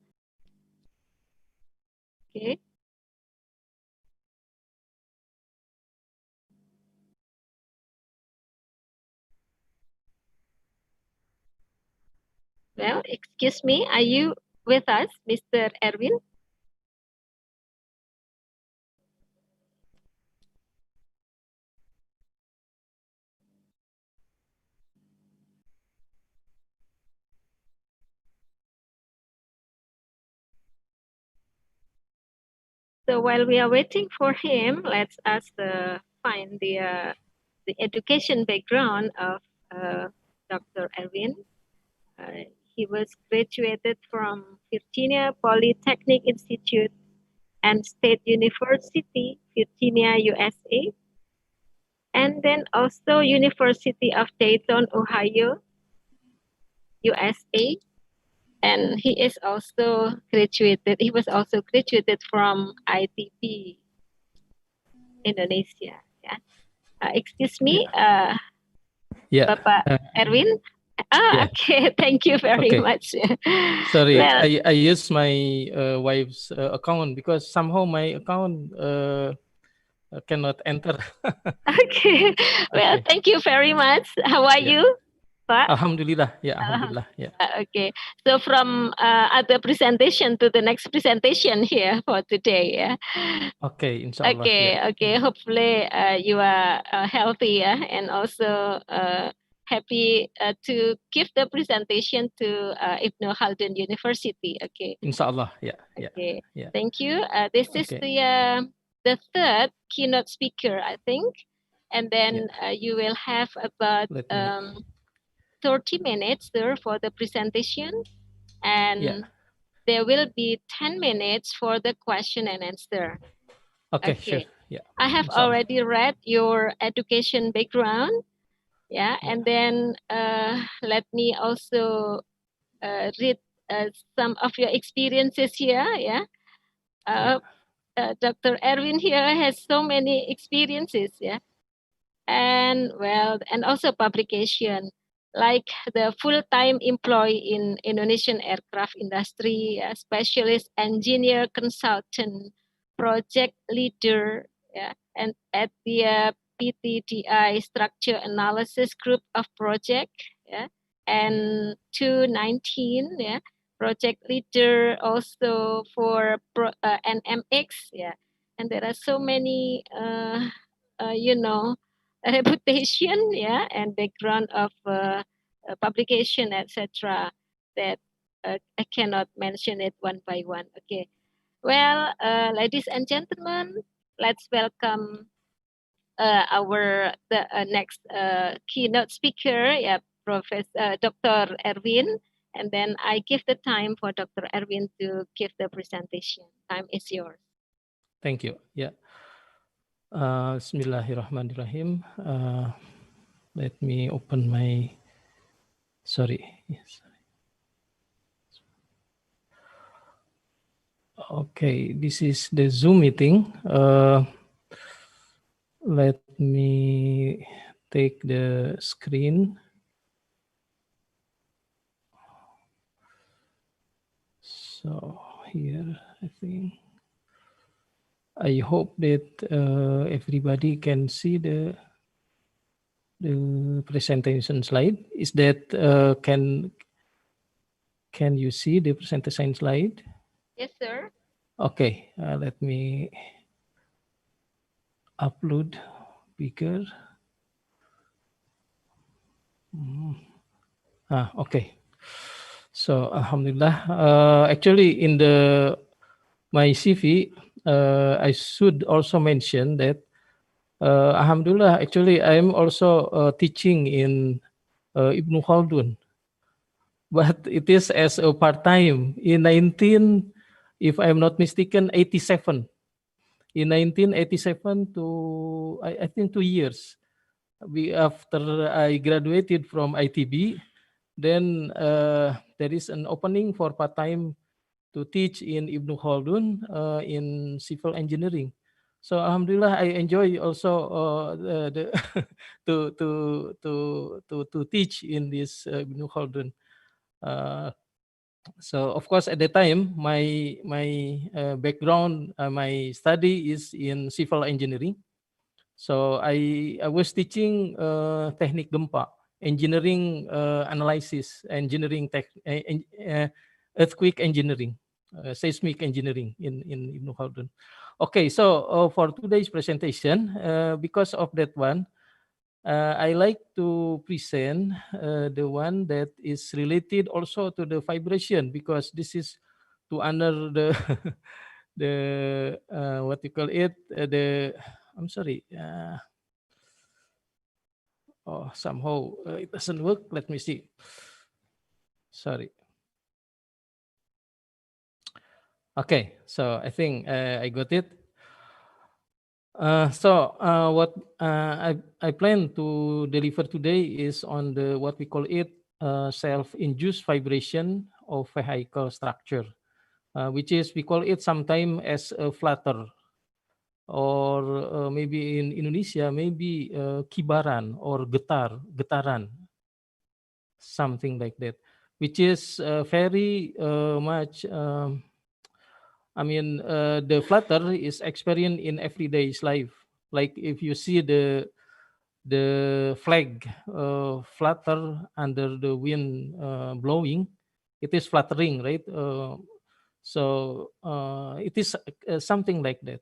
Okay. Well, excuse me, are you with us, Mr. Erwin? So while we are waiting for him, let's us find the education background of Dr. Erwin. He was graduated from Virginia Polytechnic Institute and State University, Virginia, USA, and then also University of Dayton, Ohio, USA. And he is also graduated. He was also graduated from ITB, Indonesia. Yeah. Excuse me, Yeah. Bapak Erwin. Yeah. Okay. Thank you very Okay. much. Sorry, Well, I use my wife's account because somehow my account cannot enter. okay. Well, Okay. thank you very much. How are Yeah. you, Pak? Alhamdulillah. Yeah, alhamdulillah. Yeah. Okay. So from other presentation to the next presentation here for today. Yeah. Okay, inshallah. Okay. Yeah. Okay. Hopefully you are healthy, yeah, and also happy to give the presentation to Ibnu Khaldun University. Okay. Inshallah. Yeah. Yeah. Okay. Yeah. Thank you. This is Okay. the third keynote speaker, I think, and then you will have about Let me. 30 minutes there for the presentation, and Yeah. there will be 10 minutes for the question and answer. Okay, sure. Okay. Yeah. I have Inshallah. already read your education background. Yeah. And then let me also read some of your experiences here. Yeah. Dr. Erwin here has so many experiences. Yeah. And well, and also publication, like the full-time employee in Indonesian aircraft industry, specialist engineer consultant, project leader, yeah, and at the PTDI structure analysis group of project, yeah, and 219, yeah, project leader also for NMX, yeah, and there are so many, you know, reputation, yeah, and background of publication, etc. That I cannot mention it one by one. Okay. Well, ladies and gentlemen, let's welcome our next keynote speaker, yeah, Professor Dr. Erwin, and then I give the time for Dr. Erwin to give the presentation. Time is yours. Thank you. Yeah. Bismillahirrahmanirrahim. Let me open my. Sorry. Yes. Okay, this is the Zoom meeting. Let me take the screen. So here, I think. I hope that everybody can see the presentation slide. Is that can you see the presentation slide? Yes, sir. Okay, let me upload bigger. Okay. So alhamdulillah. Actually, in my CV, I should also mention that alhamdulillah. Actually, I am also teaching in Ibnu Khaldun, but it is as a part-time in 19, if I'm not mistaken, 87. In 1987 to I think 2 years. After I graduated from ITB, then there is an opening for part-time to teach in Ibnu Khaldun in civil engineering. So alhamdulillah, I enjoy also the to teach in this Ibnu Khaldun. So of course at the time my background, my study is in civil engineering. So I was teaching teknik gempa, engineering analysis, engineering earthquake engineering, seismic engineering in Ibnu Khaldun. Okay, so for today's presentation, because of that one, I like to present the one that is related also to the vibration, because this is to honor the the what you call it, the, I'm sorry, oh, somehow it doesn't work. Let me see. Sorry. Okay, so I think I got it. What I plan to deliver today is on the what we call it self-induced vibration of vehicle structure, which is we call it sometimes as a flutter, or maybe in Indonesia maybe kibaran or getaran, something like that, which is very much. The flutter is experienced in everyday's life. Like if you see the flag flutter under the wind blowing, it is fluttering, right? It is something like that.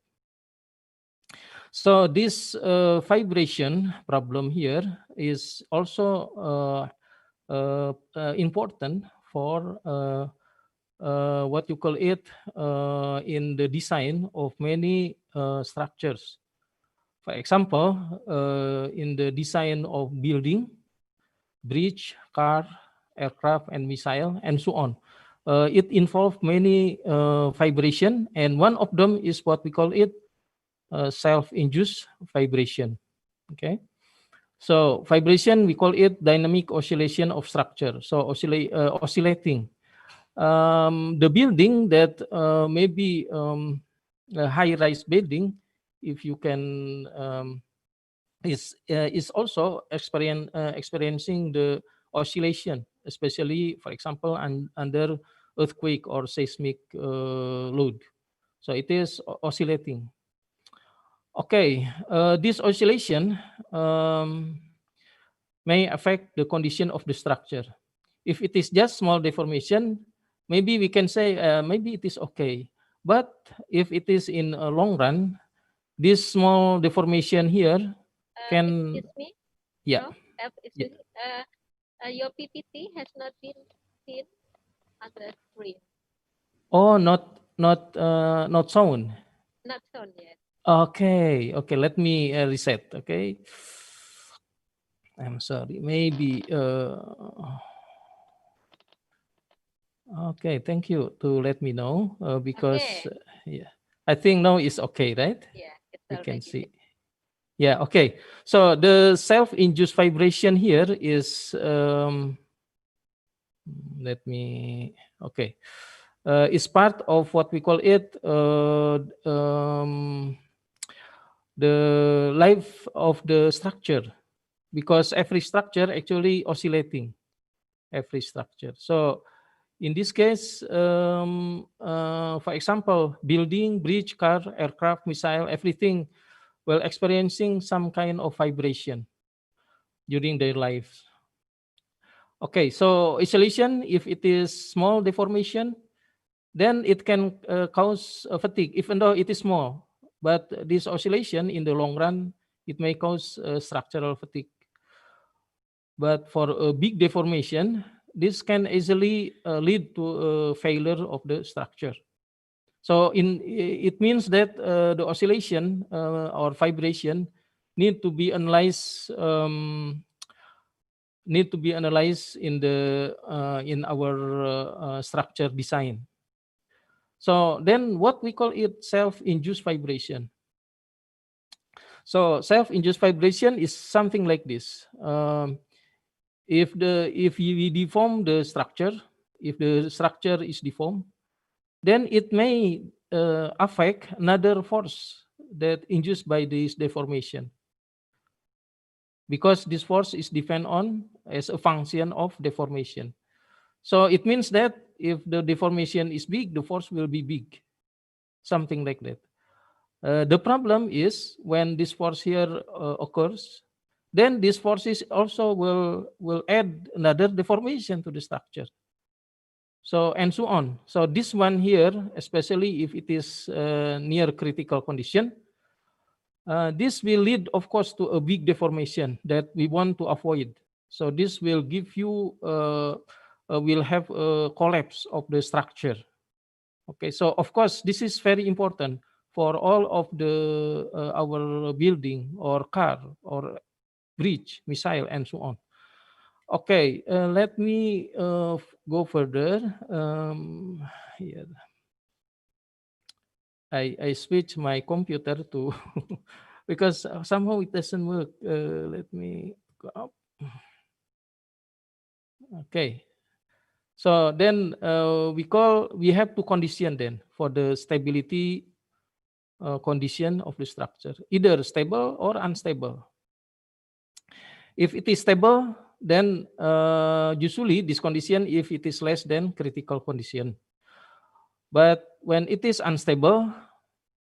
So this vibration problem here is also important for what you call it in the design of many structures. For example, in the design of building, bridge, car, aircraft, and missile, and so on. It involves many vibration, and one of them is what we call it self-induced vibration. Okay. So vibration, we call it dynamic oscillation of structure. So oscillating. The building that maybe a high-rise building, if you can, is also experiencing the oscillation, especially, for example, under earthquake or seismic load. So it is oscillating. Okay, this oscillation may affect the condition of the structure. If it is just small deformation, maybe we can say maybe it is okay. But if it is in a long run, this small deformation here can... Excuse me? Yeah. Excuse me. Your PPT has not been seen on the screen. Oh, not shown. Not shown yet. Okay, let me reset. Okay, I'm sorry. Maybe. Okay, thank you to let me know because yeah, I think now it's okay, right? Yeah, it's we can already see. Yeah, okay. So the self-induced vibration here is let me, okay, is part of what we call it the life of the structure, because every structure actually oscillating, every structure. So in this case, for example, building, bridge, car, aircraft, missile, everything will experiencing some kind of vibration during their lives. Okay, so oscillation, if it is small deformation, then it can cause fatigue, even though it is small. But this oscillation in the long run, it may cause structural fatigue. But for a big deformation, this can easily lead to a failure of the structure. So it means that the oscillation or vibration need to be analyzed in the in our structure design. So then what we call it self-induced vibration. So self-induced vibration is something like this. If we deform the structure, if the structure is deformed, then it may affect another force that induced by this deformation, because this force is depend on as a function of deformation. So it means that if the deformation is big, the force will be big, something like that. The problem is when this force here occurs, then this forces also will add another deformation to the structure. So and so on. So this one here, especially if it is near critical condition, this will lead, of course, to a big deformation that we want to avoid. So this will give you will have a collapse of the structure. Okay, so of course this is very important for all of the our building or car or bridge, missile, and so on. Okay, let me go further. Here. I switch my computer to because somehow it doesn't work. Let me go up. Okay. So then we have two conditions then for the stability condition of the structure, either stable or unstable. If it is stable, then usually this condition if it is less than critical condition. But when it is unstable,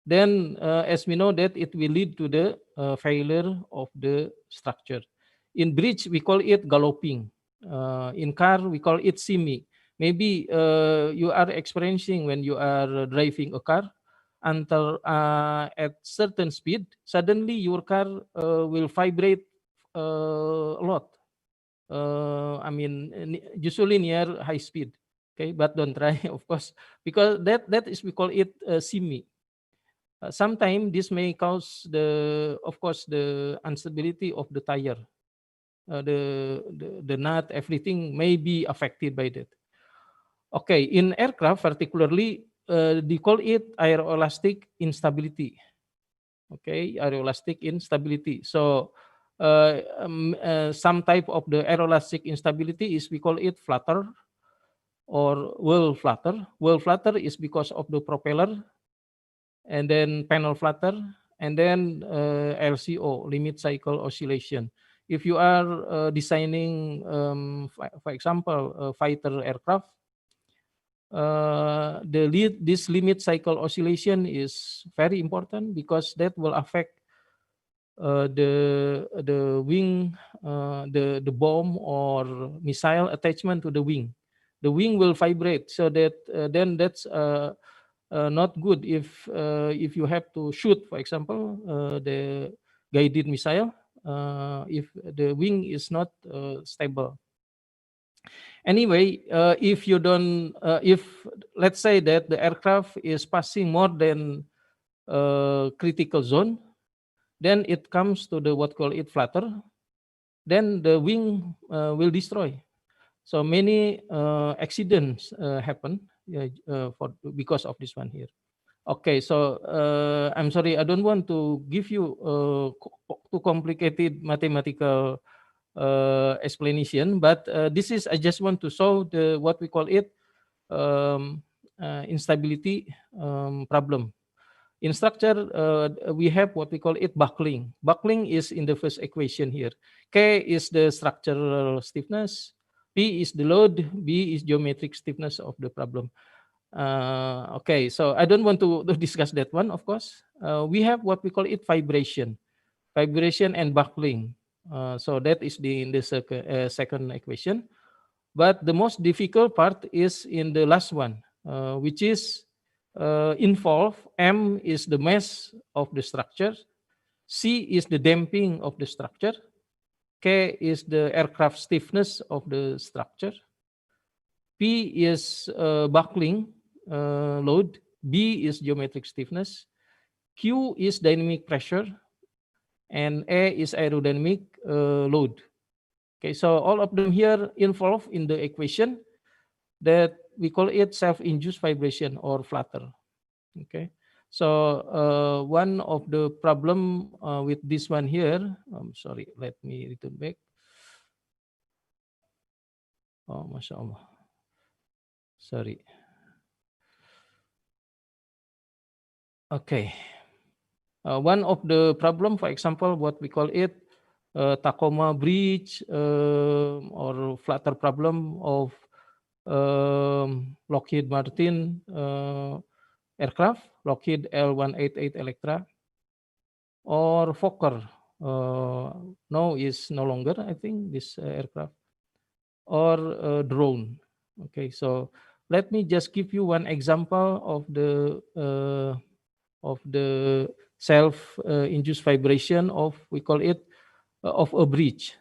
then as we know that it will lead to the failure of the structure. In bridge, we call it galloping. In car, we call it simi. Maybe you are experiencing when you are driving a car until at certain speed, suddenly your car will vibrate a lot. I mean, usually near high speed. Okay, but don't try, of course, because that is we call it simi. Sometimes this may cause of course, the instability of the tire. The nut, everything may be affected by that. Okay, in aircraft particularly, they call it aeroelastic instability. Okay, aeroelastic instability. So some type of the aeroelastic instability is we call it flutter or whirl flutter. Whirl flutter is because of the propeller, and then panel flutter, and then LCO, limit cycle oscillation. If you are designing, for example, a fighter aircraft, this limit cycle oscillation is very important because that will affect the wing, the bomb or missile attachment to the wing. The wing will vibrate, so that then that's not good if you have to shoot, for example, the guided missile, if the wing is not stable. Anyway, if you don't, if let's say that the aircraft is passing more than critical zone, then it comes to the what call it flutter, then the wing will destroy. So many accidents happen because of this one here. Okay, so I'm sorry, I don't want to give you too complicated mathematical explanation, but this is, I just want to show the what we call it instability problem. In structure, we have what we call it buckling. Buckling is in the first equation here. K is the structural stiffness, P is the load, B is geometric stiffness of the problem. Okay, so I don't want to discuss that one, of course. We have what we call it vibration and buckling. So that is in the second equation. But the most difficult part is in the last one, which is involve M is the mass of the structure, C is the damping of the structure, K is the aircraft stiffness of the structure, P is buckling load, B is geometric stiffness, Q is dynamic pressure, and A is aerodynamic load. Okay, so all of them here involved in the equation that we call it self-induced vibration or flutter. Okay, so one of the problem with this one here, I'm sorry, let me return back. Oh, Masya Allah. Sorry. Okay. One of the problem, for example, what we call it Tacoma bridge or flutter problem of Lockheed Martin aircraft, Lockheed L188 Electra, or Fokker. No, is no longer, I think, this aircraft, or drone. Okay, so let me just give you one example of the self-induced vibration of, we call it, of a bridge.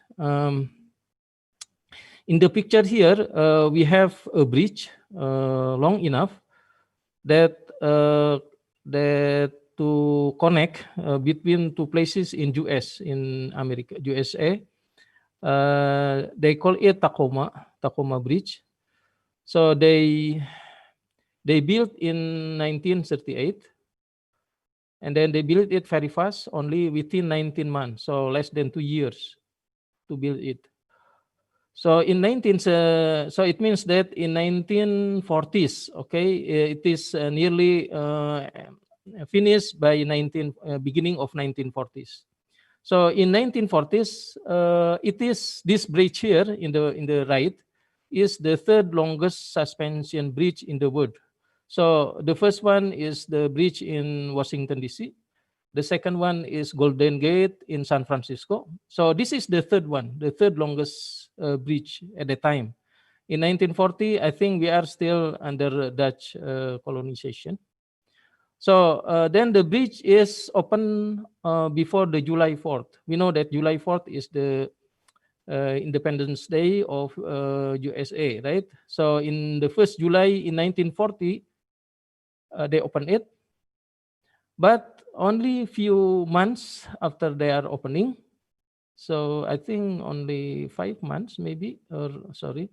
In the picture here, we have a bridge long enough, that that to connect between two places in US, in America, USA. They call it Tacoma Bridge. So they built in 1938, and then they built it very fast, only within 19 months, so less than 2 years to build it. So so it means that in 1940s, okay, it is nearly finished by beginning of 1940s. So in 1940s, it is this bridge here in the right is the third longest suspension bridge in the world. So the first one is the bridge in Washington D.C. The second one is Golden Gate in San Francisco. So this is the third one, the third longest bridge at the time. In 1940, I think we are still under Dutch colonization. So then the bridge is open before the July 4th. We know that July 4th is the Independence Day of USA, right? So in the 1st July in 1940, they opened it. But only few months after they are opening, so I think only 5 months maybe, or sorry,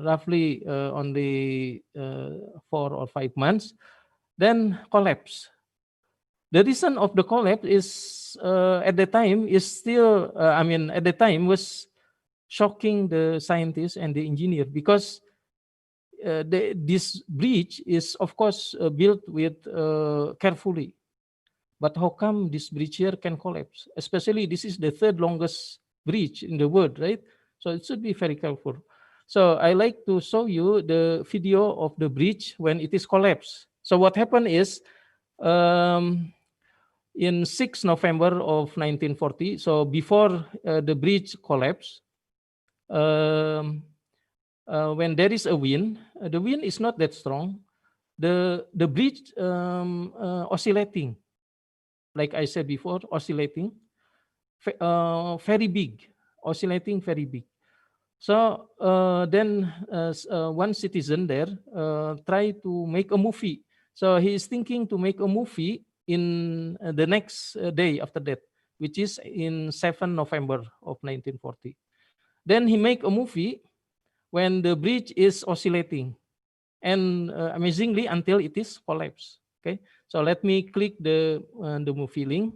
roughly only 4 or 5 months, then collapse. The reason of the collapse is at the time is still, at the time was shocking the scientists and the engineer, because this bridge is of course built with carefully, but how come this bridge here can collapse? Especially this is the third longest bridge in the world, right? So it should be very careful. So I like to show you the video of the bridge when it is collapsed. So what happened is in 6 November of 1940, so before the bridge collapsed, when there is a wind, the wind is not that strong. The bridge oscillating, like I said before, oscillating, very big, oscillating very big. So then one citizen there tried to make a movie. So he is thinking to make a movie in the next day after that, which is in 7 November of 1940. Then he make a movie when the bridge is oscillating, and amazingly until it is collapsed. Okay, so let me click the movie link.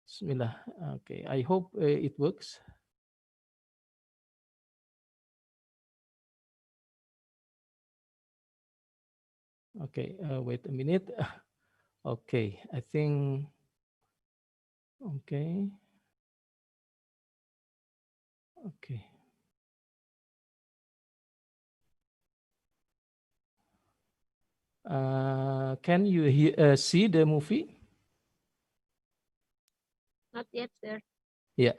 Bismillah. Okay, I hope it works. Okay, wait a minute. Okay, I think. Okay. Okay. Can you see the movie? Not yet, sir. Yeah.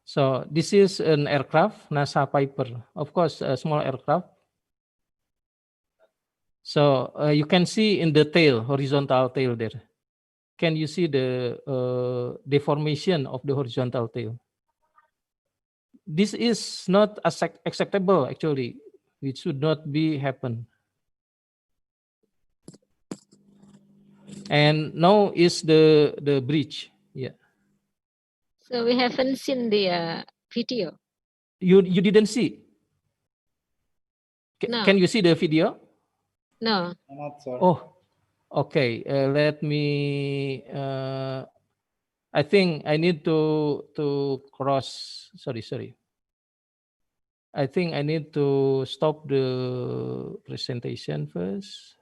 So this is an aircraft, NASA Piper, of course, a small aircraft. So you can see in the tail, horizontal tail there. Can you see the deformation of the horizontal tail? This is not acceptable, actually. It should not be happen. And now is the bridge. Yeah. So we haven't seen the video. You didn't see? No. Can you see the video? No. Not, sir. Oh, okay. Let me. I think I need to cross. Sorry. I think I need to stop the presentation first.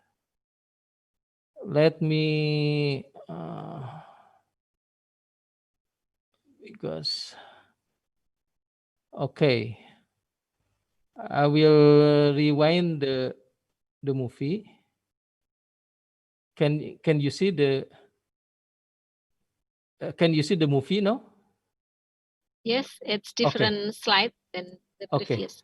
Let me. Because. Okay. I will rewind the movie. Can you see the movie? No. Yes, it's Okay. different slide than the Okay. previous.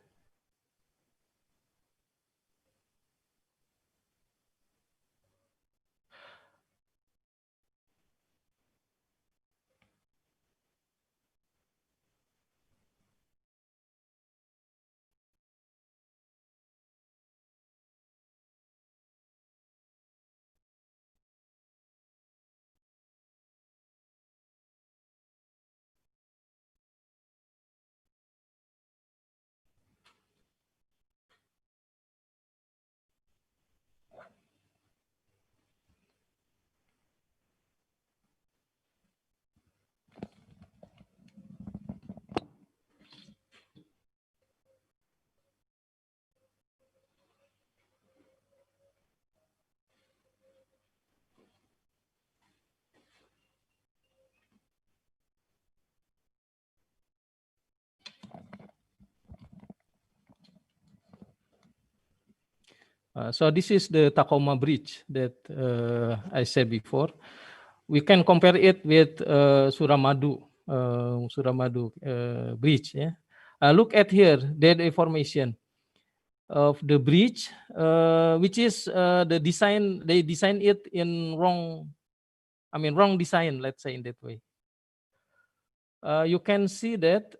So this is the Tacoma Bridge that I said before. We can compare it with Suramadu Bridge. Yeah. Look at here, the deformation of the bridge, which is the design. They designed it in wrong design. Let's say in that way. You can see that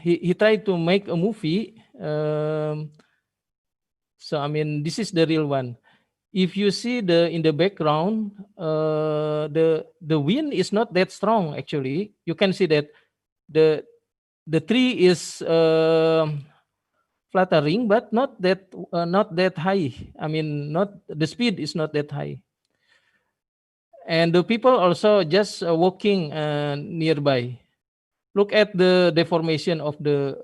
he tried to make a movie. So this is the real one. If you see in the background, the wind is not that strong. Actually, you can see that the tree is fluttering, but not that high. Not the speed is not that high. And the people also just walking nearby. Look at the deformation of the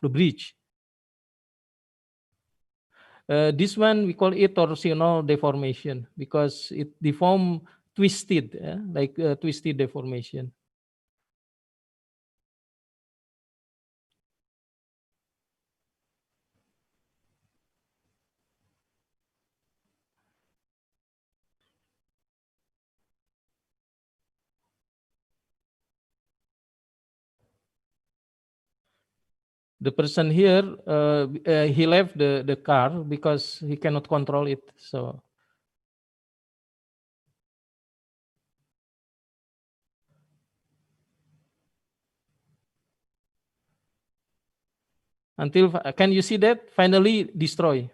bridge. This one we call it torsional deformation because it deform twisted, like twisted deformation. The person here, he left the car because he cannot control it. So until, can you see that? Finally destroy.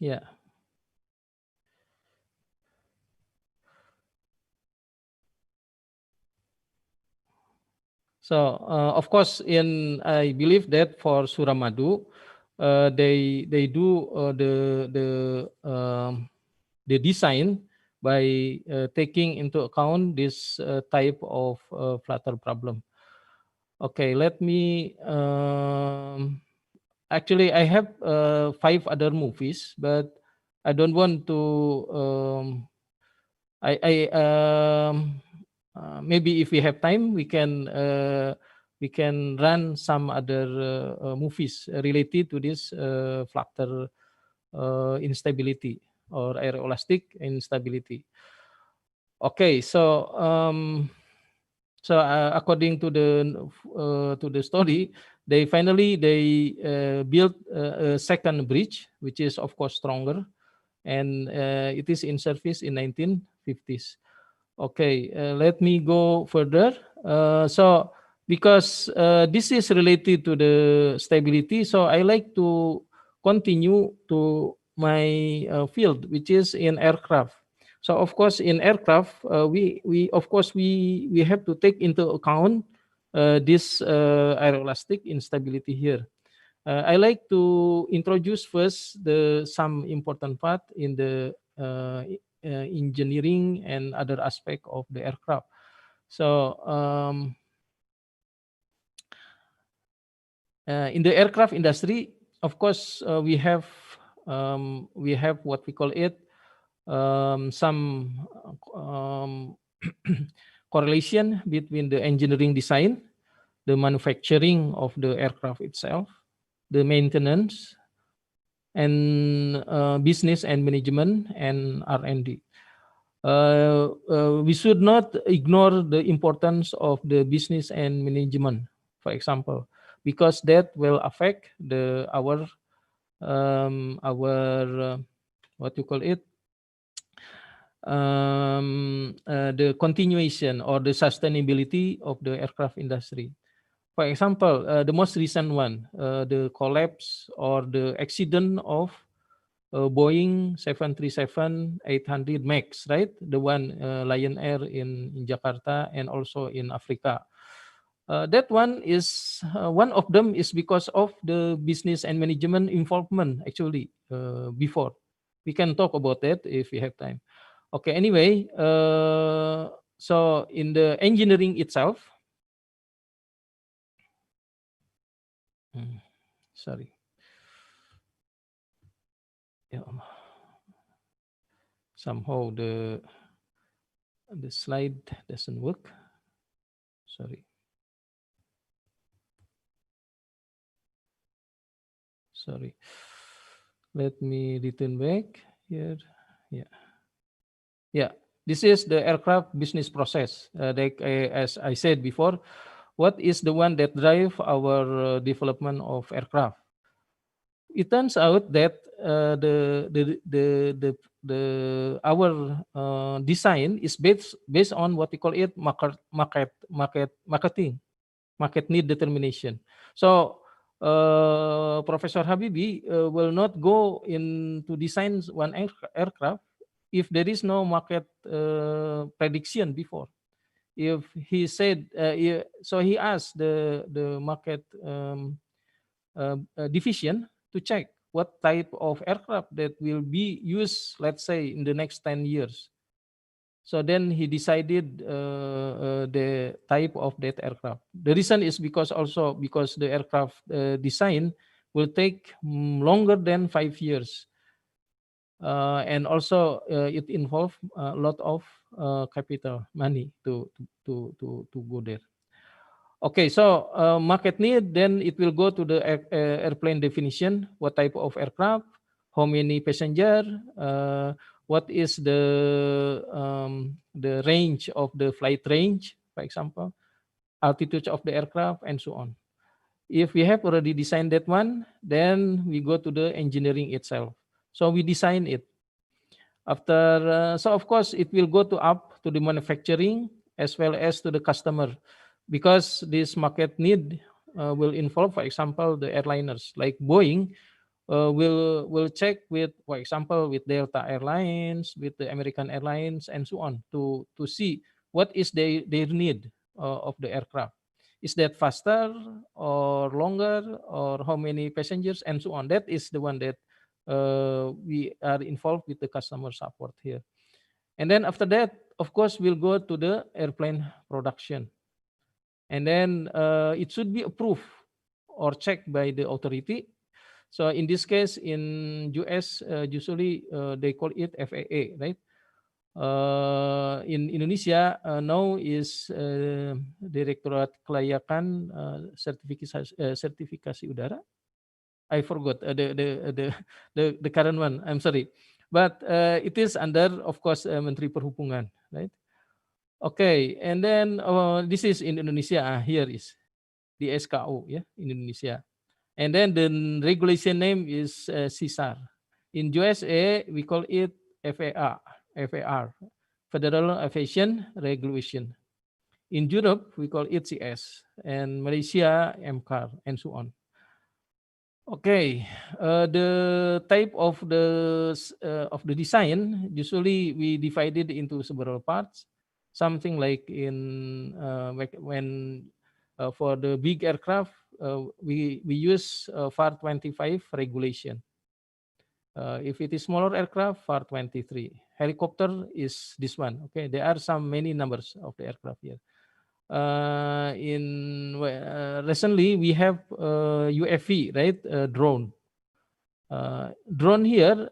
Yeah. So of course, I believe that for Suramadu, they do the design by taking into account this type of flutter problem. Okay, let me. Actually, I have 5 other movies, but I don't want to. Maybe if we have time, we can run some other movies related to this flutter instability or aeroelastic instability. Okay, so according to the story, they finally built a second bridge, which is of course stronger, and it is in service in 1950s. Okay, let me go further. So because this is related to the stability, so I like to continue to my field, which is in aircraft. So of course, in aircraft, we have to take into account this aeroelastic instability here. I like to introduce first some important part in the engineering and other aspect of the aircraft. So in the aircraft industry, of course, we have what we call it some correlation between the engineering design, the manufacturing of the aircraft itself, the maintenance, and business and management and R&D. We should not ignore the importance of the business and management, for example, because that will affect our what you call it, the continuation or the sustainability of the aircraft industry. For example, the most recent one, the collapse or the accident of Boeing 737-800 MAX, right? The one Lion Air in Jakarta and also in Africa. That one is one of them is because of the business and management involvement actually before. We can talk about that if we have time. Okay, anyway, so in the engineering itself, sorry. Yeah. Somehow the slide doesn't work. Sorry. Sorry. Let me return back here. Yeah. Yeah. This is the aircraft business process. As I said before, what is the one that drive our development of aircraft? It turns out that our design is based on what we call it market need determination. So Professor Habibi will not go into design one aircraft if there is no market prediction before. If he said so, he asked the market division to check what type of aircraft that will be used, let's say, in the next 10 years. So then he decided the type of that aircraft. The reason is because the aircraft design will take longer than 5 years. And also it involves a lot of capital money to go there. Okay, so market need, then it will go to the airplane definition, what type of aircraft, how many passenger, what is the range of the flight range, for example, altitude of the aircraft, and so on. If we have already designed that one, then we go to the engineering itself. So we design it. After, so of course, it will go up to the manufacturing as well as to the customer, because this market need will involve, for example, the airliners like Boeing will check with, for example, with Delta Airlines, with the American Airlines, and so on to see what is their need of the aircraft. Is that faster or longer, or how many passengers, and so on. That is the one that we are involved with the customer support here. And then after that, of course, we'll go to the airplane production. And then it should be approved or checked by the authority. So in this case, in US, usually they call it FAA, right? In Indonesia, now is Direktorat Kelayakan Sertifikasi Udara. I forgot the current one. I'm sorry, but it is under, of course, Menteri Perhubungan, right? Okay, and then this is in Indonesia. Here is the SKO, yeah, in Indonesia. And then the regulation name is CSAR. In USA, we call it FAR, Federal Aviation Regulation. In Europe, we call it CS, and Malaysia, MCAR, and so on. Okay, the type of the design, usually we divide it into several parts. Something like in when for the big aircraft, we use FAR 25 regulation. If it is smaller aircraft, FAR 23. Helicopter is this one. Okay, there are many numbers of the aircraft here. Recently we have UFV, right? Drone. Drone here,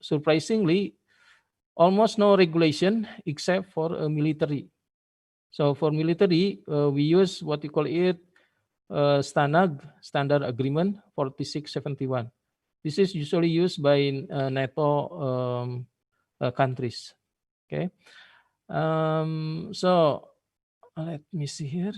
surprisingly, almost no regulation except for military. So for military, we use what you call it standard agreement 4671. This is usually used by NATO countries. Okay. So let me see here.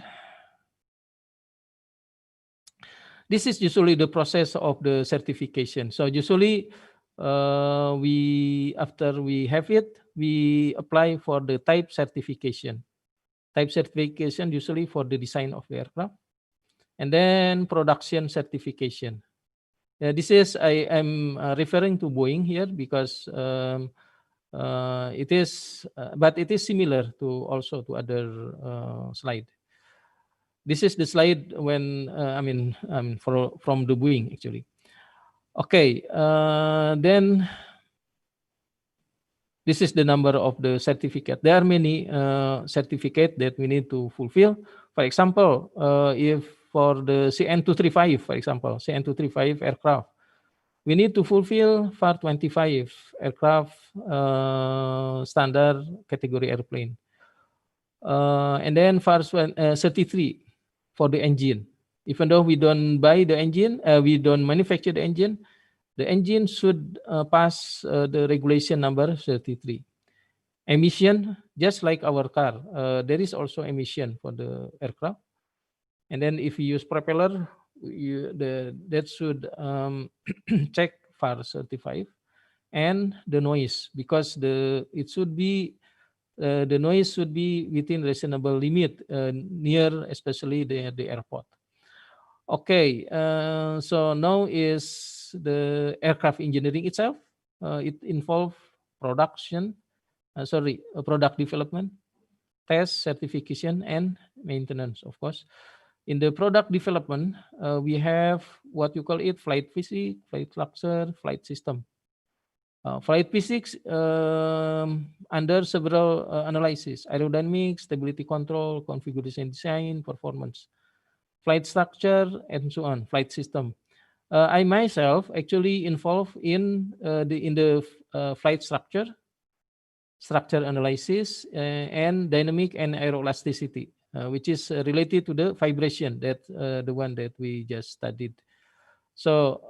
This is usually the process of the certification. So usually after we have it, we apply for the type certification. Type certification usually for the design of the aircraft, and then production certification. This is I am referring to Boeing here because it is, but it is similar to also to other slide. This is the slide when from the Boeing actually. Okay, then this is the number of the certificate. There are many certificates that we need to fulfill. For example, if for the CN235, for example, CN235 aircraft, we need to fulfill FAR 25 aircraft standard category airplane. And then FAR 33 for the engine. Even though we don't buy the engine, we don't manufacture the engine should pass the regulation number 33. Emission, just like our car, there is also emission for the aircraft. And then if you use propeller, that should check FAR 35, and the noise, because it should be the noise should be within reasonable limit near, especially the airport. Okay, so now is the aircraft engineering itself. It involves product development, test, certification, and maintenance, of course. In the product development, we have what you call it flight physics, flight structure, flight system. Flight physics under several analysis: aerodynamics, stability control, configuration design, performance, flight structure, and so on. Flight system. I myself actually involved in the flight structure analysis, and dynamic and aeroelasticity, which is related to the vibration, that the one that we just studied. So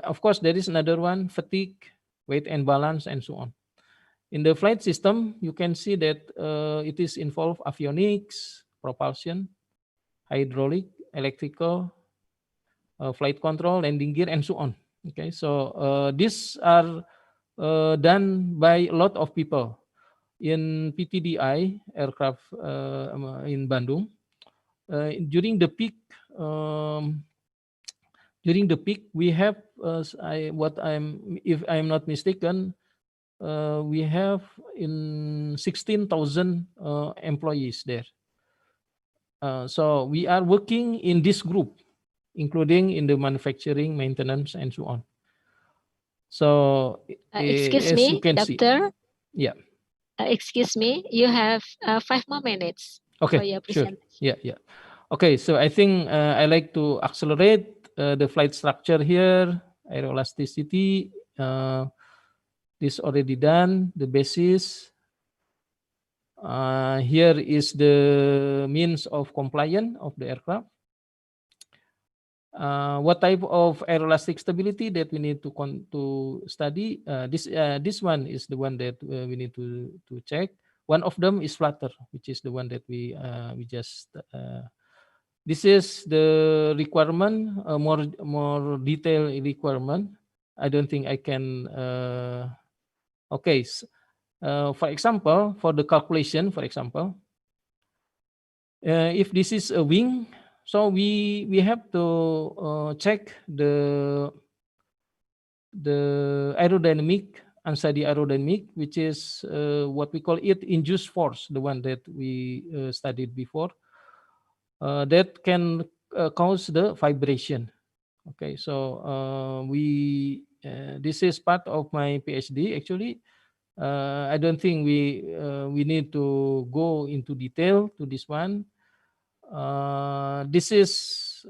of course there is another one: fatigue, weight and balance, and so on. In the flight system, you can see that it is involved avionics, propulsion, hydraulic, electrical, flight control, landing gear, and so on. Okay, so these are done by a lot of people in PTDI aircraft in Bandung. During the peak, we have if I'm not mistaken, we have in 16,000 employees there. So we are working in this group, including in the manufacturing, maintenance, and so on. So excuse as me, you can Doctor. See, yeah. Excuse me, you have 5 more minutes for Okay, your sure. presentation. Yeah. Okay, so I think I like to accelerate the flight structure here, aeroelasticity. This already done, the basis. Here is the means of compliance of the aircraft. What type of aeroelastic stability that we need to study? This one is the one that we need to check. One of them is flutter, which is the one that we just. This is the requirement, more detailed requirement. I don't think I can. Okay, for example, for the calculation, for example, if this is a wing, so we have to check the aerodynamic, unsteady aerodynamic, which is what we call it induced force, the one that we studied before, that can cause the vibration. Okay, so this is part of my PhD actually. I don't think we need to go into detail to this one. This is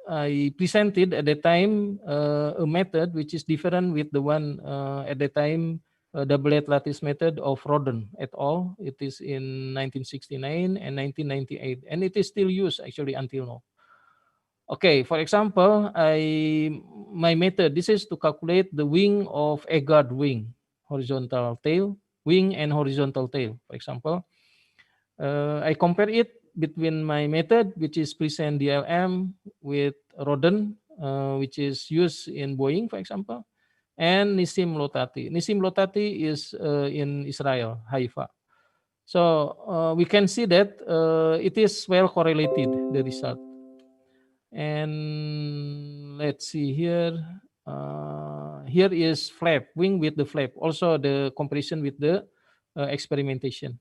I presented at the time a method which is different with the one at the time double-edged lattice method of Rodin et al. It is in 1969 and 1998, and it is still used actually until now. Okay, for example, my method, this is to calculate the wing of egg-guard wing, horizontal tail, wing and horizontal tail, for example. I compare it between my method, which is present DLM, with Rodin, which is used in Boeing, for example, and Nissim Lotati. Nissim Lotati is in Israel, Haifa. So we can see that it is well correlated, the result. And let's see here. Here is flap, wing with the flap. Also the comparison with the experimentation.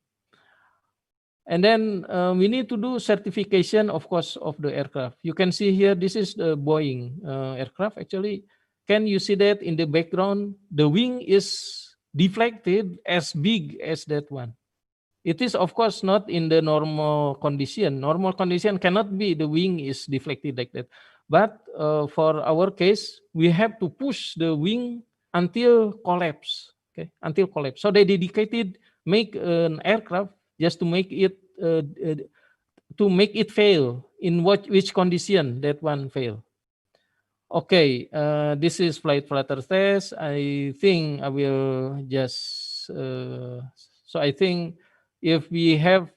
And then we need to do certification, of course, of the aircraft. You can see here, this is the Boeing aircraft. Actually, can you see that in the background? The wing is deflected as big as that one. It is, of course, not in the normal condition. Normal condition cannot be the wing is deflected like that. But for our case, we have to push the wing until collapse. Okay, until collapse. So they dedicated make an aircraft just to make it fail in which condition that one fail. Okay, this is flight flutter test. I think I will just so I think if we have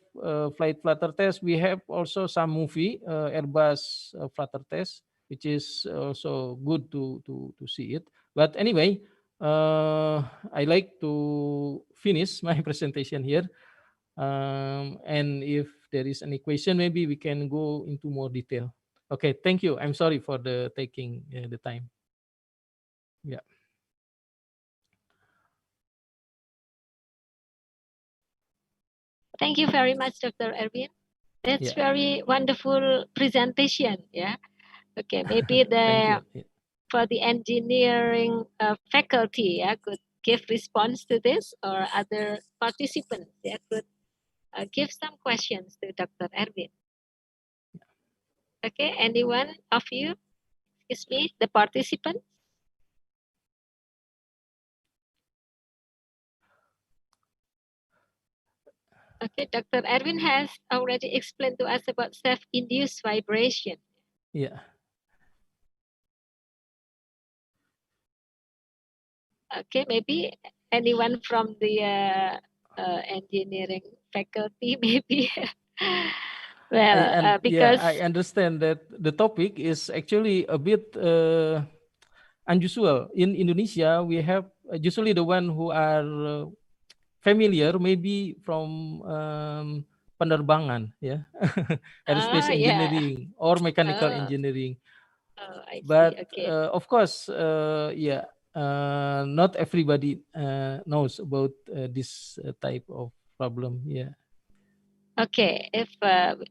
flight flutter test, we have also some movie Airbus flutter test, which is also good to see it. But anyway, I like to finish my presentation here. And if there is any question, maybe we can go into more detail. Okay, thank you. I'm sorry for the taking the time. Yeah. Thank you very much, Dr. Erwin. That's Yeah. very wonderful presentation. Yeah. Okay, maybe the for the engineering faculty, could give response to this, or other participants, could give some questions to Dr. Erwin. Okay, anyone of you? Excuse me, the participant. Okay, Dr. Erwin has already explained to us about self-induced vibration. Yeah. Okay, maybe anyone from the engineering faculty, maybe. Well, because I understand that the topic is actually a bit unusual. In Indonesia, we have usually the one who are familiar, maybe from penerbangan, yeah, aerospace engineering or mechanical engineering. I But see. Okay. Of course, not everybody knows about this type of problem. Yeah. Okay, if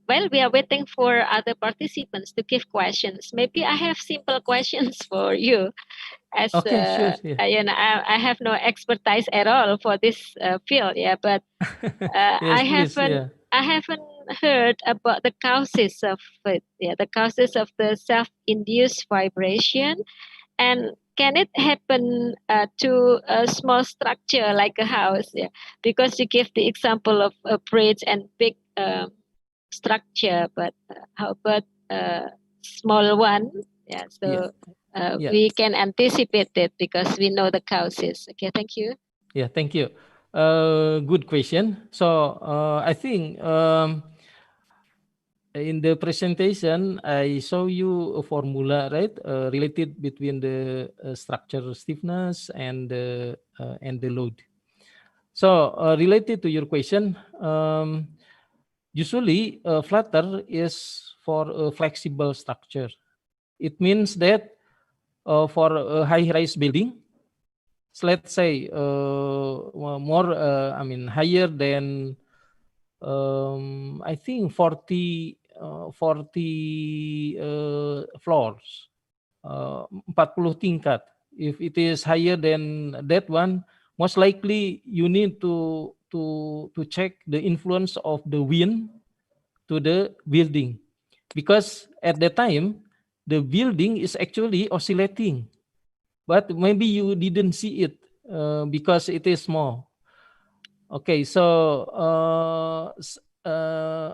while we are waiting for other participants to give questions, maybe I have simple questions for you. As okay, sure. Yeah. you know, I have no expertise at all for this field. Yeah, but yes, I haven't heard about the causes of it. Yeah, the causes of the self-induced vibration. And can it happen to a small structure like a house? Yeah, because you give the example of a bridge and big structure, but how about small one? Yeah, so we can anticipate it because we know the causes. Okay, thank you. Yeah, thank you. Good question. So I think in the presentation, I show you a formula, right, related between the structure stiffness and the load. So related to your question, usually flutter is for a flexible structure. It means that for a high-rise building, so let's say more, higher than I think 40 floors, 40 tingkat. If it is higher than that one, most likely you need to check the influence of the wind to the building. because at that time the building is actually oscillating, but maybe you didn't see it because it is small. Okay, so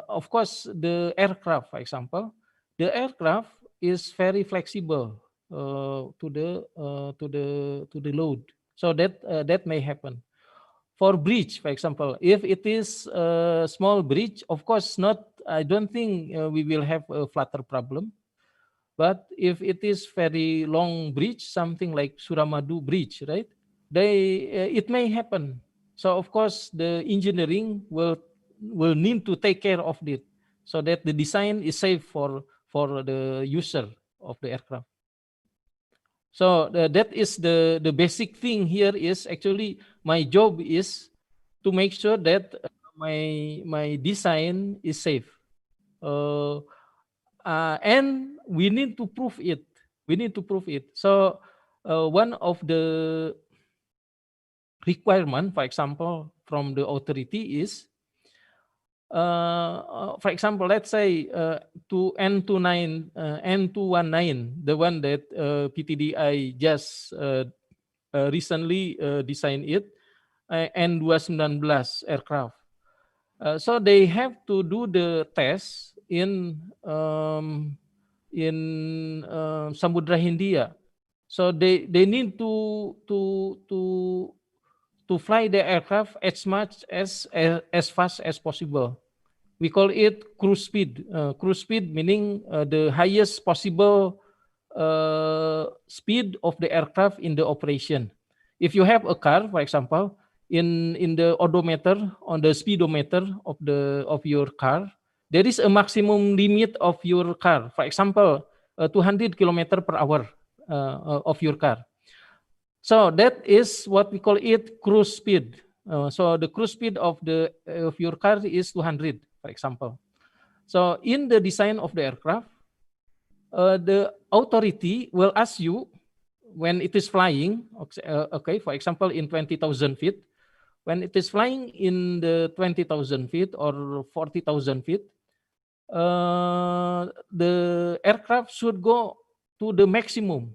of course the aircraft, for example, the aircraft is very flexible to the load, so that may happen. For bridge, for example, if it is a small bridge, of course not. I don't think we will have a flutter problem. But if it is very long bridge, something like Suramadu Bridge, right? It may happen. So of course the engineering will need to take care of it, so that the design is safe for the user of the aircraft. So that is the basic thing here. Is actually my job is to make sure that my design is safe, and we need to prove it. So one of the requirement, for example, from the authority is, for example, let's say to N219, the one that PTDI just recently designed it, N219 aircraft. So they have to do the test in Samudra Hindia. So they need to fly the aircraft as much as fast as possible. We call it cruise speed. Cruise speed meaning the highest possible speed of the aircraft in the operation. If you have a car, for example, in the odometer, on the speedometer of your car, there is a maximum limit of your car. For example, 200 km per hour of your car. So that is what we call it cruise speed. So the cruise speed of your car is 200, for example. So in the design of the aircraft, the authority will ask you when it is flying. Okay, for example, in 20,000 feet, when it is flying in the 20,000 feet or 40,000 feet, the aircraft should go to the maximum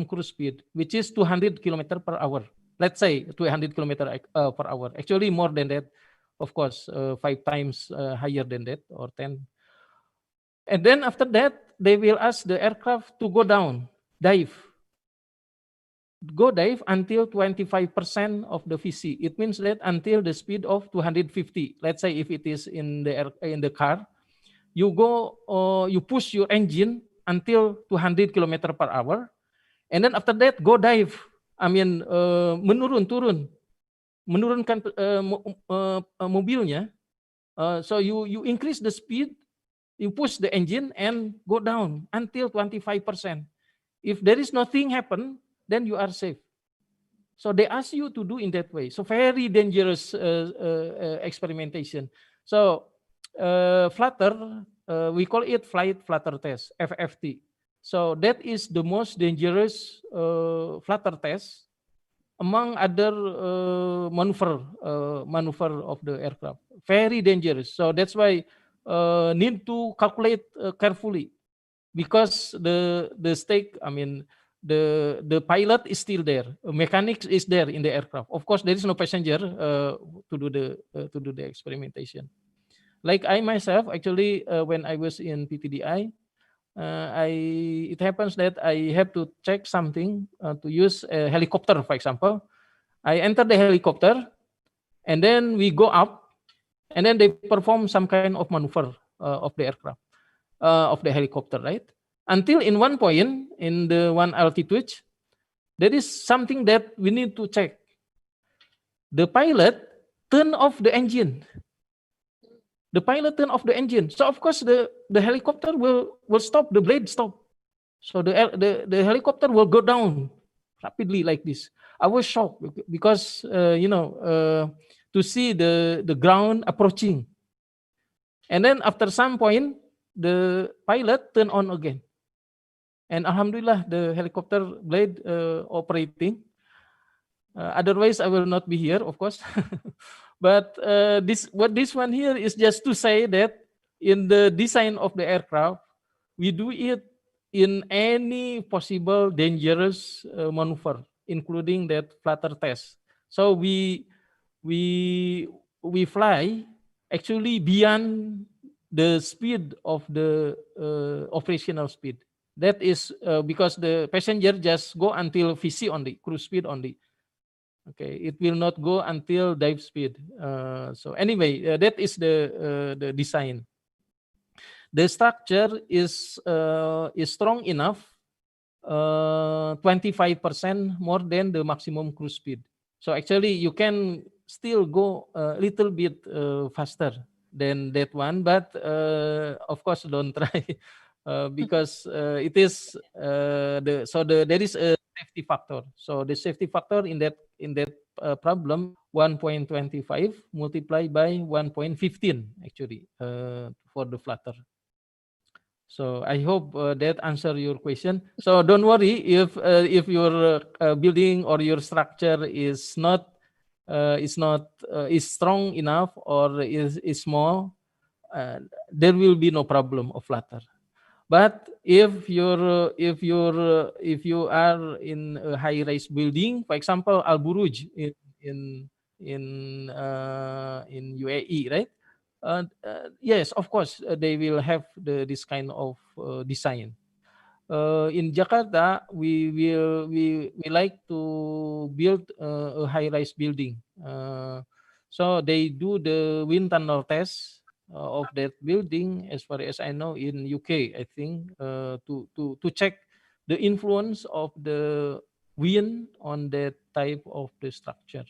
cruise speed, which is 200 km per hour. Let's say 200 km per hour. Actually, more than that, of course, 5 times higher than that, or 10. And then after that, they will ask the aircraft to go down, dive until 25% of the VC. It means that until the speed of 250. Let's say if it is in the car, you push your engine until 200 km per hour, and then after that go dive. I mean menurunkan mobilnya. So you increase the speed, you push the engine and go down until 25%. If there is nothing happen, then you are safe. So they ask you to do in that way. So very dangerous experimentation. So flutter, we call it flight flutter test, FFT. So that is the most dangerous flutter test among other maneuver of the aircraft. Very dangerous. So that's why need to calculate carefully, because the stake, I mean, the pilot is still there, mechanics is there in the aircraft. Of course, there is no passenger to do the experimentation. Like I myself, actually, when I was in PTDI, it happens that I have to check something to use a helicopter, for example. I enter the helicopter, and then we go up, and then they perform some kind of maneuver of the aircraft, of the helicopter, right? Until in one point, in the one altitude, there is something that we need to check. The pilot turn off the engine. So of course the helicopter will stop, the blade stop. So the helicopter will go down rapidly like this. I was shocked because to see the ground approaching. And then after some point, the pilot turn on again. And alhamdulillah, the helicopter blade operating. Otherwise, I will not be here, of course. But this one here is just to say that in the design of the aircraft, we do it in any possible dangerous maneuver, including that flutter test. So we fly actually beyond the speed of the operational speed. That is because the passenger just go until VC only, cruise speed only. Okay, it will not go until dive speed. So anyway, that is the design. The structure is strong enough, 25% more than the maximum cruise speed. So actually, you can still go a little bit faster than that one, but of course, don't try because it is there is a safety factor. So the safety factor in that problem 1.25 multiplied by 1.15 actually for the flutter. So I hope that answer your question. So don't worry if your building or your structure is not is strong enough or is small, there will be no problem of flutter. But if you are in a high-rise building, for example, Al Buruj in UAE, right? Yes, of course, they will have this kind of design. In Jakarta, we like to build a high-rise building. So they do the wind tunnel test of that building, as far as I know, in UK, I think, to check the influence of the wind on that type of the structure.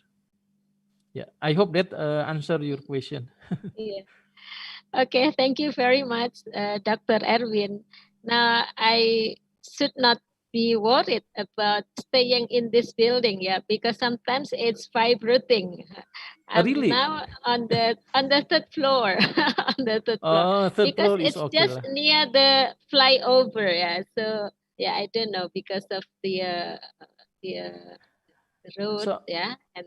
Yeah, I hope that answer your question. Yeah. Okay, thank you very much, Dr. Erwin. Now, I should not be worried about staying in this building, yeah, because sometimes it's vibrating. I'm Really? now on the third floor, on the third floor, Third because floor is it's okay just lah. near the flyover, yeah. So yeah, I don't know because of the road, So yeah, and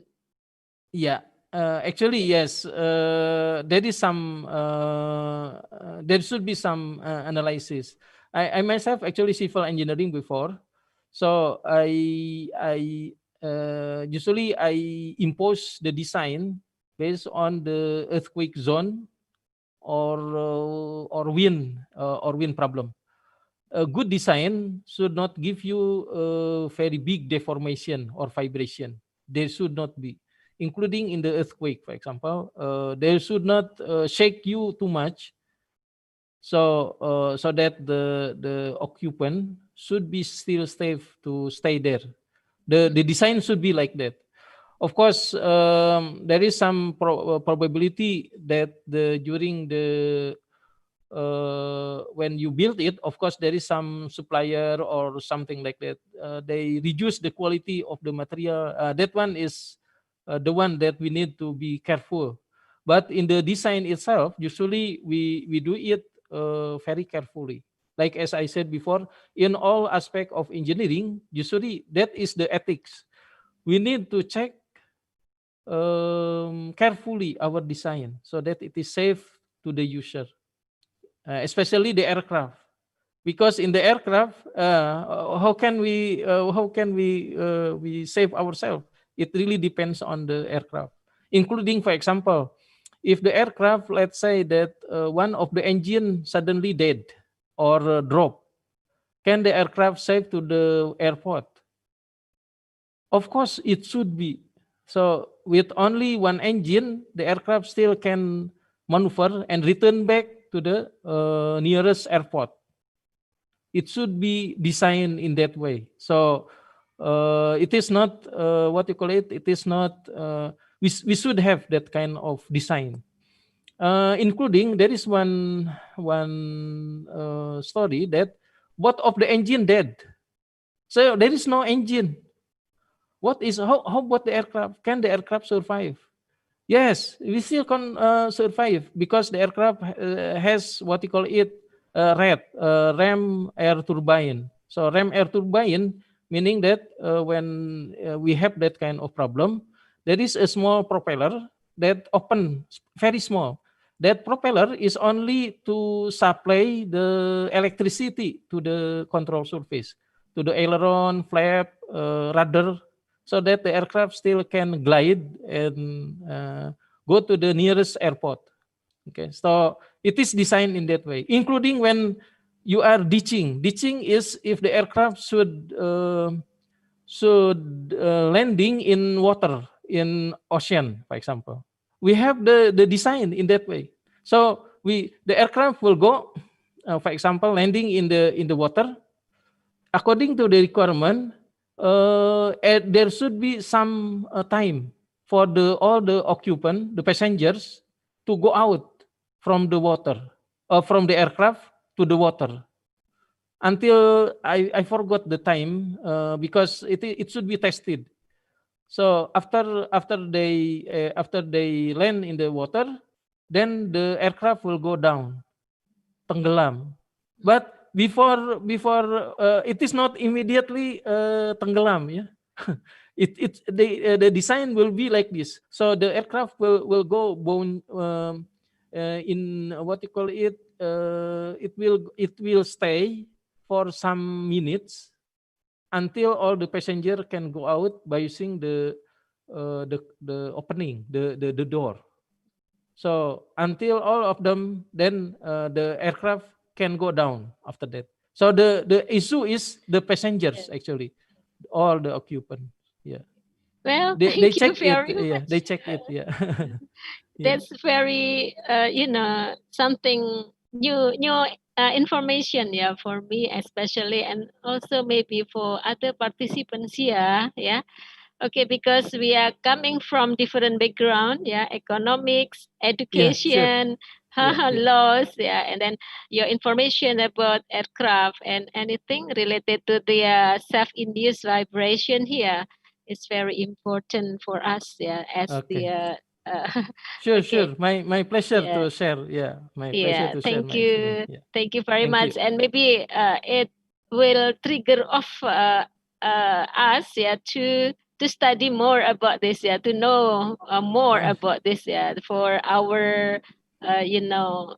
yeah, actually yes. There is some. There should be some analysis. I myself actually civil engineering before, so I usually I impose the design based on the earthquake zone or wind problem. A good design should not give you a very big deformation or vibration. There should not be, including in the earthquake, for example. They should not shake you too much, so that the occupant should be still safe to stay there. The design should be like that. Of course, there is some probability that during the when you build it, of course, there is some supplier or something like that. They reduce the quality of the material. That one is the one that we need to be careful. But in the design itself, usually we do it very carefully. Like as I said before, in all aspect of engineering, usually that is the ethics. We need to check carefully our design so that it is safe to the user. Especially the aircraft, because in the aircraft, how can we save ourselves? It really depends on the aircraft, including, for example, if the aircraft, let's say that one of the engine suddenly dead or drop, can the aircraft save to the airport? Of course, it should be. So with only one engine, the aircraft still can maneuver and return back to the nearest airport. It should be designed in that way. So it is not what you call it. It is not. We should have that kind of design, including there is one story that both of the engine dead. So there is no engine. What is how about the aircraft? Can the aircraft survive? Yes, we still can survive because the aircraft has what you call it ram air turbine. So ram air turbine meaning that when we have that kind of problem, there is a small propeller that open very small, That propeller is only to supply the electricity to the control surface, to the aileron, flap, rudder, so that the aircraft still can glide and go to the nearest airport. Okay, so it is designed in that way, including when you are ditching. Ditching is if the aircraft should landing in water, in ocean, for example. We have the design in that way. So the aircraft will go, for example, landing in the water. According to the requirement, there should be some time for all the occupant, the passengers, to go out from the water, from the aircraft to the water. Until I forgot the time because it should be tested. So after they land in the water, then the aircraft will go down, tenggelam. But before it is not immediately tenggelam, yeah. The design will be like this. So the aircraft will go in what you call it. It will stay for some minutes until all the passenger can go out by using the opening, the door. So until all of them, then the aircraft can go down after that. So the issue is the passengers actually, all the occupants. Yeah. Well, They thank you check it. very Yeah, much. they check it. Yeah. Yeah. That's very, something new information, yeah, for me especially, and also maybe for other participants here, yeah. Okay, because we are coming from different background, yeah, economics, Yeah, sure. education, Yeah. laws, yeah, and then your information about aircraft and anything related to the self-induced vibration here is very important for us, yeah, as Okay. the Sure, okay, sure. My pleasure yeah. to share. Yeah, my pleasure Yeah, to share thank my experience. you. Yeah. Thank you very Thank you. much. And maybe it will trigger off us, yeah, to study more about this, yeah, to know more about this, yeah, for our Knowledge.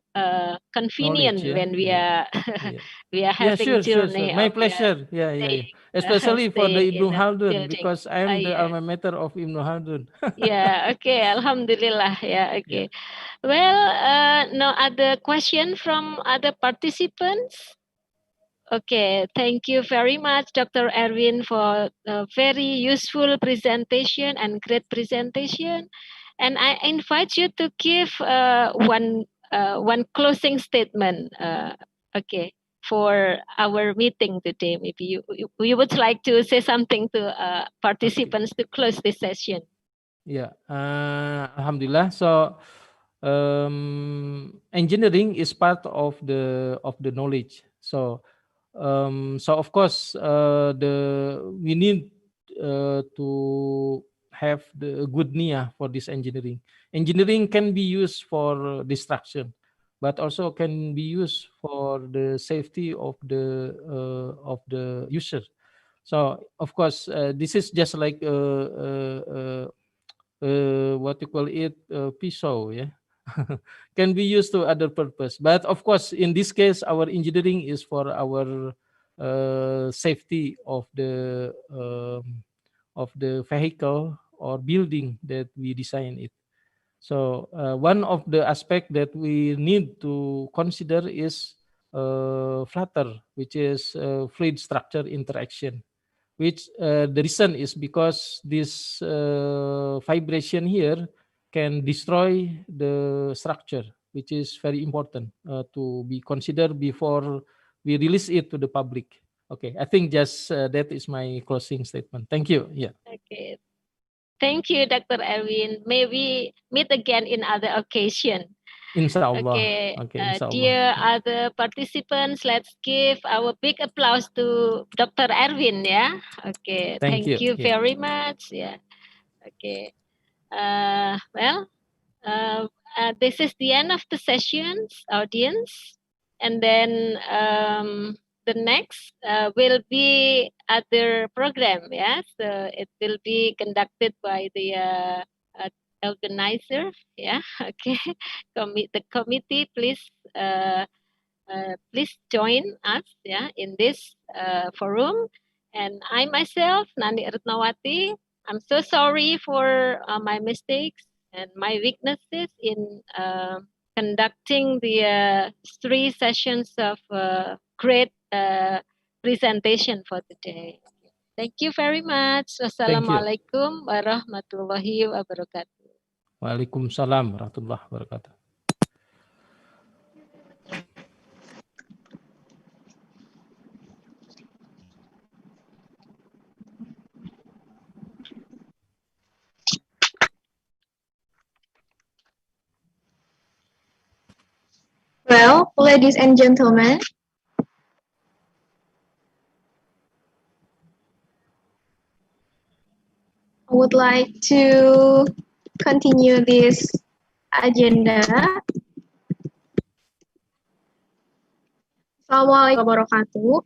convenient Yeah. when we Yeah. are Yeah. we are Yeah, having sure, sure, sure. journey My of pleasure. Yeah, yeah, yeah. staying Especially for the staying in Ibnu a Khaldun building. because I am the Yeah. alma mater of Ibnu Khaldun. Yeah, okay, Alhamdulillah. Yeah, Yeah. okay. Well, no other question from other participants? Okay, thank you very much, Dr. Erwin, for a very useful presentation and great presentation. And I invite you to give one closing statement. Okay, for our meeting today. Maybe you would like to say something to participants to close this session. Yeah, alhamdulillah. So, engineering is part of the knowledge. So, so of course, we need to have the good niyyah for this engineering. Engineering can be used for destruction, but also can be used for the safety of the user. So of course, this is just like what you call it, pisau, yeah. Can be used to other purpose, but of course in this case our engineering is for our safety of the vehicle or building that we design it. So one of the aspect that we need to consider is flutter, which is fluid structure interaction, which the reason is because this vibration here can destroy the structure, which is very important to be considered before we release it to the public. Okay, I think just that is my closing statement. Thank you. Yeah. Okay. Thank you, Dr. Erwin. May we meet again in other occasion. Insyaallah. Okay, Okay, insyaallah. dear other participants, let's give our big applause to Dr. Erwin, yeah? Okay, Thank thank you. you Yeah. very much. Yeah. Okay. Well, this is the end of the sessions, audience. And then the next will be other program, yeah? So it will be conducted by the organizer, yeah, okay. The committee, please, please join us, yeah, in this forum. And I myself, Nani Retnawati, I'm so sorry for my mistakes and my weaknesses in conducting the 3 sessions of great presentation for today. Thank you very much. Thank you. Wassalamualaikum warahmatullahi wabarakatuh. Waalaikumsalam warahmatullahi wabarakatuh. Well, ladies and gentlemen, I would like to continue this agenda. Assalamualaikum warahmatullahi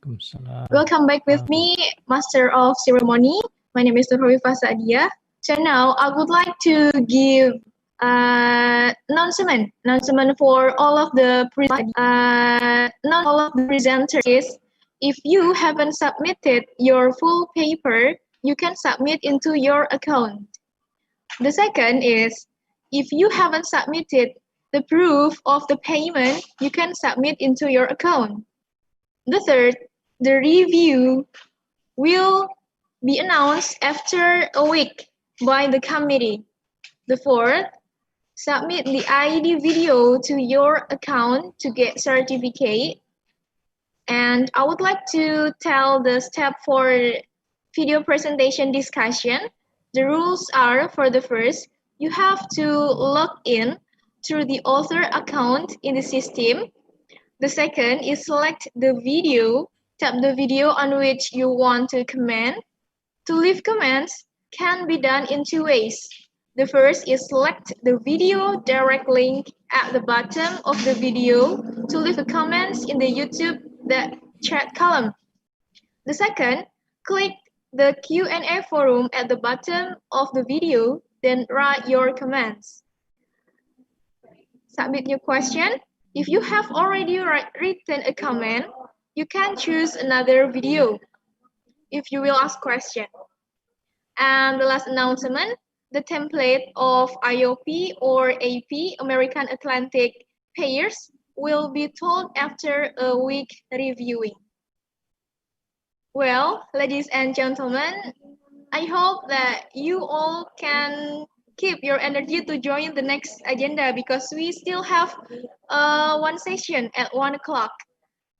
wabarakatuh. Welcome back with me, Master of Ceremony. My name is Nahariah Sadia. So now I would like to give announcement for all of the presenters. If you haven't submitted your full paper, you can submit into your account. The second is, if you haven't submitted the proof of the payment, you can submit into your account. The third, the review will be announced after a week by the committee. The fourth, submit the ID video to your account to get certificate. And I would like to tell the step for video presentation discussion. The rules are, for the first, you have to log in through the author account in the system. The second is select the video, tap the video on which you want to comment. To leave comments can be done in 2 ways. The first is select the video direct link at the bottom of the video to leave a comments in the YouTube chat column. The second, click the Q&A forum at the bottom of the video, then write your comments. Submit your question. If you have already written a comment, you can choose another video if you will ask question. And the last announcement, the template of IOP or AP, American Atlantic pairs, will be told after a week reviewing. Well, ladies and gentlemen, I hope that you all can keep your energy to join the next agenda because we still have one session at 1 o'clock.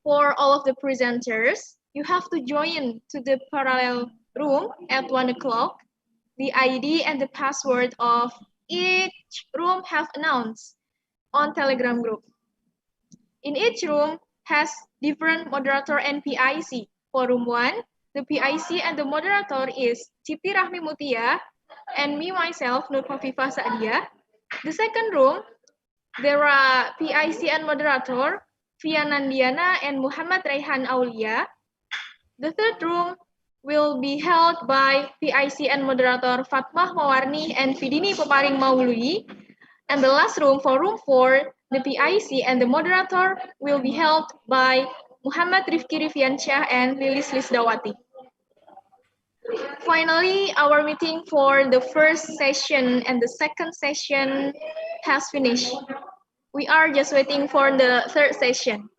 For all of the presenters, you have to join to the parallel room at 1 o'clock. The ID and the password of each room have announced on Telegram group. In each room has different moderator and PIC. For room 1, the PIC and the moderator is Siti Rahmi Mutia and me myself, Nur Khofifah Sa'dia. The second room, there are PIC and moderator Fia Nandiana and Muhammad Raihan Aulia. The third room will be held by PIC and moderator Fatmah Mawarni and Fidini Peparing Maului. And the last room, for room 4, the PIC and the moderator will be held by Muhammad Rifki Rifiansyah and Lilis Lisdawati. Finally, our meeting for the first session and the second session has finished. We are just waiting for the third session.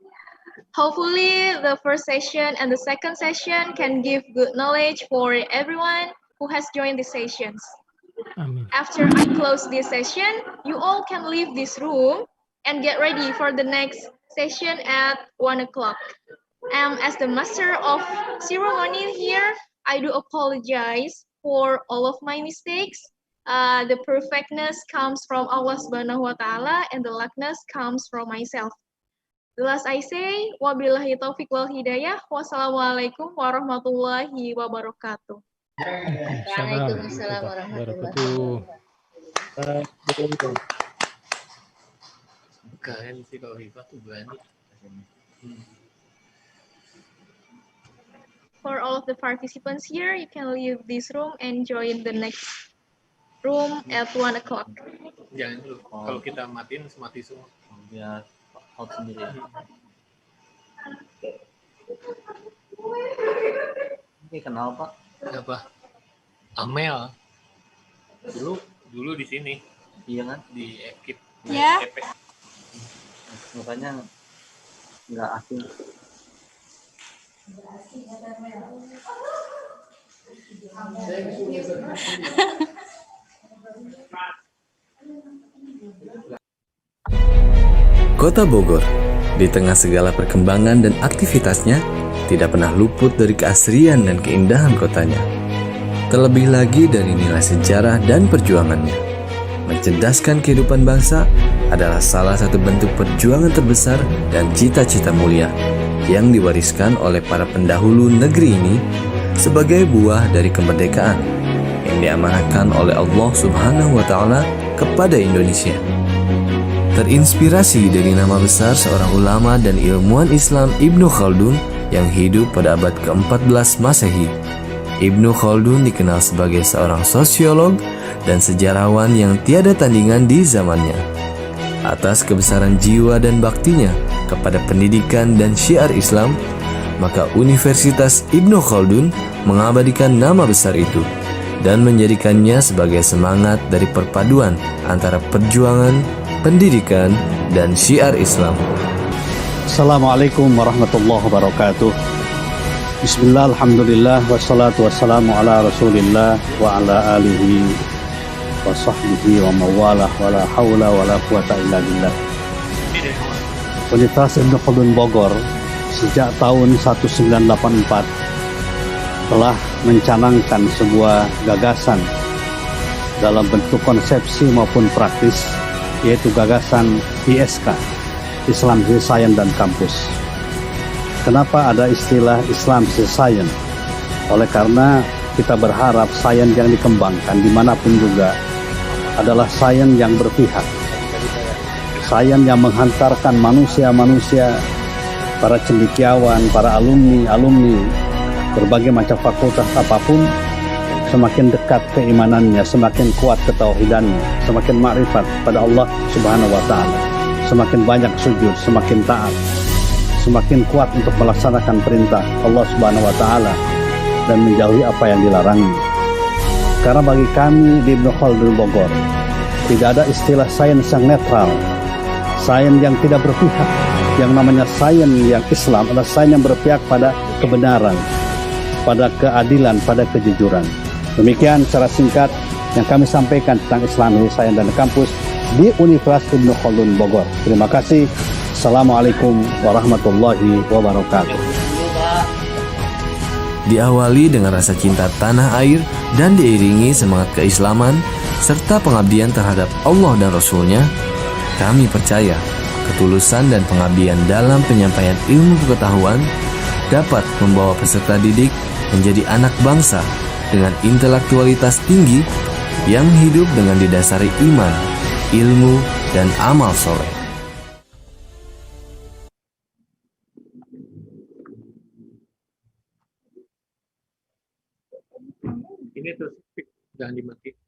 Hopefully, the first session and the second session can give good knowledge for everyone who has joined the sessions. Amin. After I close this session, you all can leave this room and get ready for the next session at 1 o'clock. As the master of ceremony here, I do apologize for all of my mistakes. The perfectness comes from Allah Subhanahu wa Ta'ala and the likeness comes from myself. The last I say, wabillahi taufiq wal hidayah, wassalamualaikum warahmatullahi wabarakatuh. Waalaikumsalam warahmatullahi wabarakatuh. Keren sih kalau Hifah tuh berani. For all of the participants here, you can leave this room and join the next room at 1 o'clock. Jangan dulu. Kalau kita matiin, mati semua. Biar out sendiri. Oke, kenal Pak. Siapa? Amel. Dulu di sini. Iya kan? Di ekip. Ya. Makanya nggak asing. Kota Bogor, di tengah segala perkembangan dan aktivitasnya, tidak pernah luput dari keasrian dan keindahan kotanya. Terlebih lagi dari nilai sejarah dan perjuangannya. Mencerdaskan kehidupan bangsa adalah salah satu bentuk perjuangan terbesar dan cita-cita mulia yang diwariskan oleh para pendahulu negeri ini sebagai buah dari kemerdekaan yang diamanatkan oleh Allah Subhanahu wa Ta'ala kepada Indonesia. Terinspirasi dari nama besar seorang ulama dan ilmuwan Islam Ibnu Khaldun yang hidup pada abad ke-14 Masehi. Ibnu Khaldun dikenal sebagai seorang sosiolog dan sejarawan yang tiada tandingan di zamannya. Atas kebesaran jiwa dan baktinya kepada pendidikan dan syiar Islam, maka Universitas Ibnu Khaldun mengabadikan nama besar itu dan menjadikannya sebagai semangat dari perpaduan antara perjuangan, pendidikan, dan syiar Islam. Assalamualaikum warahmatullahi wabarakatuh. Bismillah, alhamdulillah, wassalatu wassalamu ala rasulillah wa ala alihi wa sahbihi wa mawalah wa la hawla wa la quwata illa billah. Universitas Ibnu Khaldun Bogor sejak tahun 1984 telah mencanangkan sebuah gagasan dalam bentuk konsepsi maupun praktis, yaitu gagasan ISK, Islam Science dan Kampus. Kenapa ada istilah Islam Science? Oleh karena kita berharap sains yang dikembangkan dimanapun juga adalah sains yang berpihak, sains yang menghantarkan manusia-manusia, para cendekiawan, para alumni berbagai macam fakultas apapun, semakin dekat keimanannya, semakin kuat ketauhidannya, semakin makrifat pada Allah Subhanahu wa Ta'ala, semakin banyak sujud, semakin taat, semakin kuat untuk melaksanakan perintah Allah Subhanahu wa Ta'ala dan menjauhi apa yang dilarangnya. Karena bagi kami di Ibnu Khaldun Bogor tidak ada istilah sains yang netral, sains yang tidak berpihak. Yang namanya sains yang Islam adalah sains yang berpihak pada kebenaran, pada keadilan, pada kejujuran. Demikian secara singkat yang kami sampaikan tentang Islam, Sains dan Kampus di Universitas Ibnu Khaldun Bogor. Terima kasih. Assalamualaikum warahmatullahi wabarakatuh. Diawali dengan rasa cinta tanah air dan diiringi semangat keislaman serta pengabdian terhadap Allah dan Rasul-Nya, kami percaya ketulusan dan pengabdian dalam penyampaian ilmu pengetahuan dapat membawa peserta didik menjadi anak bangsa dengan intelektualitas tinggi yang hidup dengan didasari iman, ilmu, dan amal soleh. Ini tuh, jangan dimatiin.